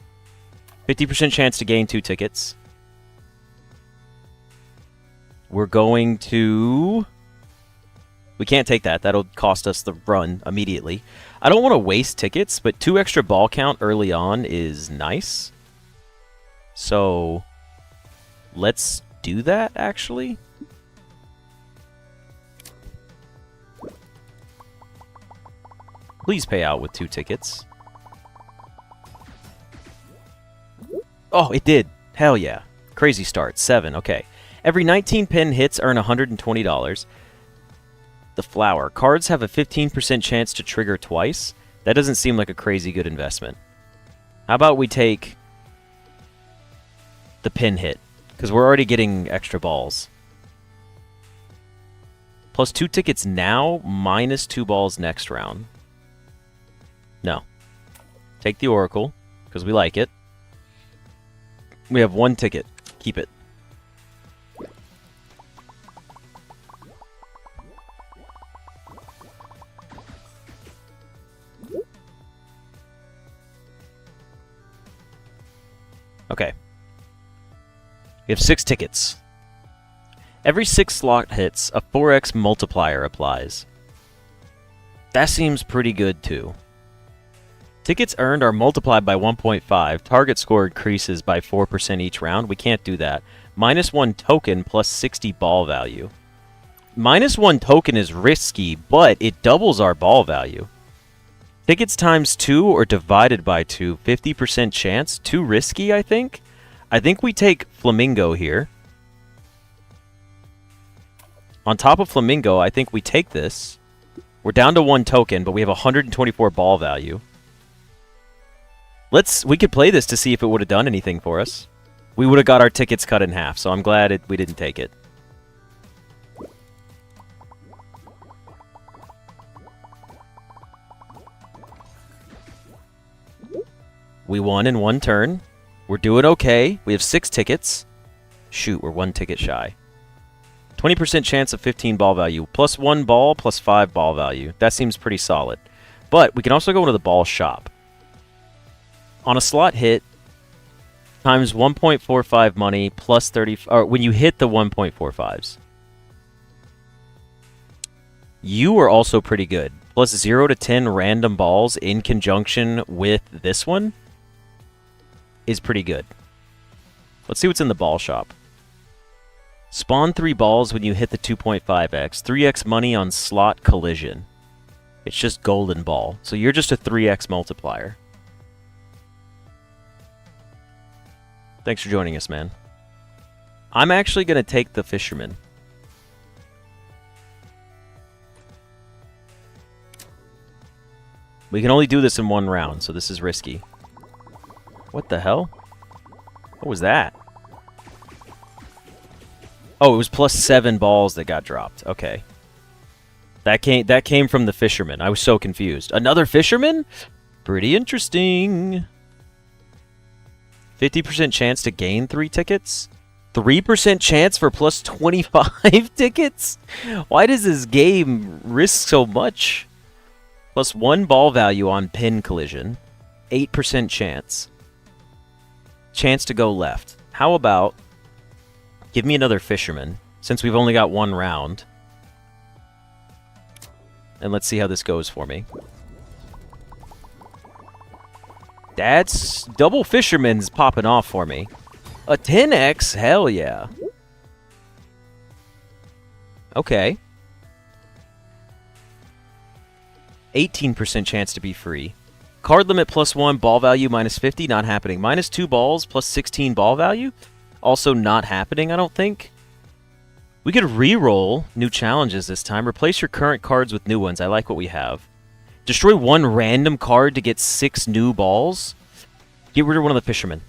50% chance to gain 2 tickets. We're going to... We can't take that. That'll cost us the run immediately. I don't want to waste tickets, but 2 extra ball count early on is nice. So, let's do that, actually. Please pay out with 2 tickets. Oh, it did. Hell yeah. Crazy start. 7. Okay. Every 19 pin hits earn $120. The flower. Cards have a 15% chance to trigger twice. That doesn't seem like a crazy good investment. How about we take the pin hit? Because we're already getting extra balls. Plus 2 tickets now, minus 2 balls next round. No. Take the Oracle, because we like it. We have 1 ticket. Keep it. Okay. We have 6 tickets. Every 6 slot hits, a 4x multiplier applies. That seems pretty good, too. Tickets earned are multiplied by 1.5. Target score increases by 4% each round. We can't do that. Minus 1 token plus 60 ball value. Minus 1 token is risky, but it doubles our ball value. Tickets times 2 or divided by 2. 50% chance. Too risky, I think. I think we take Flamingo here. On top of Flamingo, I think we take this. We're down to 1 token, but we have 124 ball value. We could play this to see if it would have done anything for us. We would have got our tickets cut in half, so I'm glad we didn't take it. We won in 1 turn. We're doing okay. We have 6 tickets. Shoot, we're 1 ticket shy. 20% chance of 15 ball value. Plus 1 ball, plus 5 ball value. That seems pretty solid. But we can also go into the ball shop. On a slot hit, times 1.45 money plus 30... Or when you hit the 1.45s. You are also pretty good. Plus 0 to 10 random balls in conjunction with this one is pretty good. Let's see what's in the ball shop. Spawn 3 balls when you hit the 2.5x. 3x money on slot collision. It's just golden ball. So you're just a 3x multiplier. Thanks for joining us, man. I'm actually going to take the Fisherman. We can only do this in one round, so this is risky. What the hell? What was that? Oh, it was +7 balls that got dropped. Okay. That came from the Fisherman. I was so confused. Another Fisherman? Pretty interesting. 50% chance to gain 3 tickets? 3% chance for +25 tickets? Why does this game risk so much? +1 ball value on pin collision. 8% chance. Chance to go left. How about... give me another Fisherman, since we've only got one round. And let's see how this goes for me. That's... double Fisherman's popping off for me. A 10x? Hell yeah. Okay. 18% chance to be free. Card limit +1, ball value -50, not happening. -2 balls, +16 ball value? Also not happening, I don't think. We could re-roll new challenges this time. Replace your current cards with new ones. I like what we have. Destroy 1 random card to get 6 new balls. Get rid of one of the Fishermen.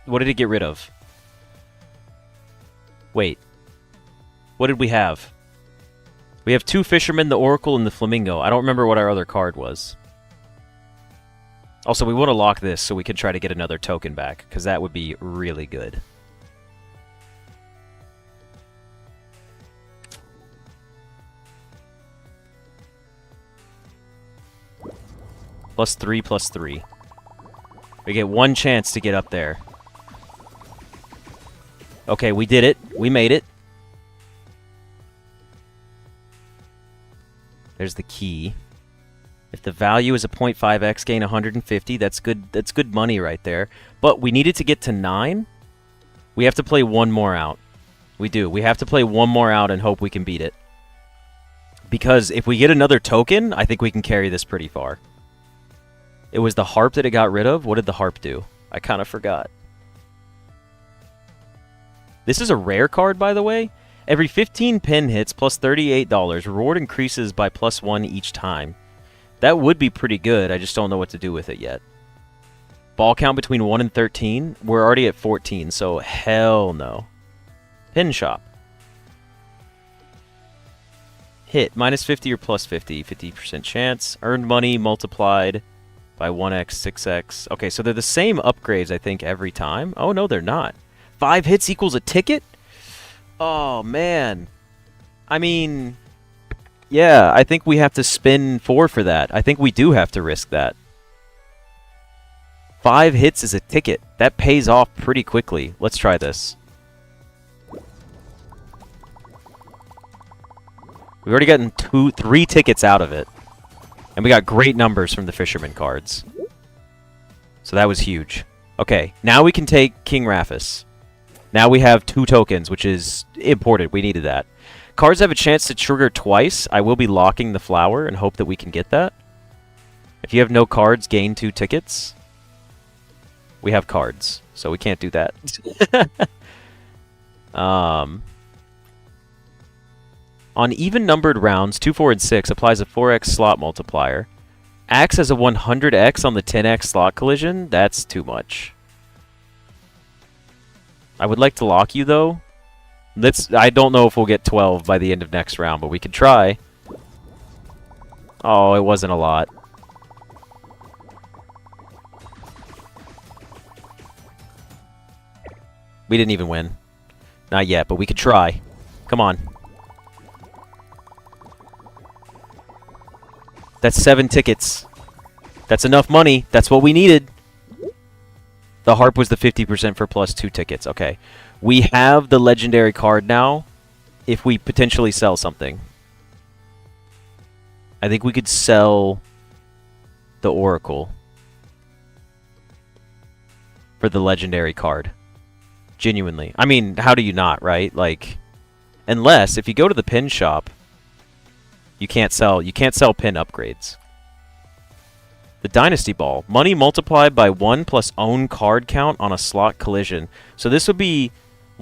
What did it get rid of? Wait. What did we have? We have 2 Fishermen, the Oracle, and the Flamingo. I don't remember what our other card was. Also, we want to lock this so we can try to get another token back, because that would be really good. +3, +3. We get 1 chance to get up there. Okay, we did it. We made it. There's the key. If the value is a 0.5x, gain 150. That's good. That's good money right there. But we needed to get to 9. We have to play one more out. We do. We have to play one more out and hope we can beat it. Because if we get another token, I think we can carry this pretty far. It was the harp that it got rid of. What did the harp do? I kind of forgot. This is a rare card, by the way. Every 15 pin hits plus $38. Reward increases by +1 each time. That would be pretty good. I just don't know what to do with it yet. Ball count between 1 and 13. We're already at 14, so hell no. Pin shop. Hit. -50 or +50. 50% chance. Earned money multiplied by 1x, 6x. Okay, so they're the same upgrades, I think, every time. Oh, no, they're not. 5 hits equals a ticket? Oh, man. I mean, yeah, I think we have to spin 4 for that. I think we do have to risk that. 5 hits is a ticket. That pays off pretty quickly. Let's try this. We've already gotten 3 tickets out of it. And we got great numbers from the Fisherman cards. So that was huge. Okay, now we can take King Rafis. Now we have 2 tokens, which is important. We needed that. Cards have a chance to trigger twice. I will be locking the flower and hope that we can get that. If you have no cards, gain 2 tickets. We have cards, so we can't do that. On even-numbered rounds, 2, 4, and 6 applies a 4x slot multiplier. Acts as a 100x on the 10x slot collision? That's too much. I would like to lock you, though. I don't know if we'll get 12 by the end of next round, but we could try. Oh, it wasn't a lot. We didn't even win. Not yet, but we could try. Come on. That's 7 tickets. That's enough money. That's what we needed. The harp was the 50% for +2 tickets. Okay. We have the legendary card now if we potentially sell something. I think we could sell the Oracle for the legendary card. Genuinely. I mean, how do you not, right? Like, unless if you go to the pin shop, you can't sell pin upgrades. The Dynasty Ball. Money multiplied by 1 plus own card count on a slot collision. So this would be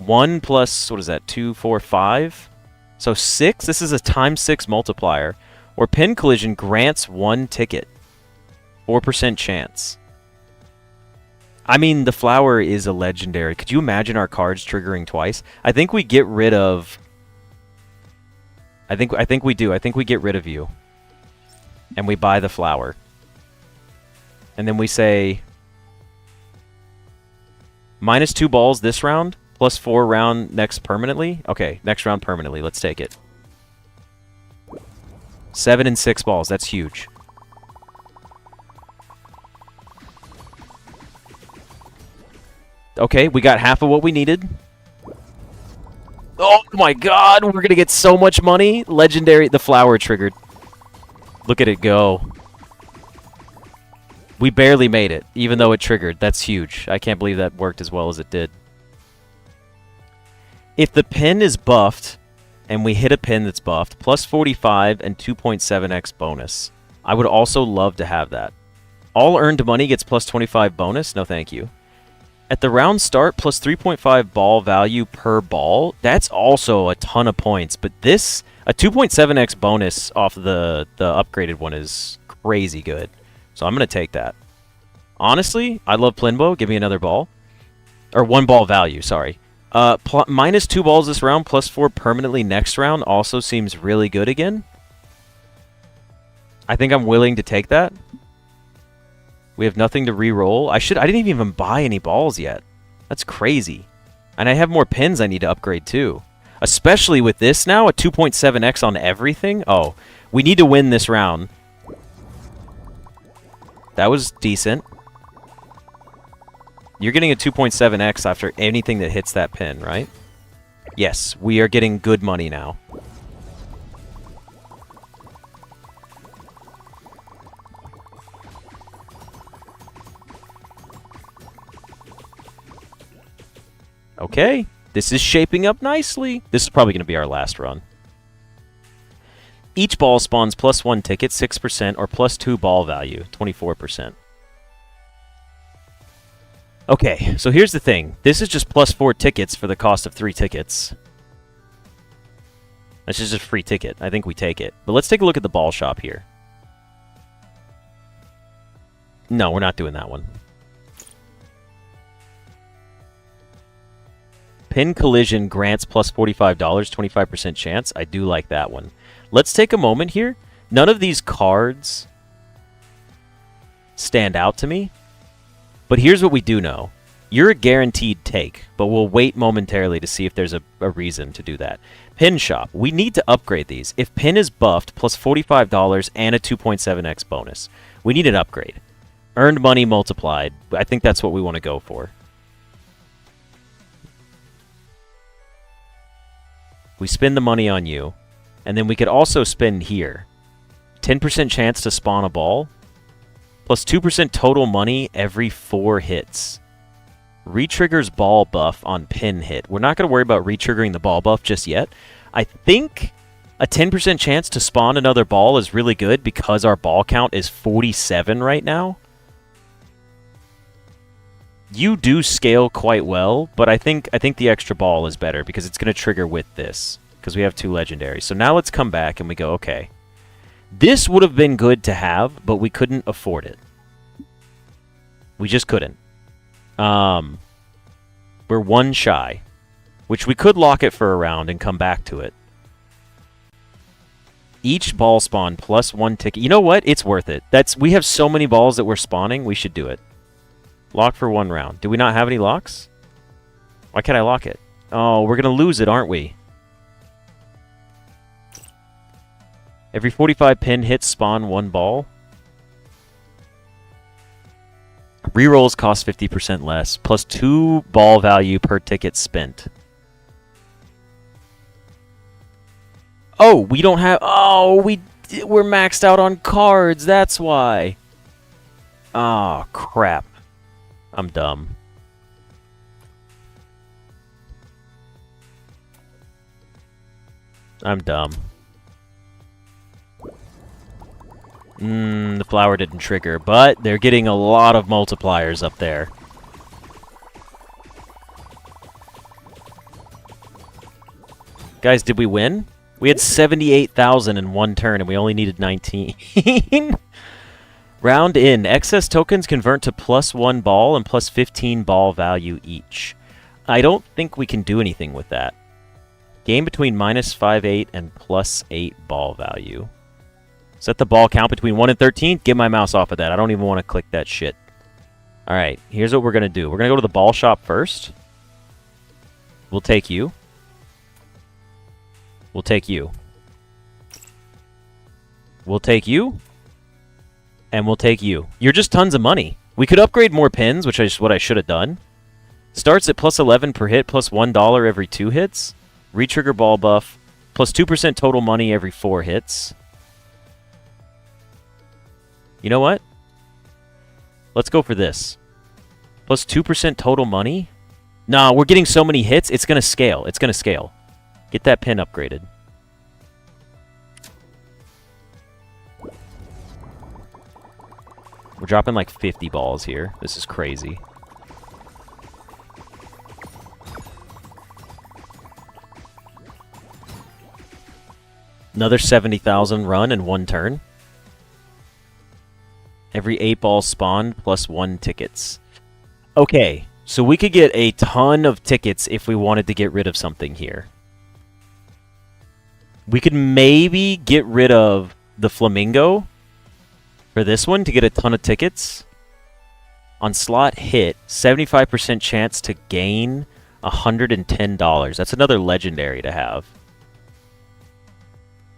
1 plus, what is that, 2, 4, 5? So 6, this is a ×6 multiplier. Or pin collision grants 1 ticket. 4% chance. I mean, the flower is a legendary. Could you imagine our cards triggering twice? I think we get rid of... I think we do. I think we get rid of you. And we buy the flower. And then we say... -2 balls this round, +4 round next permanently. Okay, next round permanently. Let's take it. 7 and 6 balls. That's huge. Okay, we got half of what we needed. Oh my god, we're gonna get so much money. Legendary, the flower triggered. Look at it go. We barely made it, even though it triggered. That's huge. I can't believe that worked as well as it did. If the pin is buffed, and we hit a pin that's buffed, +45 and 2.7x bonus. I would also love to have that. All earned money gets +25 bonus. No thank you. At the round start, +3.5 ball value per ball. That's also a ton of points. But this, a 2.7x bonus off the upgraded one is crazy good. So I'm going to take that. Honestly, I love Plinbo. Give me another ball. Or 1 ball value, sorry. -2 balls this round, +4 permanently next round also seems really good again. I think I'm willing to take that. We have nothing to re-roll. I didn't even buy any balls yet. That's crazy. And I have more pins I need to upgrade too. Especially with this now, a 2.7x on everything. Oh, we need to win this round. That was decent. You're getting a 2.7x after anything that hits that pin, right? Yes, we are getting good money now. Okay, this is shaping up nicely. This is probably going to be our last run. Each ball spawns +1 ticket, 6%, or +2 ball value, 24%. Okay, so here's the thing. This is just +4 tickets for the cost of 3 tickets. That's just a free ticket. I think we take it. But let's take a look at the ball shop here. No, we're not doing that one. Pin collision grants +$45, 25% chance. I do like that one. Let's take a moment here. None of these cards stand out to me. But here's what we do know. You're a guaranteed take, but we'll wait momentarily to see if there's a reason to do that. Pin shop. We need to upgrade these. If pin is buffed, +$45 and a 2.7x bonus. We need an upgrade. Earned money multiplied. I think that's what we want to go for. We spend the money on you. And then we could also spend here. 10% chance to spawn a ball. +2% total money every 4 hits. Retriggers ball buff on pin hit. We're not going to worry about retriggering the ball buff just yet. I think a 10% chance to spawn another ball is really good because our ball count is 47 right now. You do scale quite well, but I think the extra ball is better because it's going to trigger with this because we have 2 legendaries. So now let's come back and we go, okay. This would have been good to have, but we couldn't afford it. We just couldn't. We're 1 shy, which we could lock it for a round and come back to it. Each ball spawn +1 ticket. You know what? It's worth it. We have so many balls that we're spawning. We should do it. Lock for 1 round. Do we not have any locks? Why can't I lock it? Oh, we're going to lose it, aren't we? Every 45 pin hits spawn 1 ball. Rerolls cost 50% less, +2 ball value per ticket spent. Oh, we don't have... Oh, we're maxed out on cards. That's why. Oh, crap. I'm dumb. I'm dumb. The flower didn't trigger, but they're getting a lot of multipliers up there. Guys, did we win? We had 78,000 in one turn, and we only needed 19. Round in. Excess tokens convert to +1 ball and +15 ball value each. I don't think we can do anything with that. Game between -5/8 and +8 ball value. Set the ball count between 1 and 13. Get my mouse off of that. I don't even want to click that shit. Alright, here's what we're going to do. We're going to go to the ball shop first. We'll take you. We'll take you. We'll take you. And we'll take you. You're just tons of money. We could upgrade more pins, which is what I should have done. Starts at +11 per hit, +$1 every 2 hits. Retrigger ball buff, +2% total money every 4 hits. You know what? Let's go for this. +2% total money? Nah, we're getting so many hits, it's going to scale. It's going to scale. Get that pin upgraded. We're dropping like 50 balls here. This is crazy. Another 70,000 run in one turn. Every 8 balls spawned +1 tickets. Okay, so we could get a ton of tickets if we wanted to get rid of something here. We could maybe get rid of the flamingo for this one to get a ton of tickets. On slot hit, 75% chance to gain $110. That's another legendary to have.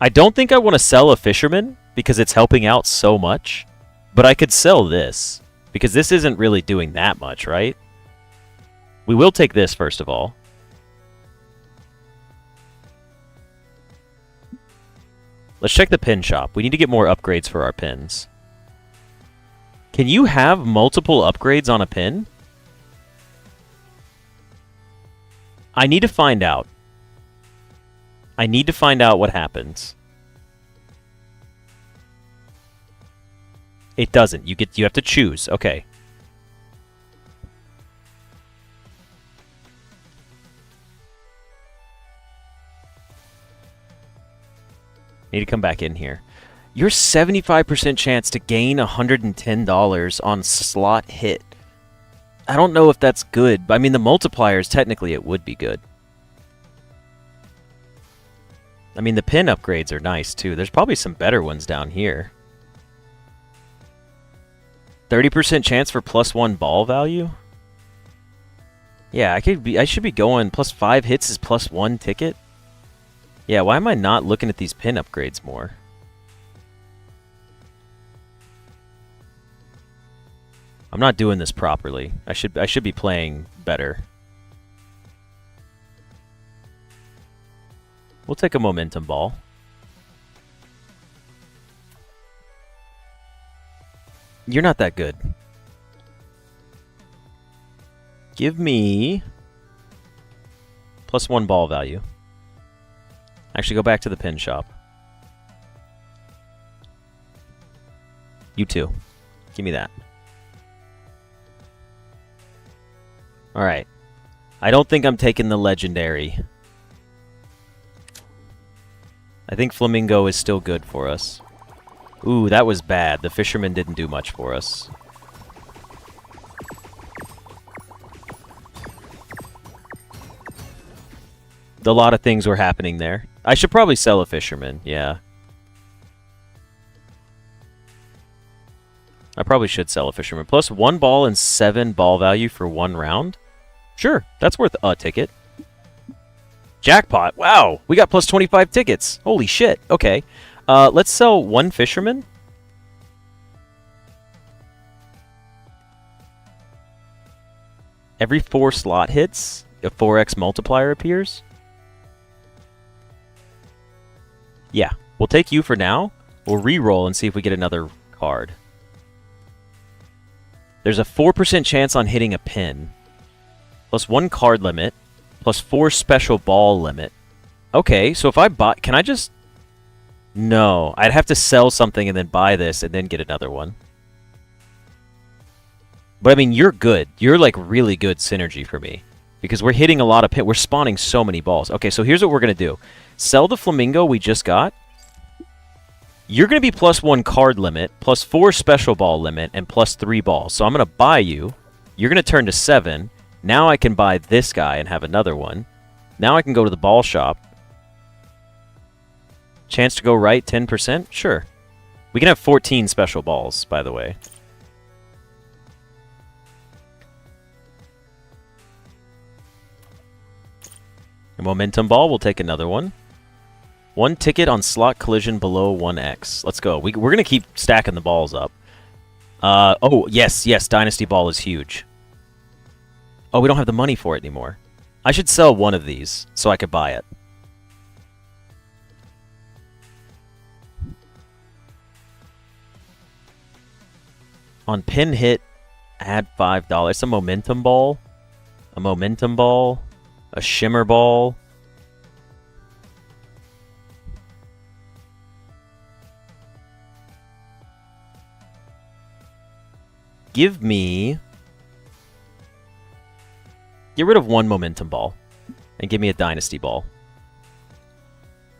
I don't think I want to sell a fisherman because it's helping out so much. But I could sell this because this isn't really doing that much, right? We will take this first of all. Let's check the pin shop. We need to get more upgrades for our pins. Can you have multiple upgrades on a pin? I need to find out. I need to find out what happens. It doesn't. You have to choose. Okay. Need to come back in here. Your 75% chance to gain $110 on slot hit. I don't know if that's good. I mean, the multipliers, technically, it would be good. I mean, the pin upgrades are nice, too. There's probably some better ones down here. 30% chance for +1 ball value? Yeah, I should be going +5 hits is +1 ticket. Yeah, why am I not looking at these pin upgrades more? I'm not doing this properly. I should be playing better. We'll take a momentum ball. You're not that good. Give me +1 ball value. Actually, go back to the pin shop. You too. Give me that. Alright. I don't think I'm taking the legendary. I think Flamingo is still good for us. Ooh, that was bad. The fisherman didn't do much for us. A lot of things were happening there. I should probably sell a fisherman, yeah. I probably should sell a fisherman. +1 ball and 7 ball value for 1 round? Sure, that's worth a ticket. Jackpot, wow! We got +25 tickets. Holy shit, okay. Let's sell 1 fisherman. Every 4 slot hits, a 4x multiplier appears. Yeah, we'll take you for now. We'll re-roll and see if we get another card. There's a 4% chance on hitting a pin. +1 card limit. +4 special ball limit. Okay, so if I buy... Can I just... No, I'd have to sell something and then buy this and then get another one. But I mean, you're good. You're like really good synergy for me. Because we're hitting a lot of pin. We're spawning so many balls. Okay, so here's what we're going to do. Sell the flamingo we just got. You're going to be +1 card limit, +4 special ball limit, and +3 balls. So I'm going to buy you. You're going to turn to 7. Now I can buy this guy and have another one. Now I can go to the ball shop. Chance to go right, 10%? Sure. We can have 14 special balls, by the way. A momentum ball, we'll take another one. 1 ticket on slot collision below 1x. Let's go. We're going to keep stacking the balls up. Oh, yes, Dynasty Ball is huge. Oh, we don't have the money for it anymore. I should sell one of these so I could buy it. On pin hit, add $5. A momentum ball. A momentum ball. A shimmer ball. Give me... Get rid of 1 momentum ball. And give me a dynasty ball.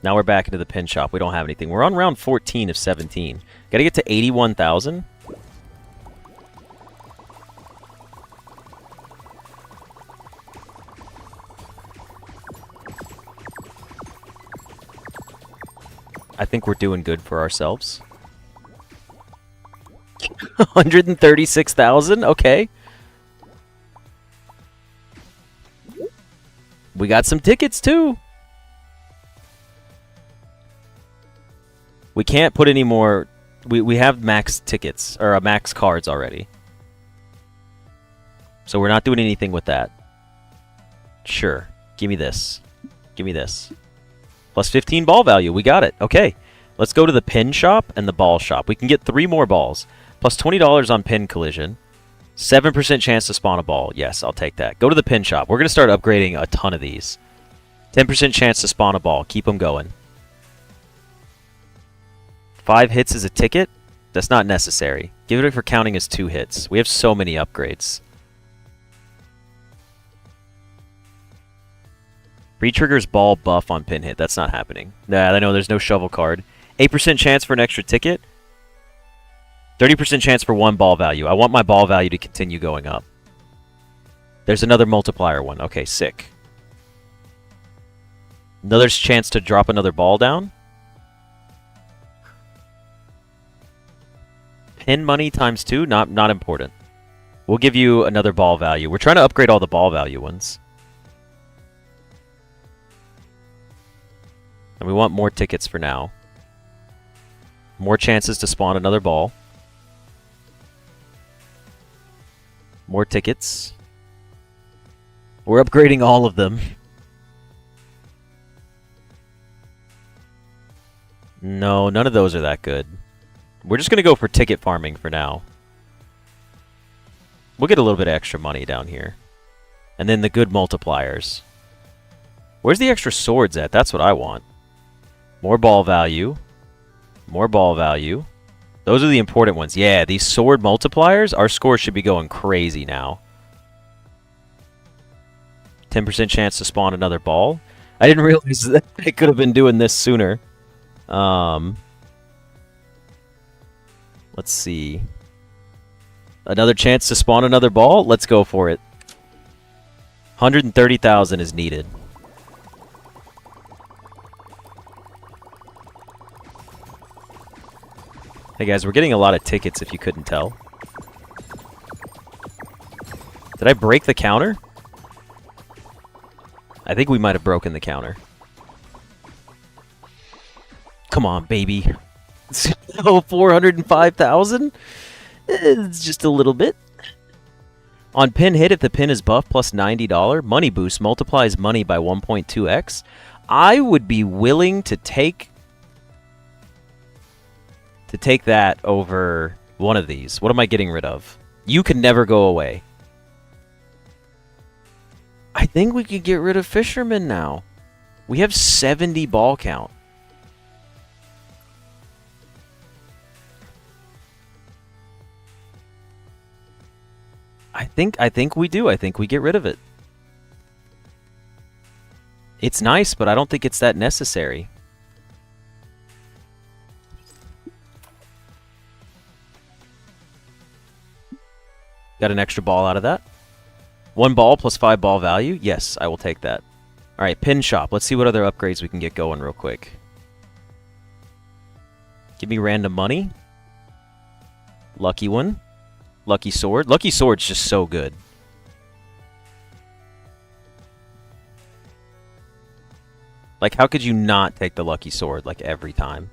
Now we're back into the pin shop. We don't have anything. We're on round 14 of 17. Gotta get to 81,000. I think we're doing good for ourselves. 136,000? Okay. We got some tickets too. We can't put any more. We have max tickets or max cards already. So we're not doing anything with that. Sure. Give me this. Give me this. Plus 15 ball value. We got it. Okay. Let's go to the pin shop and the ball shop. We can get 3 more balls. Plus $20 on pin collision. 7% chance to spawn a ball. Yes, I'll take that. Go to the pin shop. We're going to start upgrading a ton of these. 10% chance to spawn a ball. Keep them going. 5 hits is a ticket? That's not necessary. Give it for counting as 2 hits. We have so many upgrades. Re-triggers ball buff on pin hit. That's not happening. Nah, I know there's no shovel card. 8% chance for an extra ticket. 30% chance for 1 ball value. I want my ball value to continue going up. There's another multiplier one. Okay, sick. Another chance to drop another ball down. Pin money times 2, not important. We'll give you another ball value. We're trying to upgrade all the ball value ones. And we want more tickets for now. More chances to spawn another ball. More tickets. We're upgrading all of them. No, none of those are that good. We're just going to go for ticket farming for now. We'll get a little bit of extra money down here. And then the good multipliers. Where's the extra swords at? That's what I want. More ball value. More ball value. Those are the important ones. Yeah, these sword multipliers, our score should be going crazy now. 10% chance to spawn another ball. I didn't realize that I could have been doing this sooner. Let's see. Another chance to spawn another ball? Let's go for it. 130,000 is needed. Hey guys, we're getting a lot of tickets if you couldn't tell. Did I break the counter? I think we might have broken the counter. Come on, baby. Oh, 405,000? It's just a little bit. On pin hit, if the pin is buffed plus $90, money boost multiplies money by 1.2x. I would be willing to take that over one of these. What am I getting rid of? You can never go away. I think we could get rid of Fisherman now. We have 70 ball count. I think we do. I think we get rid of it. It's nice, but I don't think it's that necessary. Got an extra ball out of that. 1 ball plus 5 ball value. Yes, I will take that. All right, pin shop. Let's see what other upgrades we can get going real quick. Give me random money. Lucky one. Lucky sword. Lucky sword's just so good. Like, how could you not take the lucky sword, like, every time?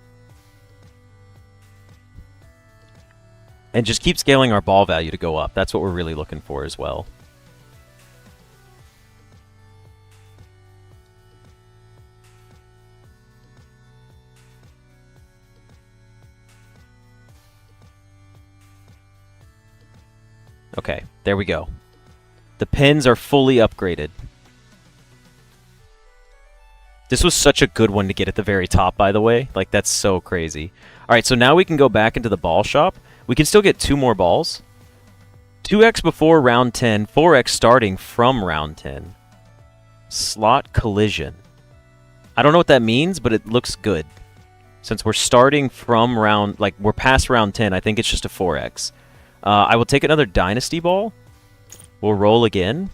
And just keep scaling our ball value to go up. That's what we're really looking for as well. Okay, there we go. The pins are fully upgraded. This was such a good one to get at the very top, by the way. Like, that's so crazy. All right, so now we can go back into the ball shop. We can still get 2 more balls. 2x before round 10, 4x starting from round 10. Slot collision. I don't know what that means, but it looks good. Since we're starting from round, like, we're past round 10, I think it's just a 4x. I will take another dynasty ball. We'll roll again.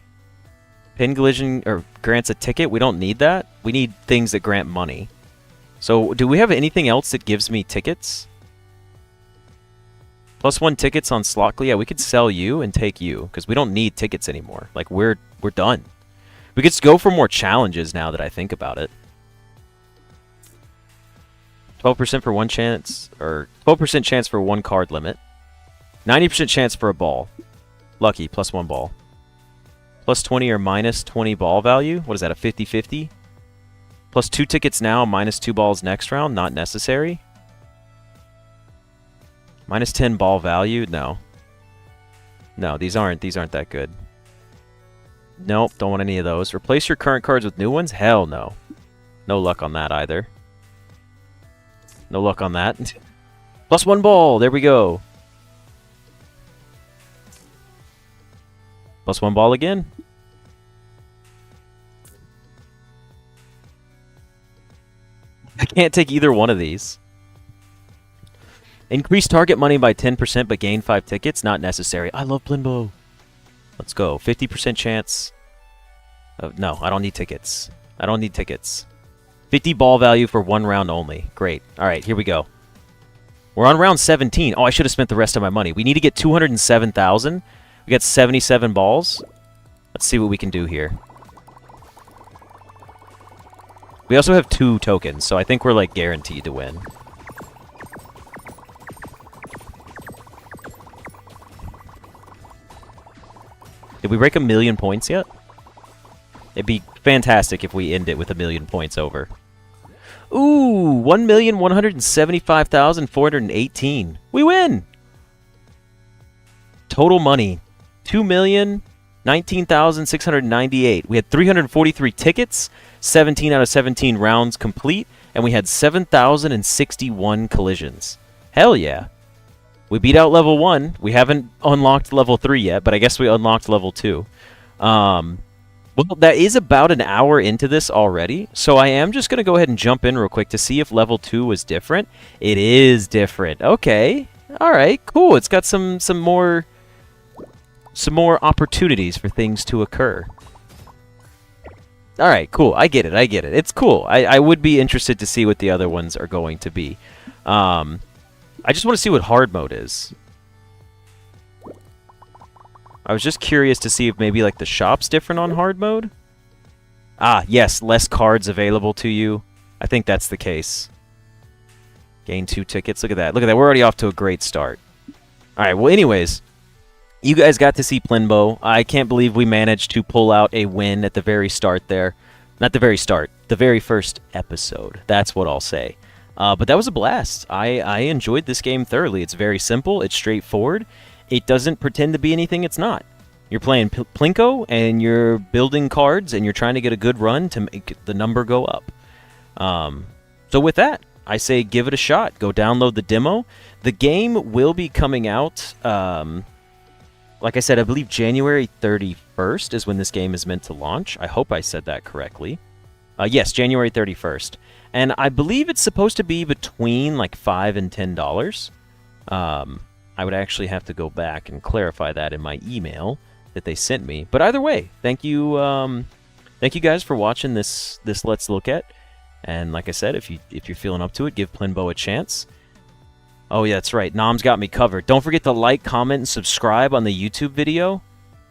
Pin collision or grants a ticket. We don't need that. We need things that grant money. So do we have anything else that gives me tickets? +1 tickets on slot. Yeah, we could sell you and take you because we don't need tickets anymore. Like we're done. We could go for more challenges now that I think about it. 12% for 1 chance, or 12% chance for 1 card limit. 90% chance for a ball. Lucky, +1 ball. +20 or -20 ball value. What is that, a 50-50? +2 tickets now, -2 balls next round. Not necessary. -10 ball value. No. No, these aren't that good. Nope, don't want any of those. Replace your current cards with new ones? Hell no. No luck on that either. No luck on that. +1 ball. There we go. +1 ball again. I can't take either one of these. Increase target money by 10% but gain 5 tickets. Not necessary. I love Plinbo. Let's go. 50% chance. No, I don't need tickets. I don't need tickets. 50 ball value for 1 round only. Great. All right, here we go. We're on round 17. Oh, I should have spent the rest of my money. We need to get 207,000. We got 77 balls. Let's see what we can do here. We also have 2 tokens, so I think we're like guaranteed to win. Did we break 1,000,000 points yet? It'd be fantastic if we end it with 1,000,000 points over. Ooh, 1,175,418. We win! Total money, 2,019,698. We had 343 tickets, 17 out of 17 rounds complete, and we had 7,061 collisions. Hell yeah. We beat out level 1. We haven't unlocked level 3 yet, but I guess we unlocked level 2. Well, that is about an hour into this already, so I am just going to go ahead and jump in real quick to see if level 2 was different. It is different. Okay. All right, cool. It's got some more opportunities for things to occur. All right, cool. I get it. It's cool. I would be interested to see what the other ones are going to be. I just want to see what hard mode is. I was just curious to see if maybe like the shop's different on hard mode. Ah, yes, less cards available to you. I think that's the case. Gain 2 tickets. Look at that. Look at that. We're already off to a great start. All right, well, anyways, you guys got to see Plinbo. I can't believe we managed to pull out a win at the very start there. Not the very start, the very first episode. That's what I'll say. But that was a blast. I enjoyed this game thoroughly. It's very simple. It's straightforward. It doesn't pretend to be anything it's not. You're playing Plinko, and you're building cards, and you're trying to get a good run to make the number go up. So with that, I say give it a shot. Go download the demo. The game will be coming out, like I said, I believe January 31st is when this game is meant to launch. I hope I said that correctly. Yes, January 31st. And I believe it's supposed to be between like $5 and $10. I would actually have to go back and clarify that in my email that they sent me. But either way, thank you guys for watching this Let's Look At. And like I said, if you're feeling up to it, give Plinbo a chance. Oh yeah, that's right. Nom's got me covered. Don't forget to like, comment, and subscribe on the YouTube video.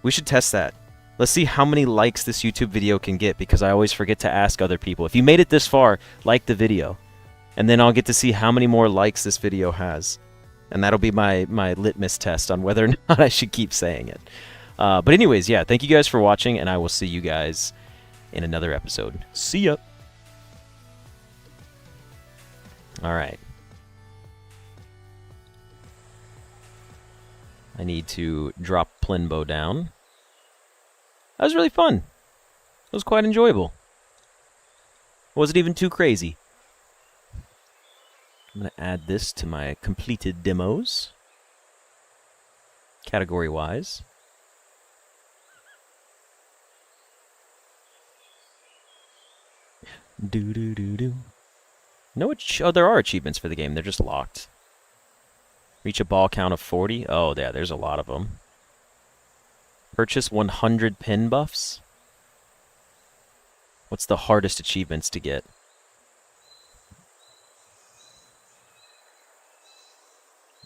We should test that. Let's see how many likes this YouTube video can get, because I always forget to ask other people. If you made it this far, like the video. And then I'll get to see how many more likes this video has. And that'll be my litmus test on whether or not I should keep saying it. But anyways, yeah, thank you guys for watching, and I will see you guys in another episode. See ya! Alright. I need to drop Plinbo down. That was really fun. It was quite enjoyable. Wasn't even too crazy. I'm going to add this to my completed demos. Category-wise. Do-do-do-do. No, oh, there are achievements for the game. They're just locked. Reach a ball count of 40. Oh, yeah, there's a lot of them. Purchase 100 pin buffs. What's the hardest achievements to get?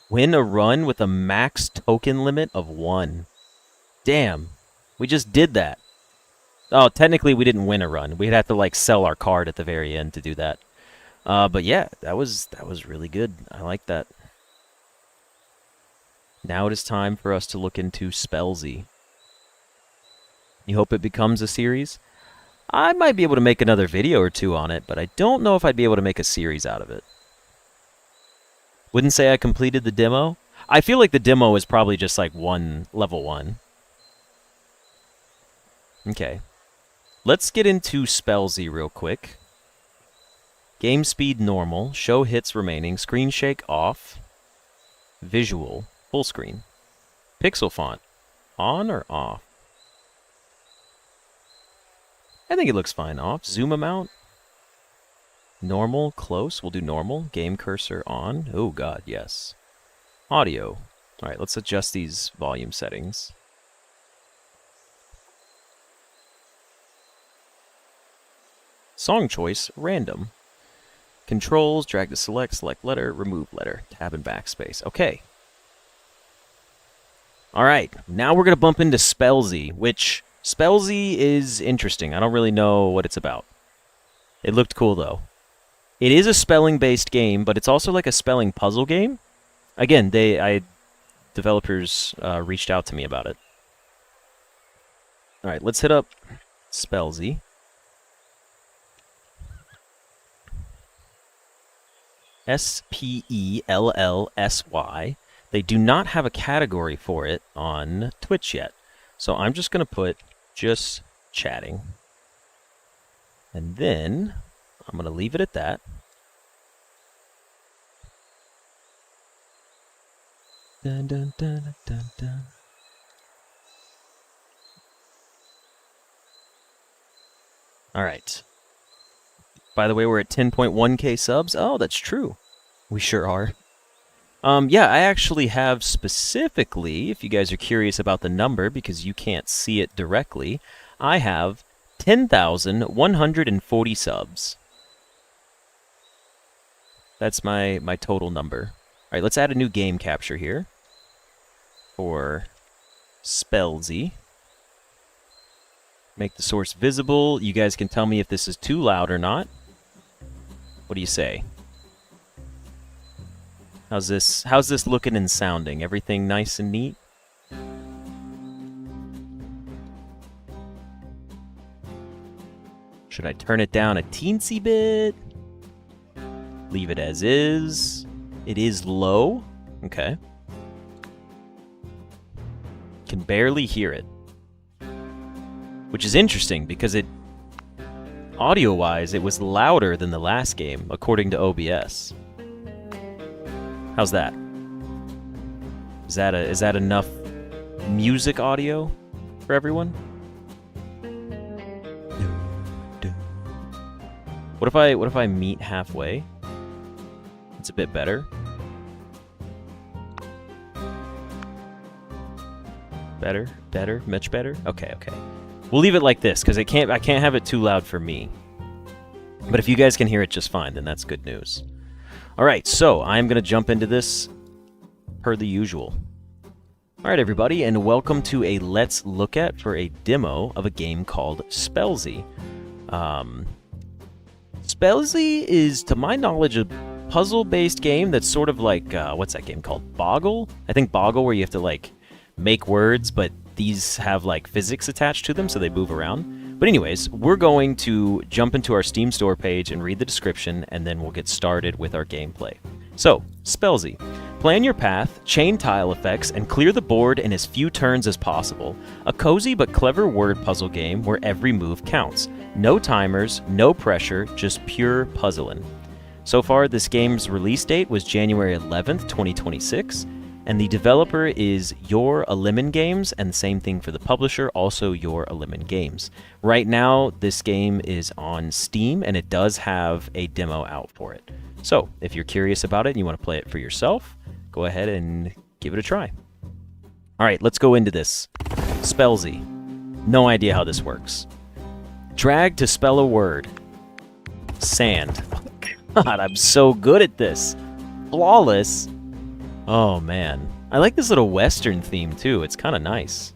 Win a run with a max token limit of 1. Damn. We just did that. Oh, technically we didn't win a run. We'd have to like sell our card at the very end to do that. But yeah, that was really good. I like that. Now it is time for us to look into Spellsy. You hope it becomes a series? I might be able to make another video or two on it, but I don't know if I'd be able to make a series out of it. Wouldn't say I completed the demo. I feel like the demo is probably just like level 1. Okay. Let's get into Spellsy real quick. Game speed normal, show hits remaining, screen shake off, visual, full screen. Pixel font, on or off? I think it looks fine off. Zoom amount, normal, close, we'll do normal. Game cursor on, oh god, yes. Audio, alright, let's adjust these volume settings. Song choice, random. Controls, drag to select letter, remove letter, tab and backspace. Okay. Alright, now we're going to bump into Spellsy, which Spellsy is interesting. I don't really know what it's about. It looked cool, though. It is a spelling-based game, but it's also like a spelling puzzle game. Again, developers reached out to me about it. Alright, let's hit up Spellsy. Spellsy. They do not have a category for it on Twitch yet. So I'm just going to put just chatting. And then I'm going to leave it at that. Dun, dun, dun, dun, dun. All right. By the way, we're at 10.1k subs. Oh, that's true. We sure are. Yeah, I actually have specifically, if you guys are curious about the number because you can't see it directly, I have 10,140 subs. That's my total number. All right, let's add a new game capture here for Spellsy. Make the source visible. You guys can tell me if this is too loud or not. What do you say? How's this looking and sounding? Everything nice and neat? Should I turn it down a teensy bit? Leave it as is. It is low. Okay. Can barely hear it. Which is interesting because audio-wise, it was louder than the last game, according to OBS. How's that? Is that enough music audio for everyone? What if I meet halfway? It's a bit better. Better, much better. Okay. We'll leave it like this because I can't have it too loud for me. But if you guys can hear it just fine, then that's good news. All right, so I'm gonna jump into this per the usual. All right, everybody, and welcome to a Let's Look At for a demo of a game called Spellsy. Spellsy is, to my knowledge, a puzzle-based game that's sort of like, what's that game called? Boggle? I think Boggle, where you have to, like, make words, but these have, like, physics attached to them, so they move around. But anyways, we're going to jump into our Steam store page and read the description, and then we'll get started with our gameplay. So, Spellsy. Plan your path, chain tile effects, and clear the board in as few turns as possible. A cozy but clever word puzzle game where every move counts. No timers, no pressure, just pure puzzling. So far, this game's release date was January 11th, 2026, and the developer is Your a Lemon Games, and the same thing for the publisher, also Your a Lemon Games. Right now, this game is on Steam, and it does have a demo out for it. So, if you're curious about it and you want to play it for yourself, go ahead and give it a try. Alright, let's go into this. Spellsy. No idea how this works. Drag to spell a word. Sand. Oh, God, I'm so good at this. Flawless. Oh, man. I like this little Western theme, too. It's kind of nice.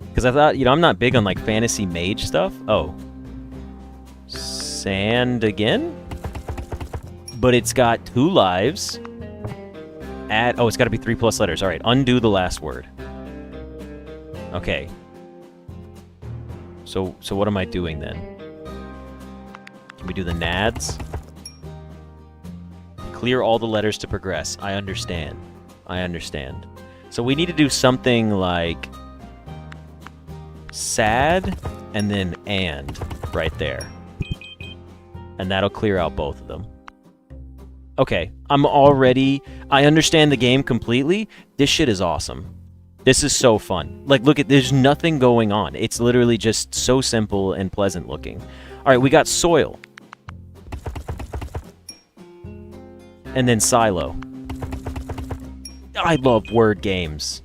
Because I thought, I'm not big on, like, fantasy mage stuff. Oh. Sand again? But it's got 2 lives. It's got to be 3 plus letters. All right, undo the last word. Okay. So what am I doing then? Can we do the nads? Clear all the letters to progress. I understand. So we need to do something like sad and then and right there. And that'll clear out both of them. Okay, I understand the game completely. This shit is awesome. This is so fun. Like, look there's nothing going on. It's literally just so simple and pleasant looking. All right, we got soil. And then silo. I love word games.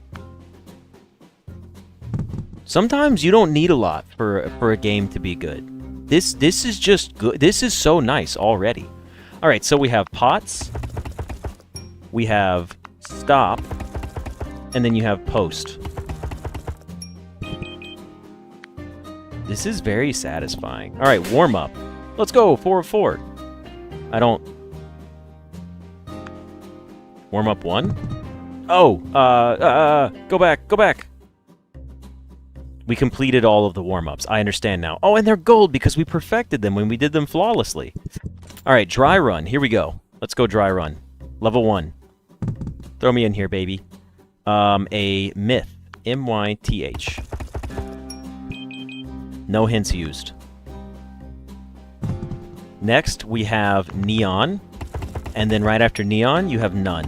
Sometimes you don't need a lot for a game to be good. This is just good. This is so nice already. All right, so we have pots, we have stop, and then you have post. This is very satisfying. All right, warm up. Let's go, 4 of 4. Warm up 1? Oh, go back. We completed all of the warm-ups. I understand now. Oh, and they're gold because we perfected them when we did them flawlessly. All right, dry run. Here we go. Let's go dry run. Level 1. Throw me in here, baby. A myth. M-Y-T-H. No hints used. Next, we have neon. And then right after neon, you have none.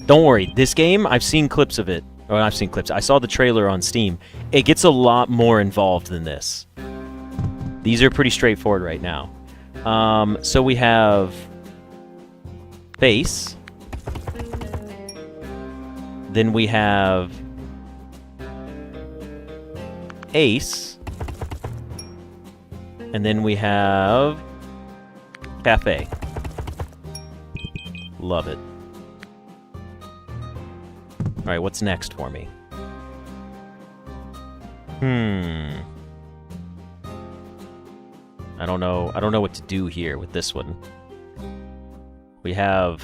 Don't worry. This game, I've seen clips of it. Oh, I've seen clips. I saw the trailer on Steam. It gets a lot more involved than this. These are pretty straightforward right now. So we have face. Then we have ace. And then we have cafe. Love it. All right, what's next for me? I don't know what to do here with this one. We have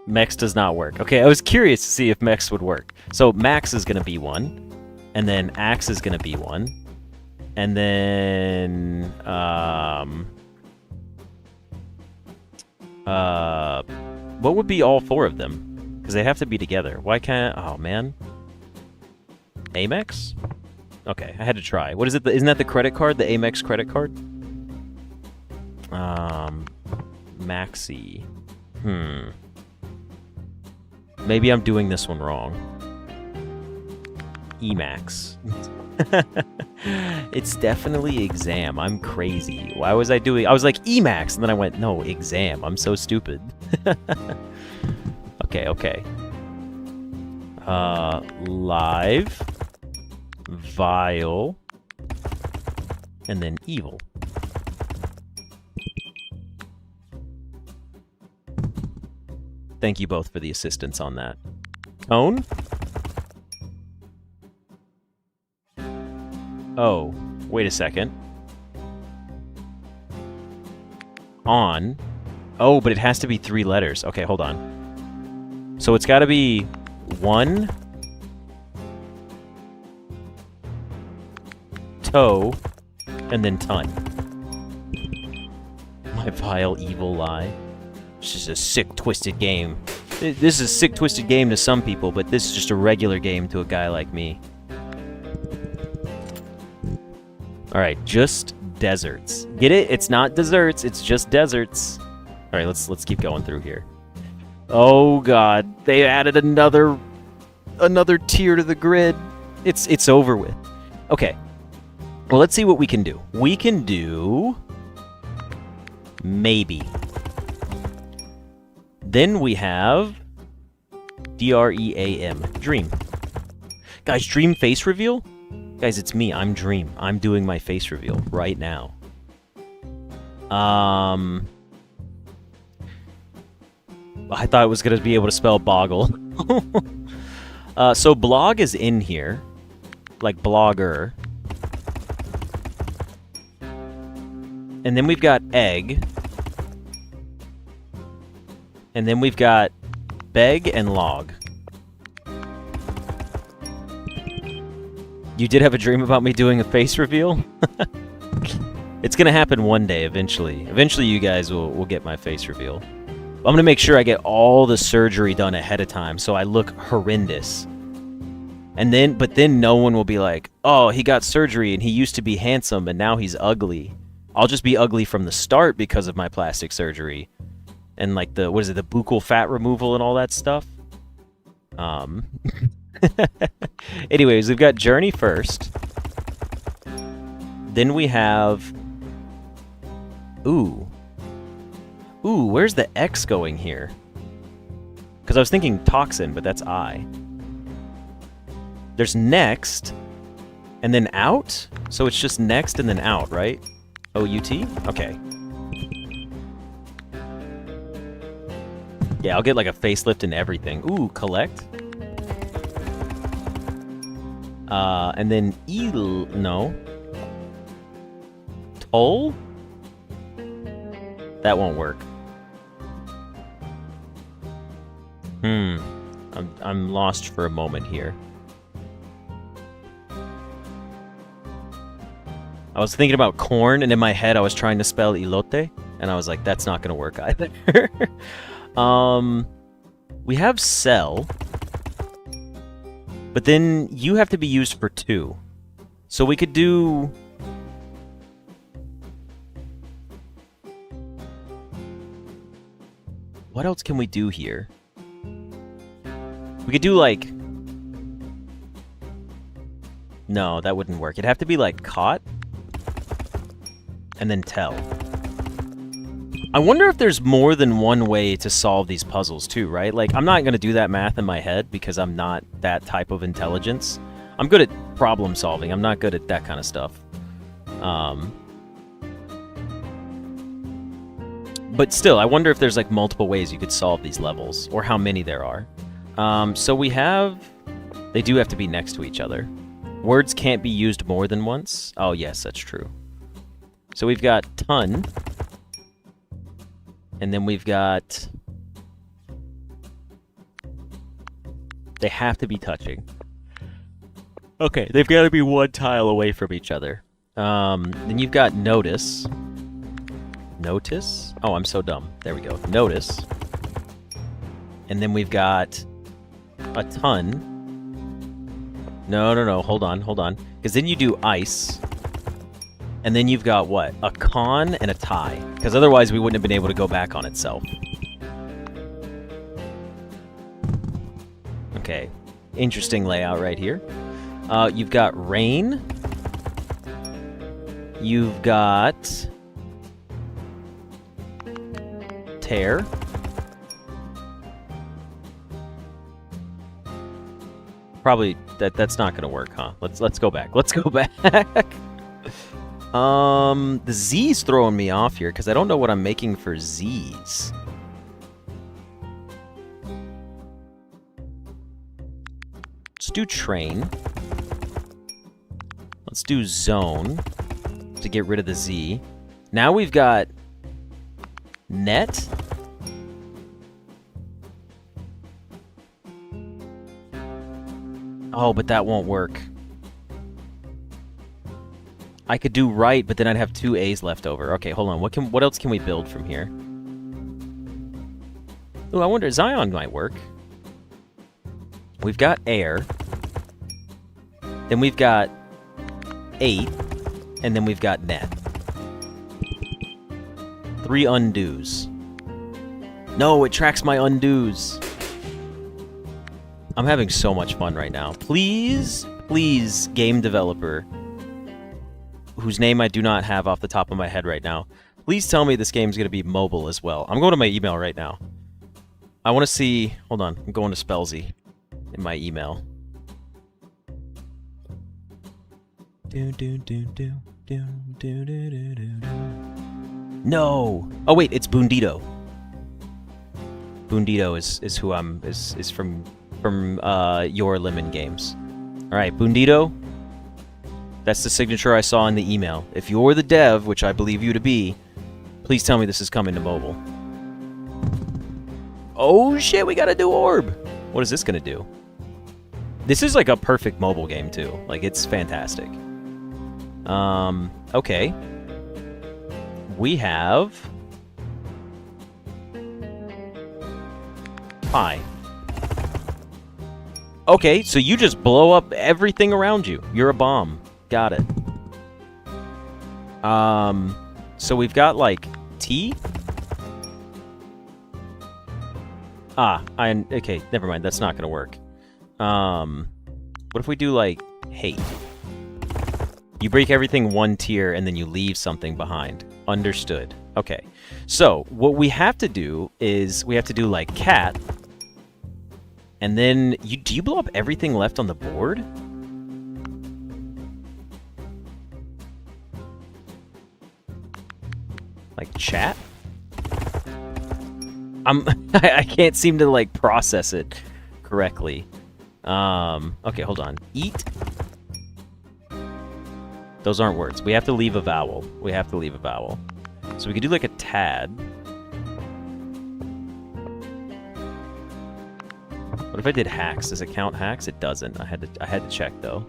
Mex does not work. Okay, I was curious to see if Mex would work. So Max is gonna be 1, and then Axe is gonna be 1, and then what would be all 4 of them? Because they have to be together. Why can't... Oh, man. Amex? Okay, I had to try. What is it? Isn't that the credit card? The Amex credit card? Maxi. Maybe I'm doing this one wrong. Emax. It's definitely exam. I'm crazy. Why was I doing... I was like, Emacs, and then I went, no, exam. I'm so stupid. Okay, okay. Live, vile, and then evil. Thank you both for the assistance on that. Tone? Oh, wait a second. On. Oh, but it has to be 3 letters. Okay, hold on. So it's got to be 1, toe, and then ton. My vile, evil lie. This is a sick, twisted game. This is a sick, twisted game to some people, but this is just a regular game to a guy like me. Alright, just deserts. Get it? It's not desserts, it's just deserts. Alright, let's keep going through here. Oh god, they added another tier to the grid. It's over with. Okay. Well, let's see what we can do. We can do maybe. Then we have DREAM, Dream. Guys, Dream face reveal? Guys, it's me. I'm Dream. I'm doing my face reveal right now. I thought I was going to be able to spell boggle. So blog is in here. Like blogger. And then we've got egg. And then we've got beg and log. You did have a dream about me doing a face reveal? It's gonna happen one day, eventually. Eventually you guys will get my face reveal. I'm gonna make sure I get all the surgery done ahead of time so I look horrendous. But then no one will be like, oh, he got surgery and he used to be handsome and now he's ugly. I'll just be ugly from the start because of my plastic surgery. And like the buccal fat removal and all that stuff. Anyways, we've got Journey first. Then we have... Ooh, where's the X going here? Because I was thinking Toxin, but that's I. There's Next, and then Out? So it's just Next and then Out, right? O-U-T? Okay. Yeah, I'll get like a facelift and everything. Ooh, Collect. And then no. Toll? That won't work. I'm lost for a moment here. I was thinking about corn, and in my head I was trying to spell elote, and I was like, that's not gonna work either. We have sell, but then you have to be used for 2. So we could do... What else can we do here? We could do like... No, that wouldn't work. It'd have to be like caught and then tell. I wonder if there's more than one way to solve these puzzles too, right? Like, I'm not going to do that math in my head because I'm not that type of intelligence. I'm good at problem solving. I'm not good at that kind of stuff. But still, I wonder if there's like multiple ways you could solve these levels, or how many there are. So we have... They do have to be next to each other. Words can't be used more than once. Oh yes, that's true. So we've got ton. And then we've got... They have to be touching. Okay, they've got to be one tile away from each other. Then you've got notice. Notice? Oh, I'm so dumb. There we go. Notice. And then we've got a ton. No. Hold on. Because then you do ice. And then you've got what? A con and a tie. Because otherwise we wouldn't have been able to go back on itself. Okay. Interesting layout right here. You've got rain. You've got tear. Probably that's not gonna work, huh? Let's go back. Let's go back. The Z's throwing me off here because I don't know what I'm making for Z's. Let's do train. Let's do zone to get rid of the Z. Now we've got net. Oh, but that won't work. I could do right, but then I'd have 2 A's left over. Okay, hold on. What else can we build from here? Ooh, I wonder, Zion might work. We've got air. Then we've got 8. And then we've got net. 3 undos. No, it tracks my undos. I'm having so much fun right now. Please, please, game developer, whose name I do not have off the top of my head right now, please tell me this game's going to be mobile as well. I'm going to my email right now. I want to see... Hold on. I'm going to Spellsy in my email. No! Oh, wait. It's Boondito. Boondito is who I'm... is from Your Lemon Games. Alright, Boondito. That's the signature I saw in the email. If you're the dev, which I believe you to be, please tell me this is coming to mobile. Oh shit, we got a new orb! What is this gonna do? This is like a perfect mobile game too. Like, it's fantastic. Okay. We have... pie. Okay, so you just blow up everything around you. You're a bomb. Got it. So we've got, like, tea? Okay, never mind. That's not gonna work. What if we do, like, hate? You break everything 1 tier, and then you leave something behind. Understood. Okay. So, what we have to do is, we have to do, like, cat... And then, do you blow up everything left on the board? Like chat? I can't seem to, like, process it correctly. Okay, hold on. Eat? Those aren't words. We have to leave a vowel. We have to leave a vowel. So we could do, like, a tad. What if I did hacks? Does it count hacks? It doesn't. I had to check though.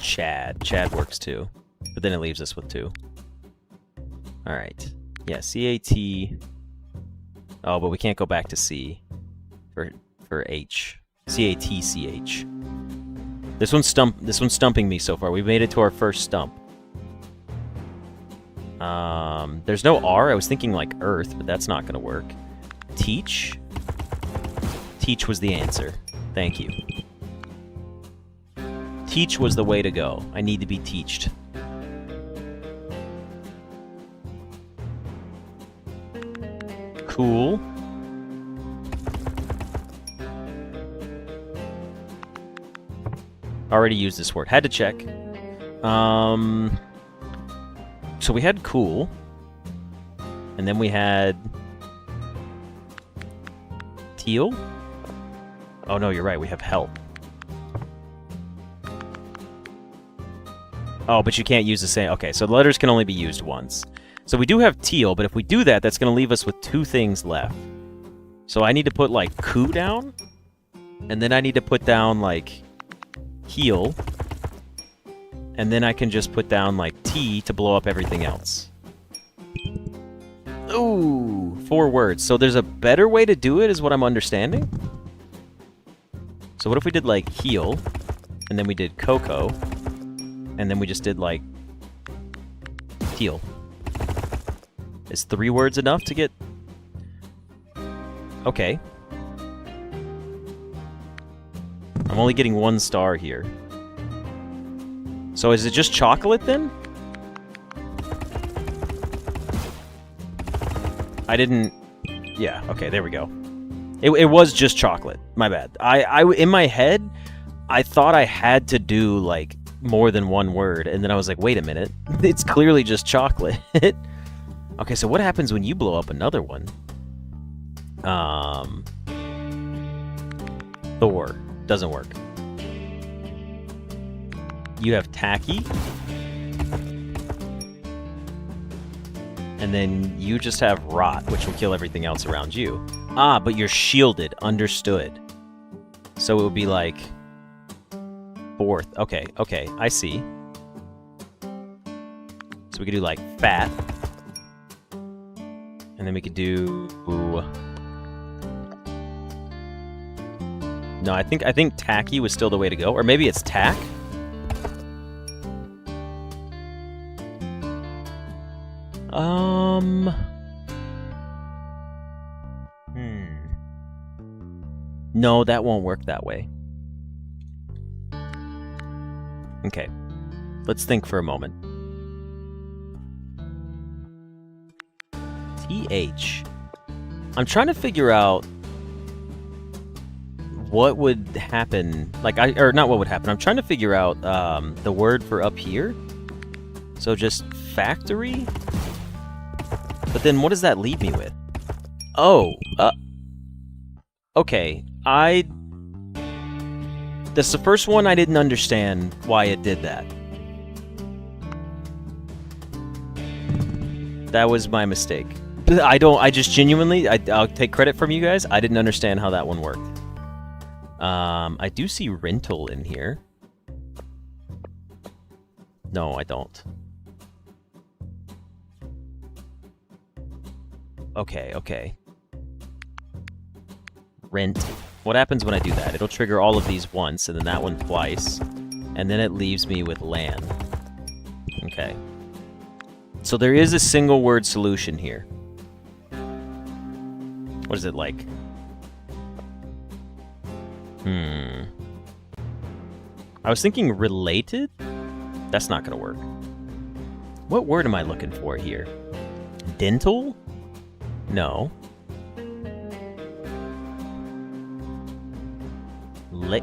Chad works too, but then it leaves us with 2. All right. Yeah, CAT. Oh, but we can't go back to C for H. CATCH. This one's stumping me so far. We made it to our first stump. There's no R. I was thinking like Earth, but that's not gonna work. Teach? Teach was the answer. Thank you. Teach was the way to go. I need to be teached. Cool. Already used this word. Had to check. So we had cool. And then we had... teal? Oh no, you're right. We have help. Oh, but you can't use the same... Okay, so the letters can only be used once. So we do have teal, but if we do that, that's going to leave us with 2 things left. So I need to put, like, coo down. And then I need to put down, like, heal. And then I can just put down, like, T to blow up everything else. Ooh, 4 words. So there's a better way to do it, is what I'm understanding? So what if we did, like, heal, and then we did cocoa, and then we just did, like, teal. Is 3 words enough to get... Okay. I'm only getting 1 star here. So is it just chocolate then? I didn't... Yeah, okay, there we go. It was just chocolate. My bad. In my head, I thought I had to do, like, more than 1 word, and then I was like, wait a minute. It's clearly just chocolate. Okay, so what happens when you blow up another one? Thor. Doesn't work. You have tacky. And then you just have rot, which will kill everything else around you. Ah, but you're shielded. Understood. So it would be like... 4th. Okay, okay, I see. So we could do like fat. And then we could do... No, I think tacky was still the way to go. Or maybe it's tack? No, that won't work that way. Okay. Let's think for a moment. TH. I'm trying to figure out what would happen. Or not what would happen. I'm trying to figure out the word for up here. So just factory? But then what does that leave me with? Oh, okay. That's the first one I didn't understand why it did that. That was my mistake. I just genuinely, I'll take credit from you guys. I didn't understand how that one worked. I do see rental in here. No, I don't. Okay, okay. Rent. What happens when I do that? It'll trigger all of these once, and then that one twice. And then it leaves me with land. Okay. So there is a single word solution here. What is it like? I was thinking related? That's not gonna work. What word am I looking for here? Dental? No.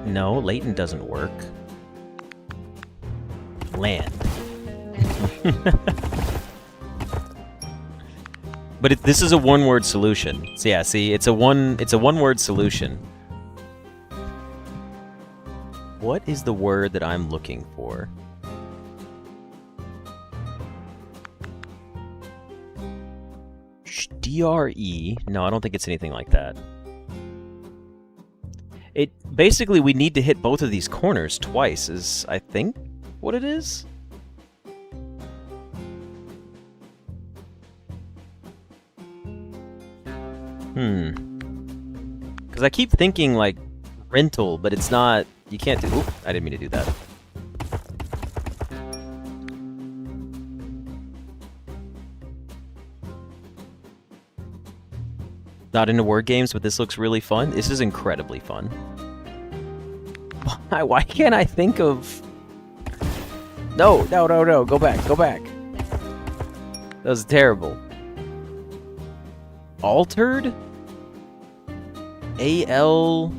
No, latent doesn't work. Land. But this is a one-word solution. So yeah, see, it's a one-word solution. What is the word that I'm looking for? DRE? No, I don't think it's anything like that. Basically, we need to hit both of these corners twice, is, I think, what it is? Because I keep thinking, like, rental, but it's not... You can't do... Oop, I didn't mean to do that. Not into word games, but this looks really fun. This is incredibly fun. Why can't I think of... No, no, no, no. Go back, go back. That was terrible. Altered? A-L...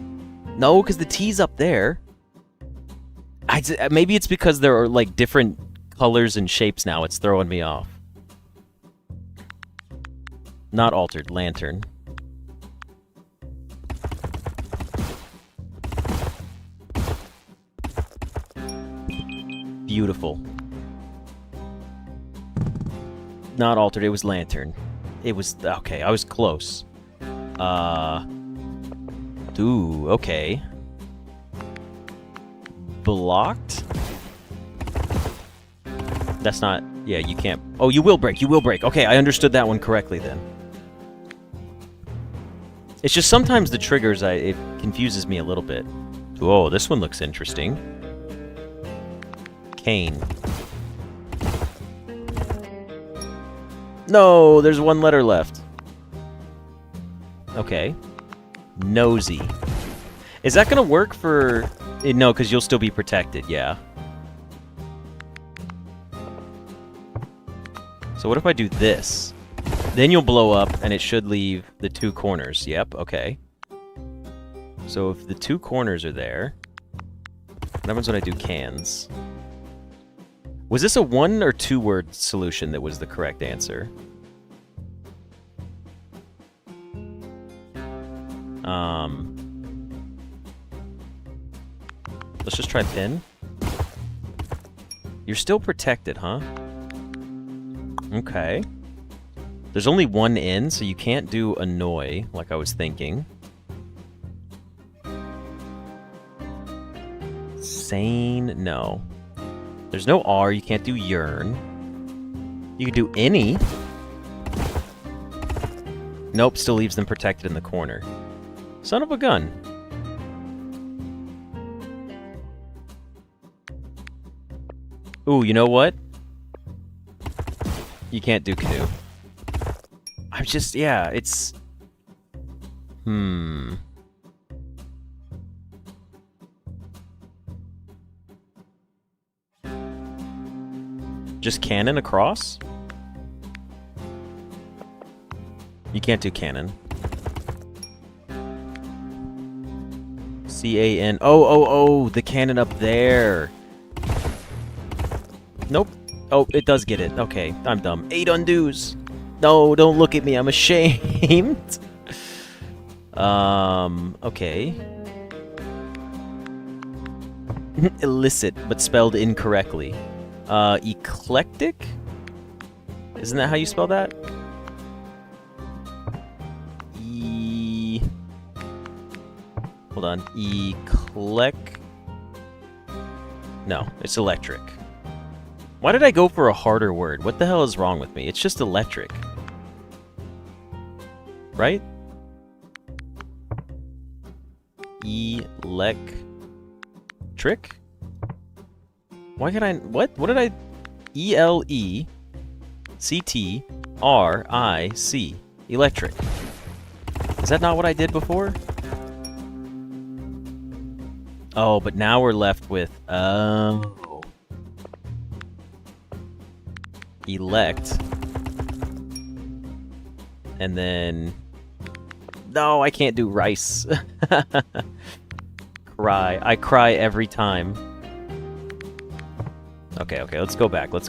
No, because the T's up there. Maybe it's because there are, like, different colors and shapes now. It's throwing me off. Not altered. Lantern. Beautiful. Not altered, it was lantern. It was... Okay, I was close. Ooh, okay. Blocked? That's not... Yeah, you can't... Oh, you will break, you will break. Okay, I understood that one correctly then. It's just sometimes the triggers, it confuses me a little bit. Oh, this one looks interesting. Cane. No, there's one letter left. Okay. Nosy. Is that gonna work for... No, because you'll still be protected, yeah. So what if I do this? Then you'll blow up, and it should leave the 2 corners. Yep, okay. So if the 2 corners are there... What happens when I do cans? Was this a 1 or 2 word solution that was the correct answer? Let's just try pin. You're still protected, huh? Okay. There's only 1 in, so you can't do annoy, like I was thinking. Sane? No. There's no R, you can't do yearn. You can do any. Nope, still leaves them protected in the corner. Son of a gun. Ooh, you know what? You can't do canoe. I'm just, yeah, it's... Just cannon across? You can't do cannon. C-A-N... Oh, the cannon up there. Nope. Oh, it does get it. Okay, I'm dumb. 8 undos. No, don't look at me. I'm ashamed. Okay. Illicit, but spelled incorrectly. Eclectic? Isn't that how you spell that? Hold on. No, it's electric. Why did I go for a harder word? What the hell is wrong with me? It's just electric. Right? Electric? Why can I... What? What did I... E-L-E-C-T-R-I-C. Electric. Is that not what I did before? Oh, but now we're left with... elect. And then... No, I can't do rice. Cry. I cry every time. Okay, let's go back. Was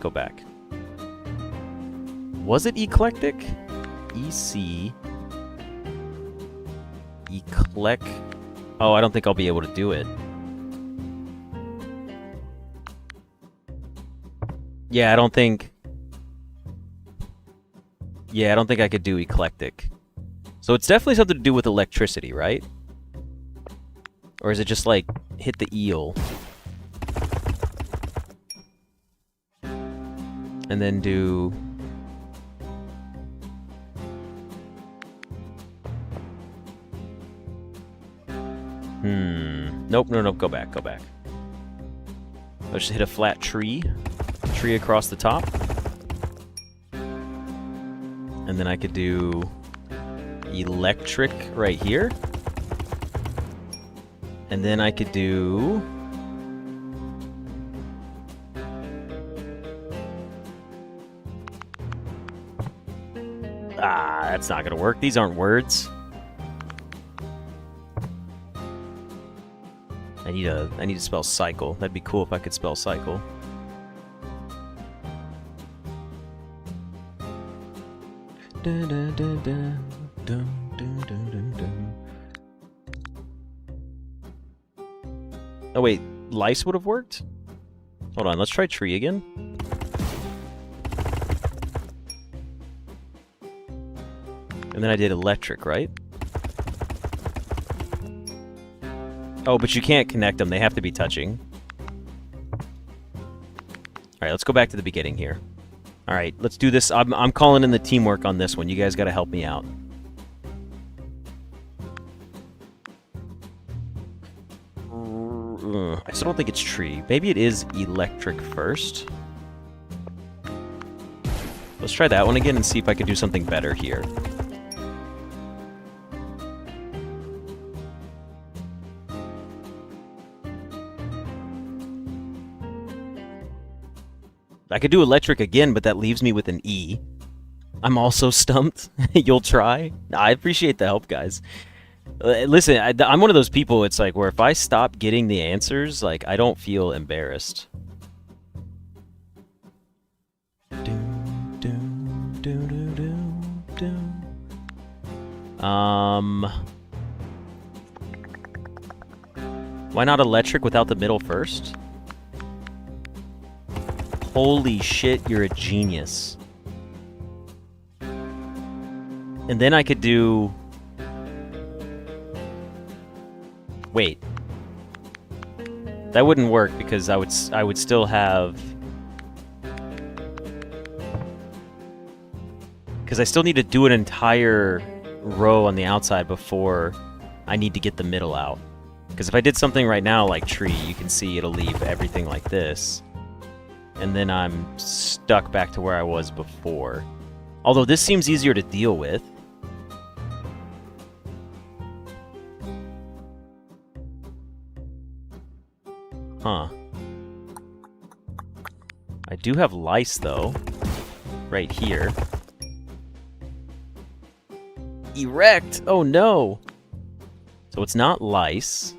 it eclectic? E-C... Eclec... Oh, I don't think I'll be able to do it. Yeah, I don't think I could do eclectic. So it's definitely something to do with electricity, right? Or is it just like hit the eel? And then do... Nope, go back. Let's just hit a flat tree across the top. And then I could do electric right here. And then I could do... that's not gonna work. These aren't words. I need to spell cycle. That'd be cool if I could spell cycle. Oh wait, lice would have worked? Hold on, let's try tree again. And then I did electric, right? Oh, but you can't connect them. They have to be touching. Alright, let's go back to the beginning here. Alright, let's do this. I'm calling in the teamwork on this one. You guys gotta help me out. I still don't think it's tree. Maybe it is electric first. Let's try that one again and see if I could do something better here. I could do electric again, but that leaves me with an E. I'm also stumped. You'll try? I appreciate the help, guys. Listen, I'm one of those people, it's like, where if I stop getting the answers, like, I don't feel embarrassed. Why not electric without the middle first? Holy shit, you're a genius. And then I could do... Wait. That wouldn't work because I would still have... Because I still need to do an entire row on the outside before I need to get the middle out. Because if I did something right now like tree, you can see it'll leave everything like this. And then I'm stuck back to where I was before. Although this seems easier to deal with. Huh. I do have lice, though. Right here. Erect! Oh no! So it's not lice.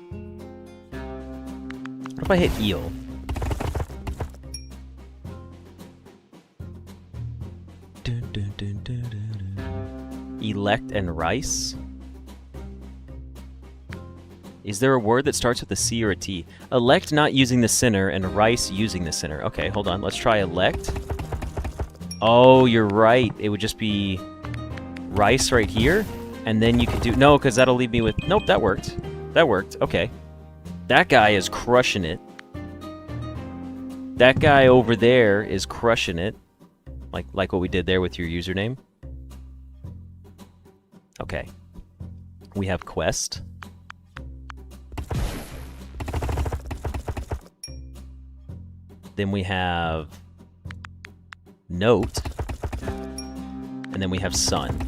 What if I hit eel? Elect and rice? Is there a word that starts with a C or a T? Elect not using the center and rice using the center. Okay, hold on. Let's try elect. Oh, you're right. It would just be rice right here. And then you could do... No, because that'll leave me with... Nope, that worked. That worked. Okay. That guy is crushing it. That guy over there is crushing it. Like what we did there with your username. Okay. We have quest. Then we have note. And then we have sun.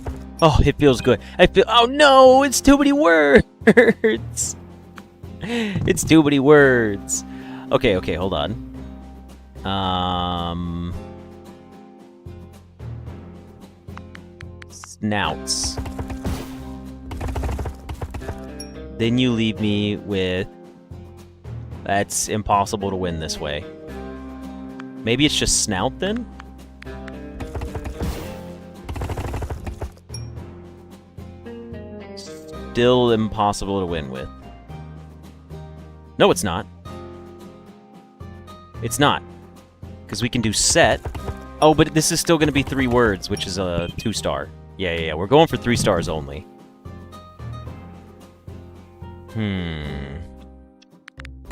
Oh, it feels good. Oh no, it's too many words. It's too many words. Okay, hold on. Snouts. Then you leave me with... That's impossible to win this way. Maybe it's just snout then? Still impossible to win with. No, it's not. It's not. Because we can do set. Oh, but this is still going to be 3 words, which is a 2-star. Yeah. We're going for 3 stars only.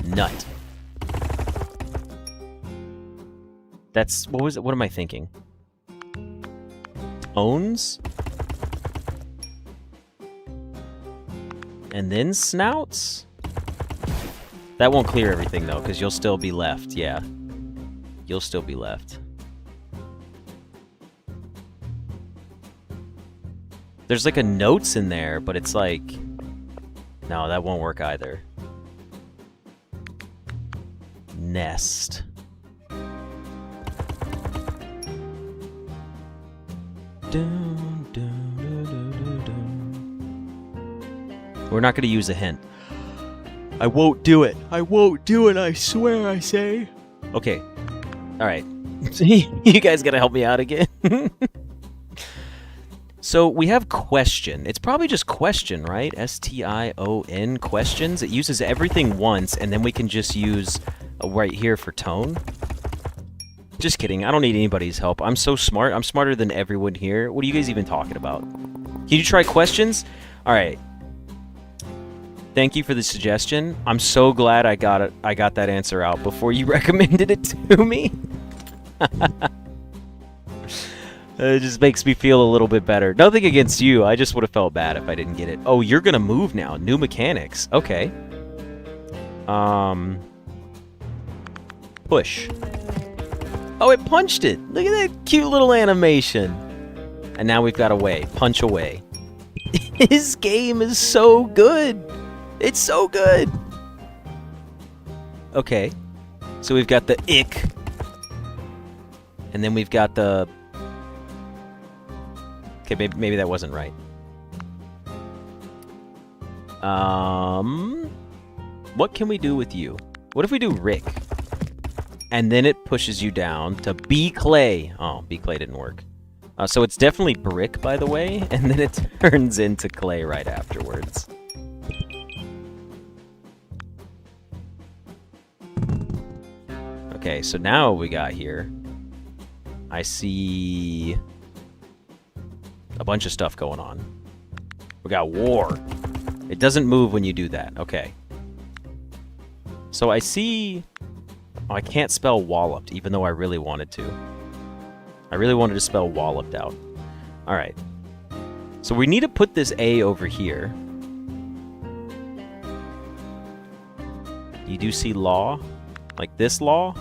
Nut. That's... What was it? What am I thinking? Owns? And then snouts? That won't clear everything, though, because you'll still be left. Yeah. You'll still be left. There's like a notes in there, but it's like... No, that won't work either. Nest. We're not going to use a hint. I won't do it. I won't do it, I swear, I say. Okay. Alright. You guys got to help me out again. So we have question. It's probably just question, right? S-T-I-O-N, questions. It uses everything once, and then we can just use right here for tone. Just kidding. I don't need anybody's help. I'm so smart. I'm smarter than everyone here. What are you guys even talking about? Can you try questions? All right. Thank you for the suggestion. I'm so glad I got it. I got that answer out before you recommended it to me. It just makes me feel a little bit better. Nothing against you. I just would have felt bad if I didn't get it. Oh, you're gonna move now. New mechanics. Okay. Push. Oh, it punched it. Look at that cute little animation. And now we've got away. Punch away. His game is so good. It's so good. Okay. So we've got the ick. And then we've got the... Okay, maybe that wasn't right. What can we do with you? What if we do Rick? And then it pushes you down to B Clay. Oh, B Clay didn't work. So it's definitely Brick, by the way, and then it turns into Clay right afterwards. Okay, so now what we got here, I see a bunch of stuff going on. We got war. It doesn't move when you do that. Okay. So I see... Oh, I can't spell walloped, even though I really wanted to. I really wanted to spell walloped out. Alright. So we need to put this A over here. You do see law? Like this law?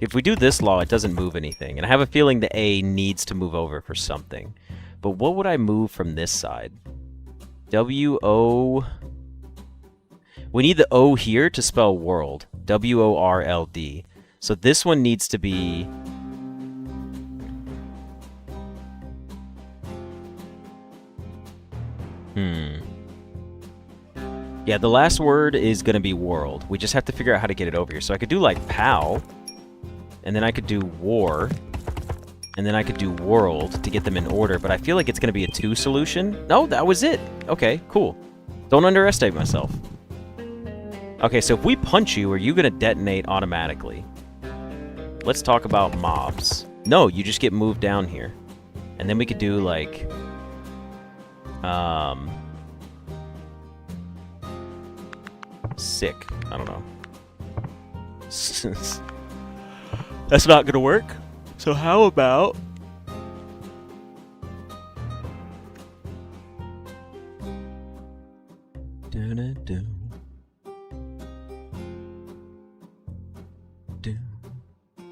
If we do this law, it doesn't move anything. And I have a feeling the A needs to move over for something. But what would I move from this side? W-O... We need the O here to spell world. W-O-R-L-D. So this one needs to be... Yeah, the last word is going to be world. We just have to figure out how to get it over here. So I could do like POW, and then I could do war, and then I could do world to get them in order, but I feel like it's going to be a 2 solution. No, that was it. Okay, cool. Don't underestimate myself. Okay, so if we punch you, are you going to detonate automatically? Let's talk about mobs. No, you just get moved down here. And then we could do like... Sick. I don't know. That's not gonna work. So how about...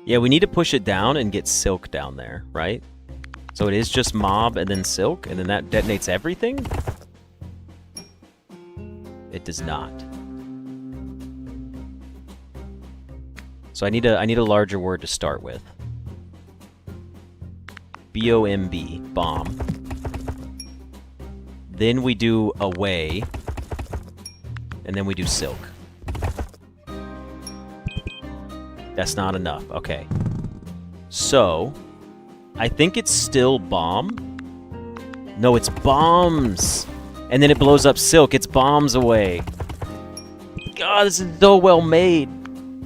Yeah, we need to push it down and get Silk down there, right? So it is just Mob and then Silk, and then that detonates everything? It does not. So I need a larger word to start with. B-O-M-B, bomb. Then we do away, and then we do Silk. That's not enough. Okay. So, I think it's still bomb. No, it's bombs. And then it blows up Silk. It's bombs away. God, this is so well made.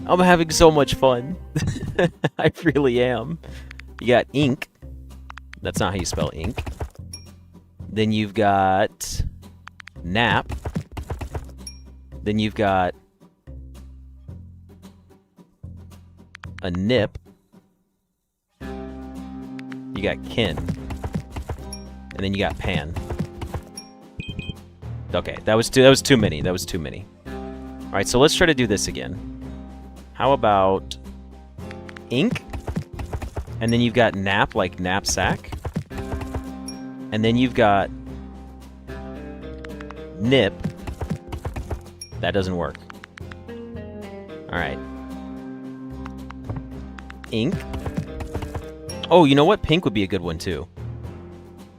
I'm having so much fun. I really am. You got ink. That's not how you spell ink. Then you've got nap. Then you've got a nip. You got kin. And then you got pan. Okay, that was too many. That was too many. Alright, so let's try to do this again. How about ink? And then you've got nap, like knapsack. And then you've got nip. That doesn't work. Alright. Ink. Oh, you know what? Pink would be a good one, too.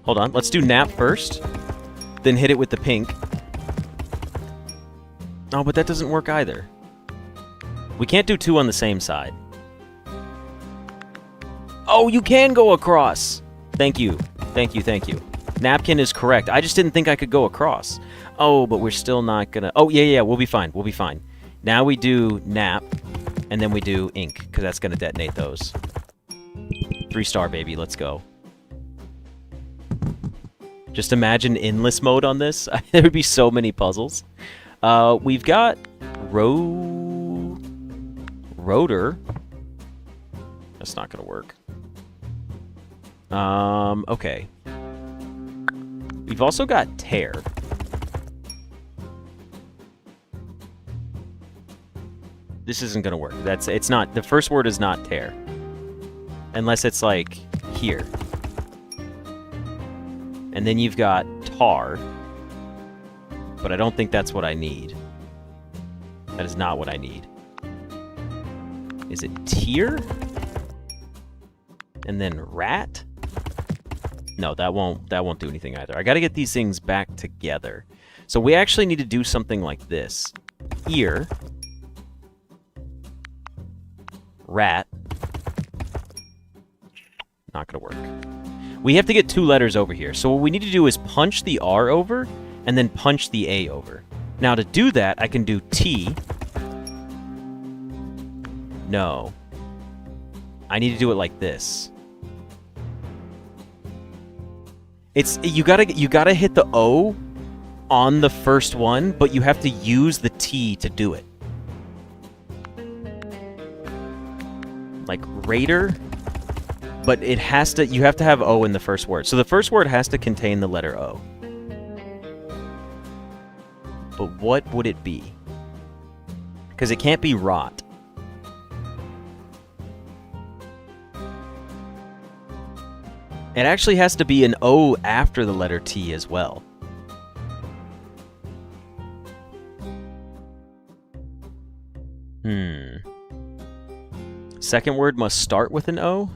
Hold on. Let's do nap first. Then hit it with the pink. Oh, but that doesn't work either. We can't do 2 on the same side. Oh, you can go across! Thank you. Thank you, thank you. Napkin is correct. I just didn't think I could go across. Oh, but we're still not gonna... Oh, yeah, we'll be fine. We'll be fine. Now we do nap, and then we do ink, because that's gonna detonate those. 3-star, baby. Let's go. Just imagine endless mode on this. There would be so many puzzles. We've got rotor. That's not gonna work. Okay. We've also got tear. This isn't gonna work. It's not, the first word is not tear. Unless it's like here. And then you've got tar. But I don't think that's what I need. That is not what I need. Is it tear? And then rat? No, that won't do anything either. I gotta get these things back together. So we actually need to do something like this. Ear. Rat. Not gonna work. We have to get 2 letters over here. So what we need to do is punch the R over, and then punch the A over. Now to do that, I can do T. No. I need to do it like this. You gotta hit the O on the first one, but you have to use the T to do it. Like Raider, but you have to have O in the first word. So the first word has to contain the letter O. But what would it be? Because it can't be rot. It actually has to be an O after the letter T as well. Second word must start with an O?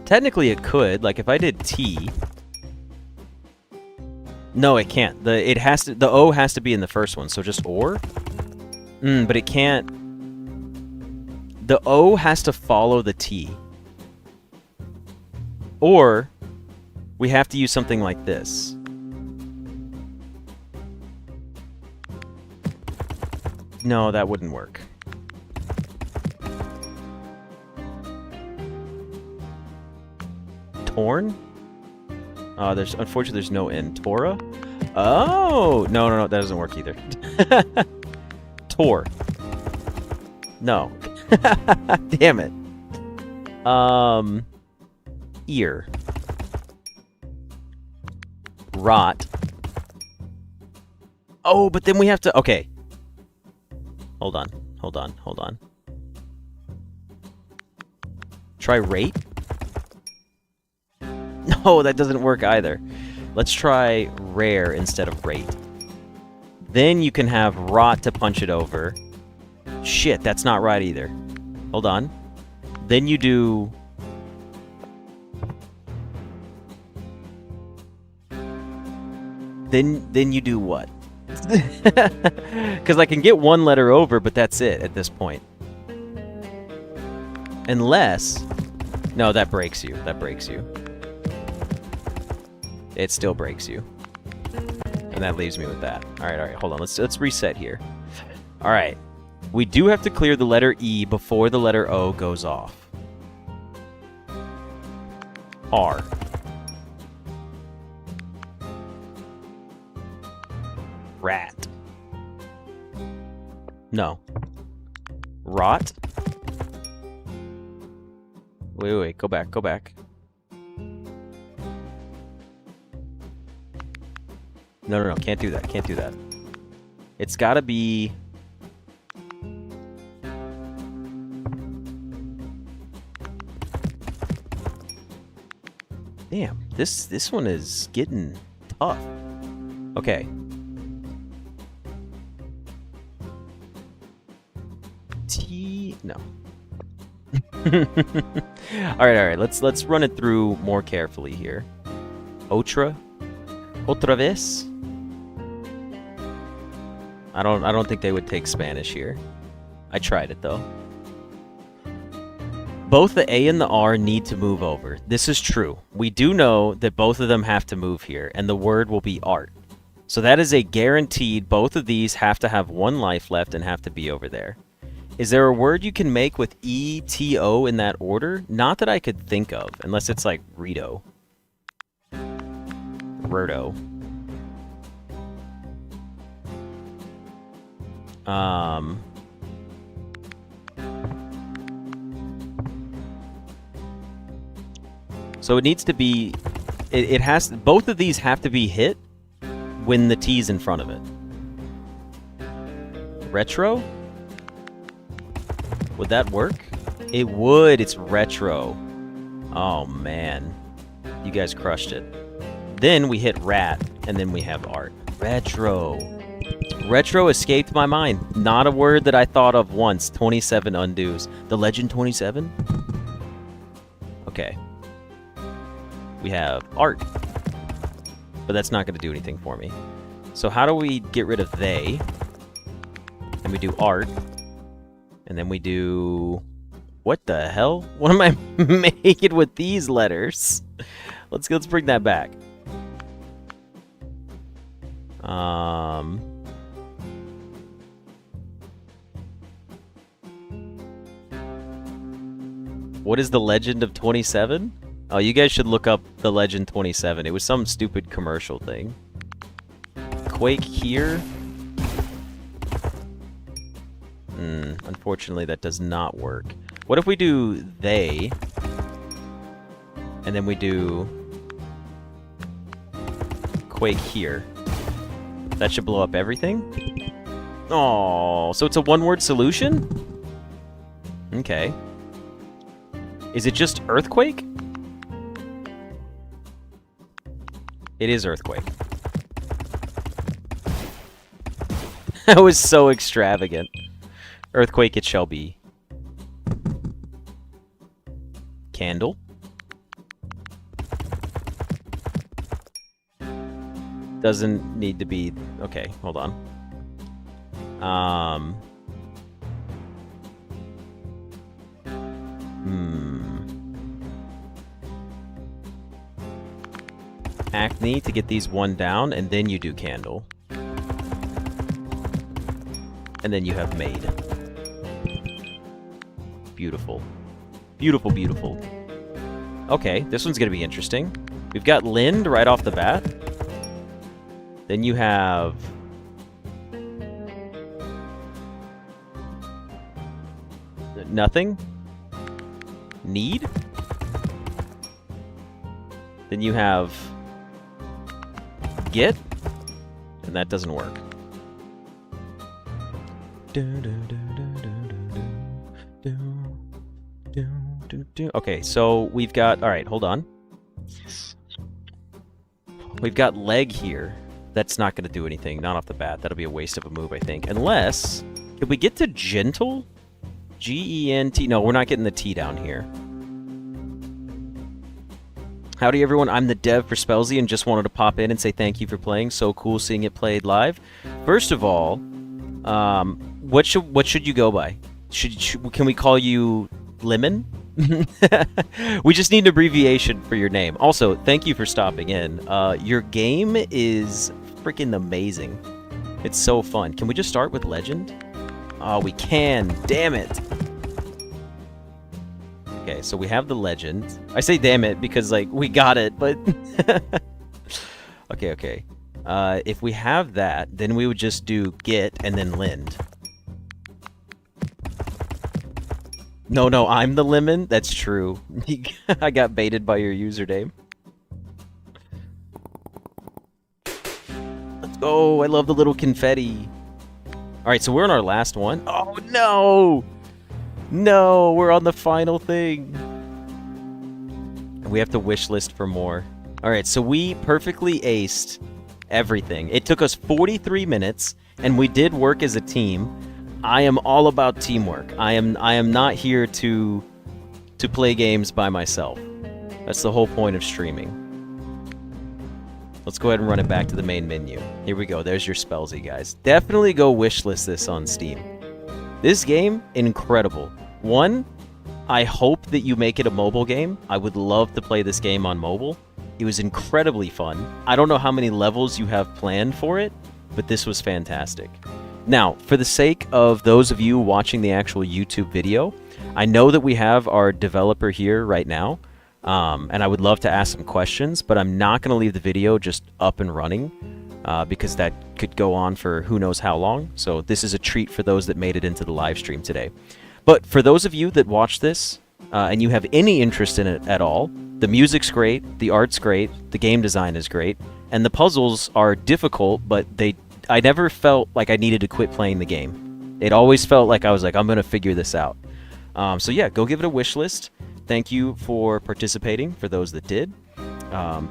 Technically it could. Like if I did T... No, it can't. The O has to be in the first one, so just or? But it can't... The O has to follow the T. Or, we have to use something like this. No, that wouldn't work. Torn? Unfortunately, there's no N. Tora? Oh! No, that doesn't work either. Tor. No. Damn it. Ear. Rot. Oh, but then we have to... Okay. Hold on. Try rate? No, that doesn't work either. Let's try rare instead of rate. Then you can have rot to punch it over. Shit, that's not right either. Hold on. Then you do... Then you do what? Because I can get 1 letter over, but that's it at this point. Unless... No, that breaks you. It still breaks you. And that leaves me with that. Alright, hold on. Let's reset here. Alright. We do have to clear the letter E before the letter O goes off. R. Rat. No. Rot. Wait. Go back. No. Can't do that. It's gotta be... Damn, this one is getting tough. Okay. No. Alright, let's run it through more carefully here. Otra vez? I don't think they would take Spanish here. I tried it though. Both the A and the R need to move over. This is true. We do know that both of them have to move here, and the word will be art. So that is a guaranteed. Both of these have to have 1 life left and have to be over there. Is there a word you can make with E, T, O in that order? Not that I could think of, unless it's like Rito. Roto. So it needs to be... It has... Both of these have to be hit when the T's in front of it. Retro? Would that work? It would. It's retro. Oh, man. You guys crushed it. Then we hit rat, and then we have art. Retro. Retro escaped my mind. Not a word that I thought of once. 27 undos. The Legend 27? Okay. We have art. But that's not going to do anything for me. So how do we get rid of they? And we do art. And then we do... What the hell? What am I making with these letters? Let's bring that back. What is the Legend of 27? Oh, you guys should look up the Legend 27. It was some stupid commercial thing. Quake here. Unfortunately, that does not work. What if we do they, and then we do Quake here? That should blow up everything? Oh, so it's a one-word solution? Okay. Is it just earthquake? It is earthquake. That was so extravagant. Earthquake it shall be. Candle. Doesn't need to be... Okay, hold on. Acne to get these one down, and then you do candle. And then you have made. Beautiful. Beautiful, beautiful. Okay, this one's gonna be interesting. We've got Lind right off the bat. Then you have... Nothing. Need. Then you have... Get. And that doesn't work. Okay, so we've got... Alright, hold on. We've got leg here. That's not going to do anything, not off the bat. That'll be a waste of a move, I think. Unless... Could we get to gentle? G-E-N-T... No, we're not getting the T down here. Howdy, everyone. I'm the dev for Spellsy and just wanted to pop in and say thank you for playing. So cool seeing it played live. First of all, what should you go by? Can we call you Lemon? We just need an abbreviation for your name. Also, thank you for stopping in. Your game is freaking amazing. It's so fun. Can we just start with Legend? Oh, we can. Damn it. Okay, so we have the Legend. I say damn it because, like, we got it, but... Okay. If we have that, then we would just do get and then Lind. No, I'm the lemon? That's true. I got baited by your username. Let's go! I love the little confetti. Alright, so we're on our last one. Oh, no! No, we're on the final thing. And we have to wish list for more. Alright, so we perfectly aced everything. It took us 43 minutes, and we did work as a team. I am all about teamwork. I am not here to play games by myself. That's the whole point of streaming. Let's go ahead and run it back to the main menu. Here we go. There's your Spellsy, guys. Definitely go wishlist this on Steam. This game, incredible. One, I hope that you make it a mobile game. I would love to play this game on mobile. It was incredibly fun. I don't know how many levels you have planned for it, but this was fantastic. Now, for the sake of those of you watching the actual YouTube video, I know that we have our developer here right now, and I would love to ask some questions, but I'm not going to leave the video just up and running, because that could go on for who knows how long. So this is a treat for those that made it into the live stream today. But for those of you that watch this, and you have any interest in it at all, the music's great, the art's great, the game design is great, and the puzzles are difficult, but I never felt like I needed to quit playing the game. It always felt like I was like, I'm going to figure this out. So yeah, go give it a wish list. Thank you for participating for those that did.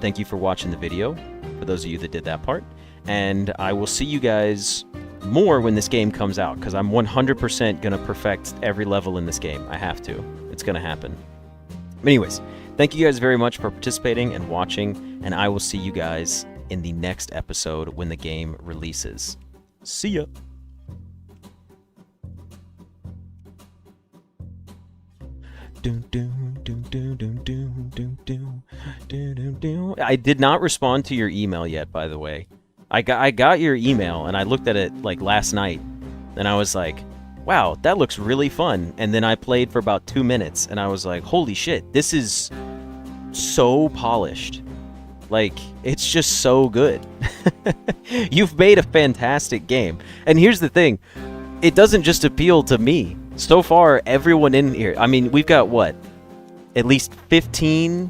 Thank you for watching the video for those of you that did that part. And I will see you guys more when this game comes out, because I'm 100% going to perfect every level in this game. I have to. It's going to happen. But anyways, thank you guys very much for participating and watching, and I will see you guys in the next episode when the game releases. See ya! I did not respond to your email yet, by the way. I got your email, and I looked at it like last night, and I was like, wow, that looks really fun. And then I played for about 2 minutes, and I was like, holy shit, this is so polished. Like, it's just so good. You've made a fantastic game. And here's the thing, it doesn't just appeal to me. So far, everyone in here, I mean, we've got what? At least 15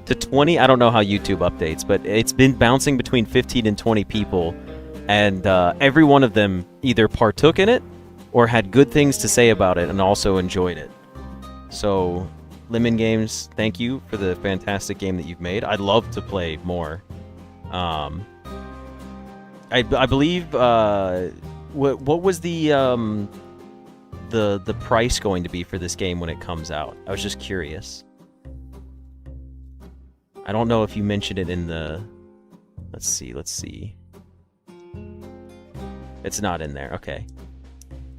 to 20? I don't know how YouTube updates, but it's been bouncing between 15 and 20 people. And every one of them either partook in it or had good things to say about it and also enjoyed it. So, Lemon Games, thank you for the fantastic game that you've made. I'd love to play more. I believe, what was the price going to be for this game when it comes out? I was just curious. I don't know if you mentioned it in the... Let's see. It's not in there, okay.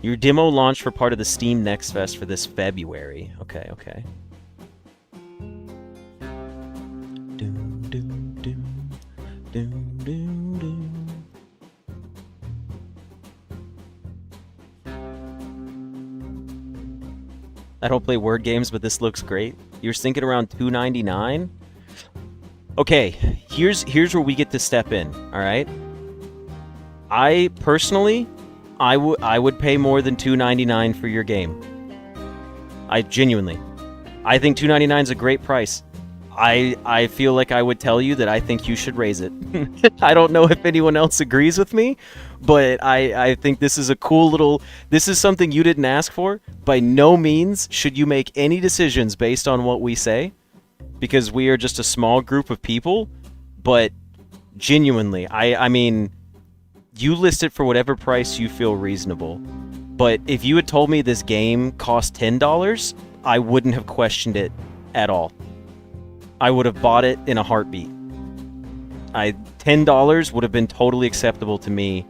Your demo launched for part of the Steam Next Fest for this February. Okay. I don't play word games, but this looks great. You're thinking around $2.99? Okay, here's where we get to step in, alright? I personally, I would pay more than $2.99 for your game. I genuinely. I think $2.99 is a great price. I feel like I would tell you that I think you should raise it. I don't know if anyone else agrees with me, but I think this is a cool little... This is something you didn't ask for. By no means should you make any decisions based on what we say, because we are just a small group of people, but genuinely, I mean, you list it for whatever price you feel reasonable. But if you had told me this game cost $10, I wouldn't have questioned it at all. I would have bought it in a heartbeat. $10 would have been totally acceptable to me,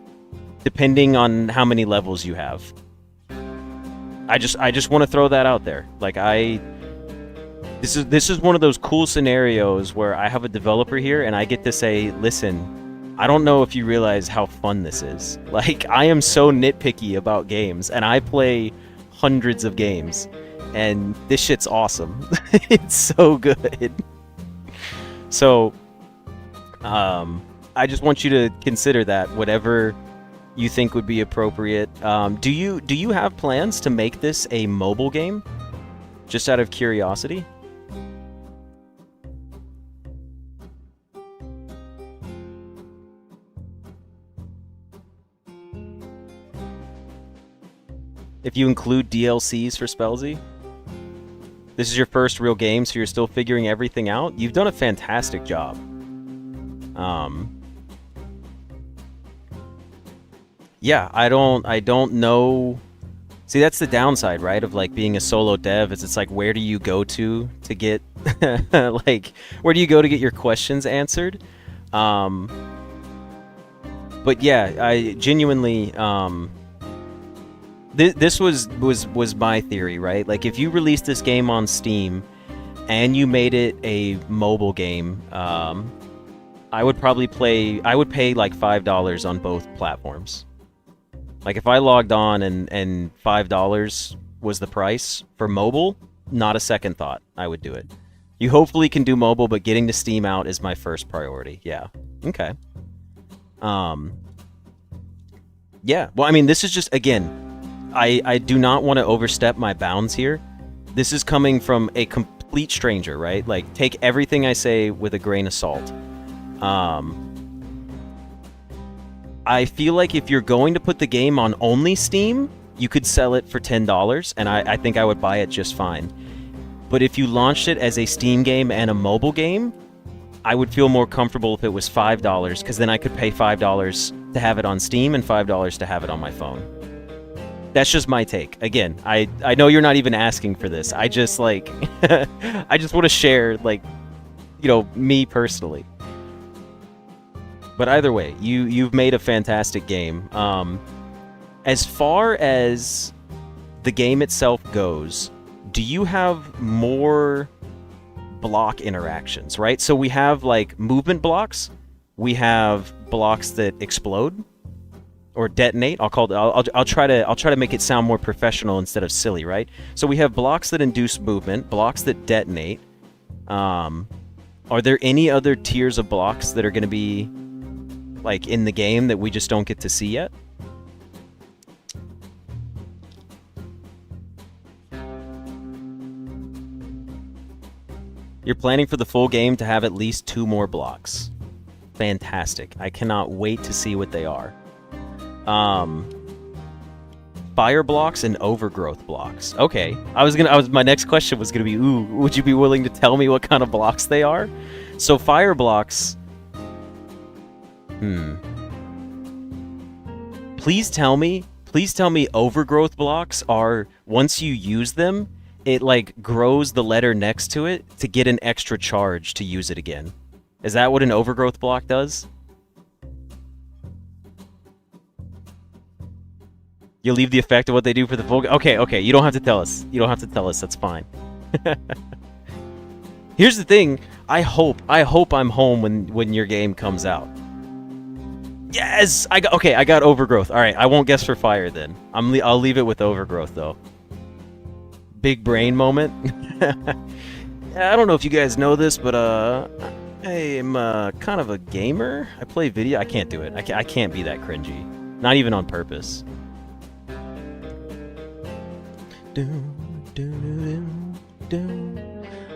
depending on how many levels you have. I just want to throw that out there. Like, this is one of those cool scenarios where I have a developer here and I get to say, listen, I don't know if you realize how fun this is. Like, I am so nitpicky about games, and I play hundreds of games, and this shit's awesome. It's so good. So, I just want you to consider that, whatever you think would be appropriate. Do you have plans to make this a mobile game? Just out of curiosity? If you include DLCs for Spellsy? This is your first real game, so you're still figuring everything out? You've done a fantastic job. Yeah, I don't know... See, that's the downside, right, of, like, being a solo dev, is it's like, where do you go to get... like, where do you go to get your questions answered? But yeah, I genuinely... This was my theory, right? Like, if you released this game on Steam and you made it a mobile game, I would pay like $5 on both platforms. Like, if I logged on and $5 was the price for mobile, not a second thought, I would do it. You hopefully can do mobile, but getting to Steam out is my first priority. Yeah. Okay. Yeah. Well, I mean, this is just, again, I do not want to overstep my bounds here. This is coming from a complete stranger, right? Like, take everything I say with a grain of salt. I feel like if you're going to put the game on only Steam, you could sell it for $10, and I think I would buy it just fine. But if you launched it as a Steam game and a mobile game, I would feel more comfortable if it was $5, because then I could pay $5 to have it on Steam and $5 to have it on my phone. That's just my take. Again, I know you're not even asking for this. I just like I just want to share, like, you know, me personally. But either way, you've made a fantastic game. As far as the game itself goes, do you have more block interactions, right? So we have like movement blocks, we have blocks that explode or detonate. I'll try to make it sound more professional instead of silly, right? So we have blocks that induce movement, blocks that detonate. Are there any other tiers of blocks that are going to be like in the game that we just don't get to see yet? You're planning for the full game to have at least 2 more blocks. Fantastic. I cannot wait to see what they are. Fire blocks and overgrowth blocks. Okay. My next question was gonna be, would you be willing to tell me what kind of blocks they are? So fire blocks. Please tell me overgrowth blocks are, once you use them, it like grows the letter next to it to get an extra charge to use it again. Is that what an overgrowth block does? You'll leave the effect of what they do for the full... Okay, you don't have to tell us. That's fine. Here's the thing. I hope I'm home when your game comes out. Yes! I got overgrowth. Alright, I won't guess for fire then. I'll leave it with overgrowth though. Big brain moment. I don't know if you guys know this, but I'm kind of a gamer. I play video. I can't do it. I can't be that cringy. Not even on purpose.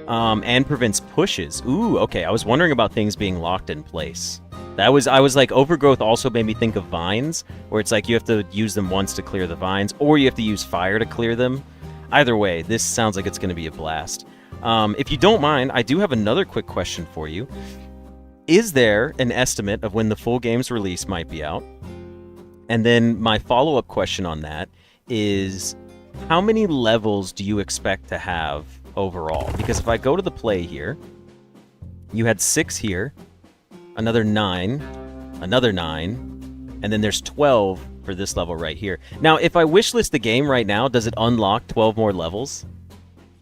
And prevents pushes. Ooh, okay. I was wondering about things being locked in place. I was like, overgrowth also made me think of vines, where it's like you have to use them once to clear the vines, or you have to use fire to clear them. Either way, this sounds like it's going to be a blast. If you don't mind, I do have another quick question for you. Is there an estimate of when the full game's release might be out? And then my follow-up question on that is, how many levels do you expect to have overall? Because if I go to the play here, you had 6 here, another 9, another 9, and then there's 12 for this level right here. Now, if I wishlist the game right now, does it unlock 12 more levels?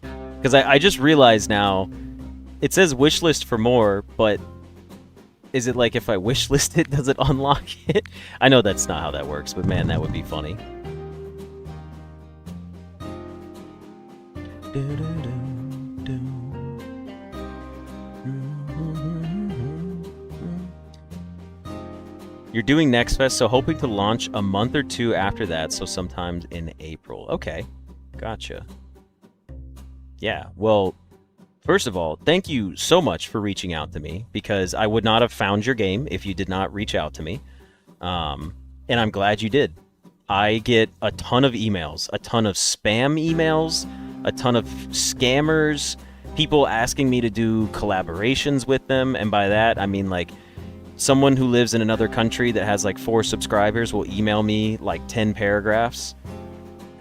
Because I just realized now, it says wishlist for more, but is it like if I wishlist it, does it unlock it? I know that's not how that works, but man, that would be funny. You're doing Next Fest, so hoping to launch a month or 2 after that, so sometimes in April. Okay, gotcha. Yeah, well, first of all, thank you so much for reaching out to me, because I would not have found your game if you did not reach out to me. And I'm glad you did. I get a ton of emails, a ton of spam emails, a ton of scammers, people asking me to do collaborations with them, and by that, I mean, like, someone who lives in another country that has like 4 subscribers will email me like 10 paragraphs,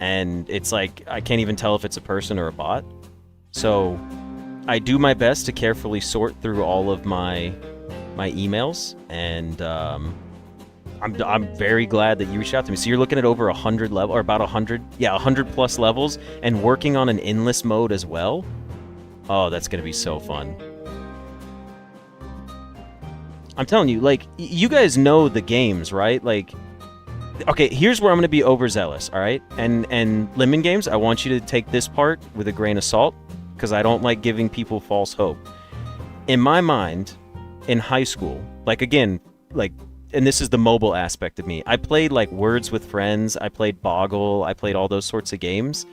and it's like I can't even tell if it's a person or a bot. So I do my best to carefully sort through all of my emails, and I'm very glad that you reached out to me. So you're looking at over 100 level, or about 100, yeah, 100 plus levels, and working on an endless mode as well. Oh, that's gonna be so fun. I'm telling you, like, you guys know the games, right? Like, okay, here's where I'm going to be overzealous, all right? And Lemon Games, I want you to take this part with a grain of salt, because I don't like giving people false hope. In my mind, in high school, like, again, like, and this is the mobile aspect of me, I played, like, Words with Friends, I played Boggle, I played all those sorts of games.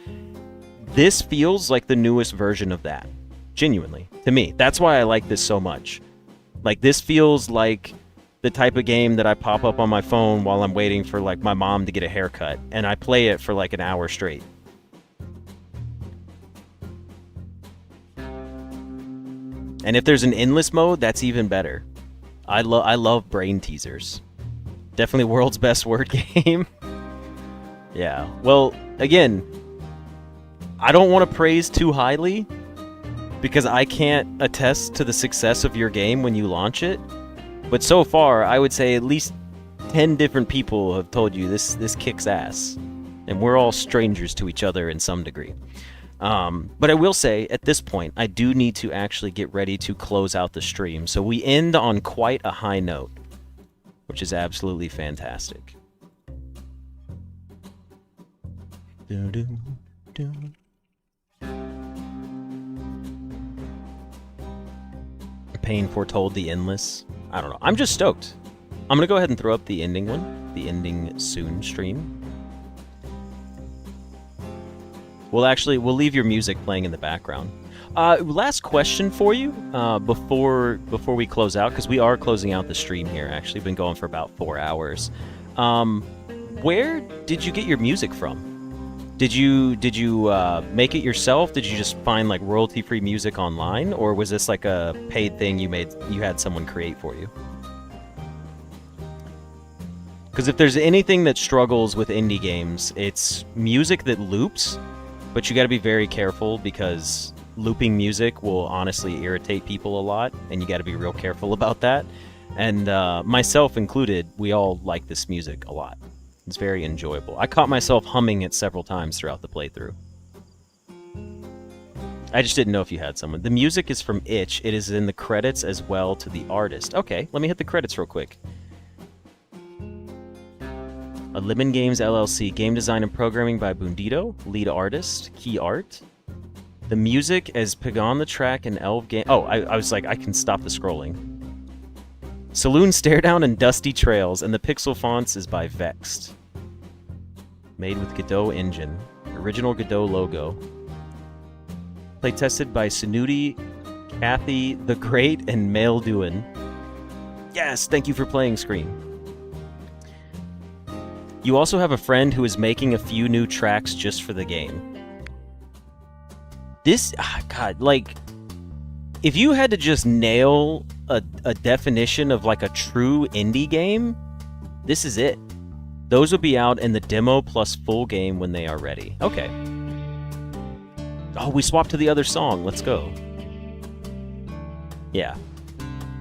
This feels like the newest version of that, genuinely, to me. That's why I like this so much. Like, this feels like the type of game that I pop up on my phone while I'm waiting for like my mom to get a haircut, and I play it for like an hour straight. And if there's an endless mode, that's even better. I love brain teasers. Definitely world's best word game. Yeah. Well, again, I don't want to praise too highly because I can't attest to the success of your game when you launch it. But so far, I would say at least 10 different people have told you this kicks ass. And we're all strangers to each other in some degree. But I will say, at this point, I do need to actually get ready to close out the stream. So we end on quite a high note, which is absolutely fantastic. Pain foretold the endless. I don't know. I'm just stoked. I'm going to go ahead and throw up the ending one. The ending soon stream. We'll leave your music playing in the background. Last question for you before we close out, because we are closing out the stream here. Actually, been going for about 4 hours. Where did you get your music from? Did you make it yourself? Did you just find like royalty-free music online, or was this like a paid thing you had someone create for you? Because if there's anything that struggles with indie games, it's music that loops. But you got to be very careful because looping music will honestly irritate people a lot, and you got to be real careful about that. And myself included, we all like this music a lot. It's very enjoyable. I caught myself humming it several times throughout the playthrough. I just didn't know if you had someone. The music is from Itch. It is in the credits as well to the artist. Okay, let me hit the credits real quick. A Lemon Games LLC, game design and programming by Bundito, lead artist, key art. The music as Pagon the Track and Elf Game. Oh, I was like, I can stop the scrolling. Saloon Stare Down and Dusty Trails, and the pixel fonts is by Vexed. Made with Godot Engine. Original Godot logo. Play tested by Snooty, Kathy the Great, and Mail Doin. Yes, thank you for playing screen. You also have a friend who is making a few new tracks just for the game. This, God, like, if you had to just nail a definition of like a true indie game, this is it. Those will be out in the demo plus full game when they are ready. Okay. Oh, we swapped to the other song. Let's go. Yeah.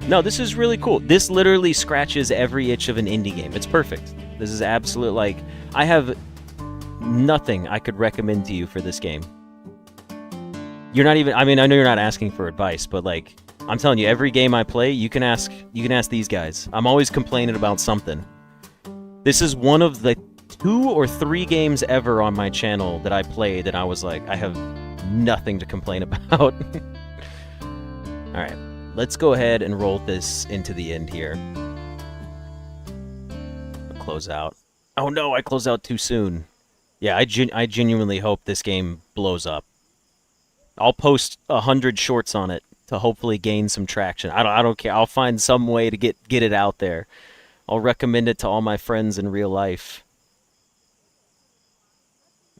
No, this is really cool. This literally scratches every itch of an indie game. It's perfect. This is absolute, like, I have nothing I could recommend to you for this game. You're not even, I mean, I know you're not asking for advice, but like, I'm telling you, every game I play, you can ask these guys. I'm always complaining about something. This is one of the 2 or 3 games ever on my channel that I played and I was like, I have nothing to complain about. Alright, let's go ahead and roll this into the end here. Close out. Oh no, I closed out too soon. Yeah, I genuinely hope this game blows up. I'll post 100 shorts on it to hopefully gain some traction. I don't care. I'll find some way to get it out there. I'll recommend it to all my friends in real life.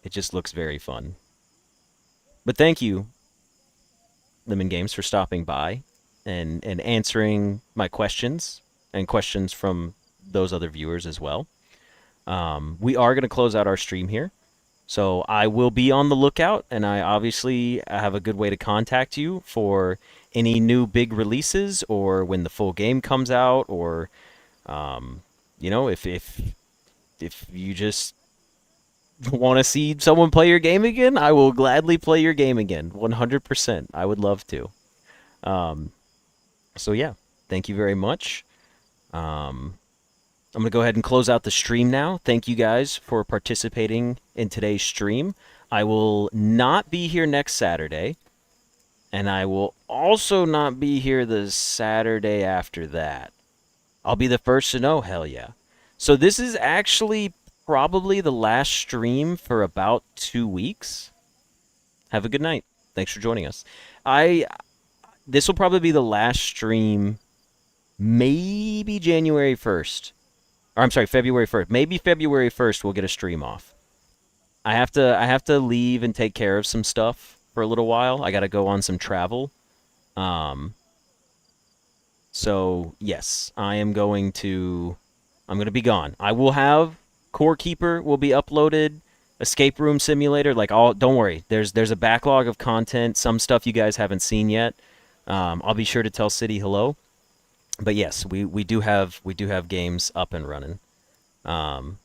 It just looks very fun. But thank you, Lemon Games, for stopping by and answering my questions and questions from those other viewers as well. We are going to close out our stream here. So I will be on the lookout, and I obviously have a good way to contact you for any new big releases or when the full game comes out, or you know, if you just want to see someone play your game again, I will gladly play your game again. 100%. I would love to. So yeah, thank you very much. I'm going to go ahead and close out the stream now. Thank you guys for participating in today's stream. I will not be here next Saturday, and I will also not be here the Saturday after that. I'll be the first to know, hell yeah. So this is actually probably the last stream for about 2 weeks. Have a good night. Thanks for joining us. This will probably be the last stream maybe January 1st. Or I'm sorry, February 1st. Maybe February 1st we'll get a stream off. I have to leave and take care of some stuff for a little while. I got to go on some travel. Um so yes, I'm going to be gone. I will have Core Keeper will be uploaded, Escape Room Simulator, like all don't worry. There's a backlog of content, some stuff you guys haven't seen yet. I'll be sure to tell City hello. But yes, we do have games up and running. Um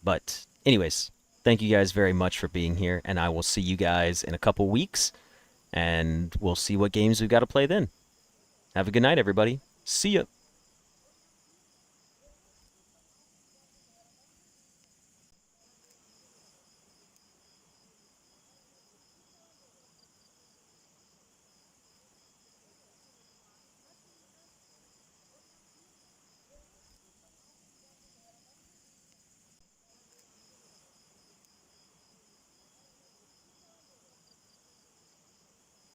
But, anyways, thank you guys very much for being here, and I will see you guys in a couple weeks, and we'll see what games we've got to play then. Have a good night, everybody. See ya.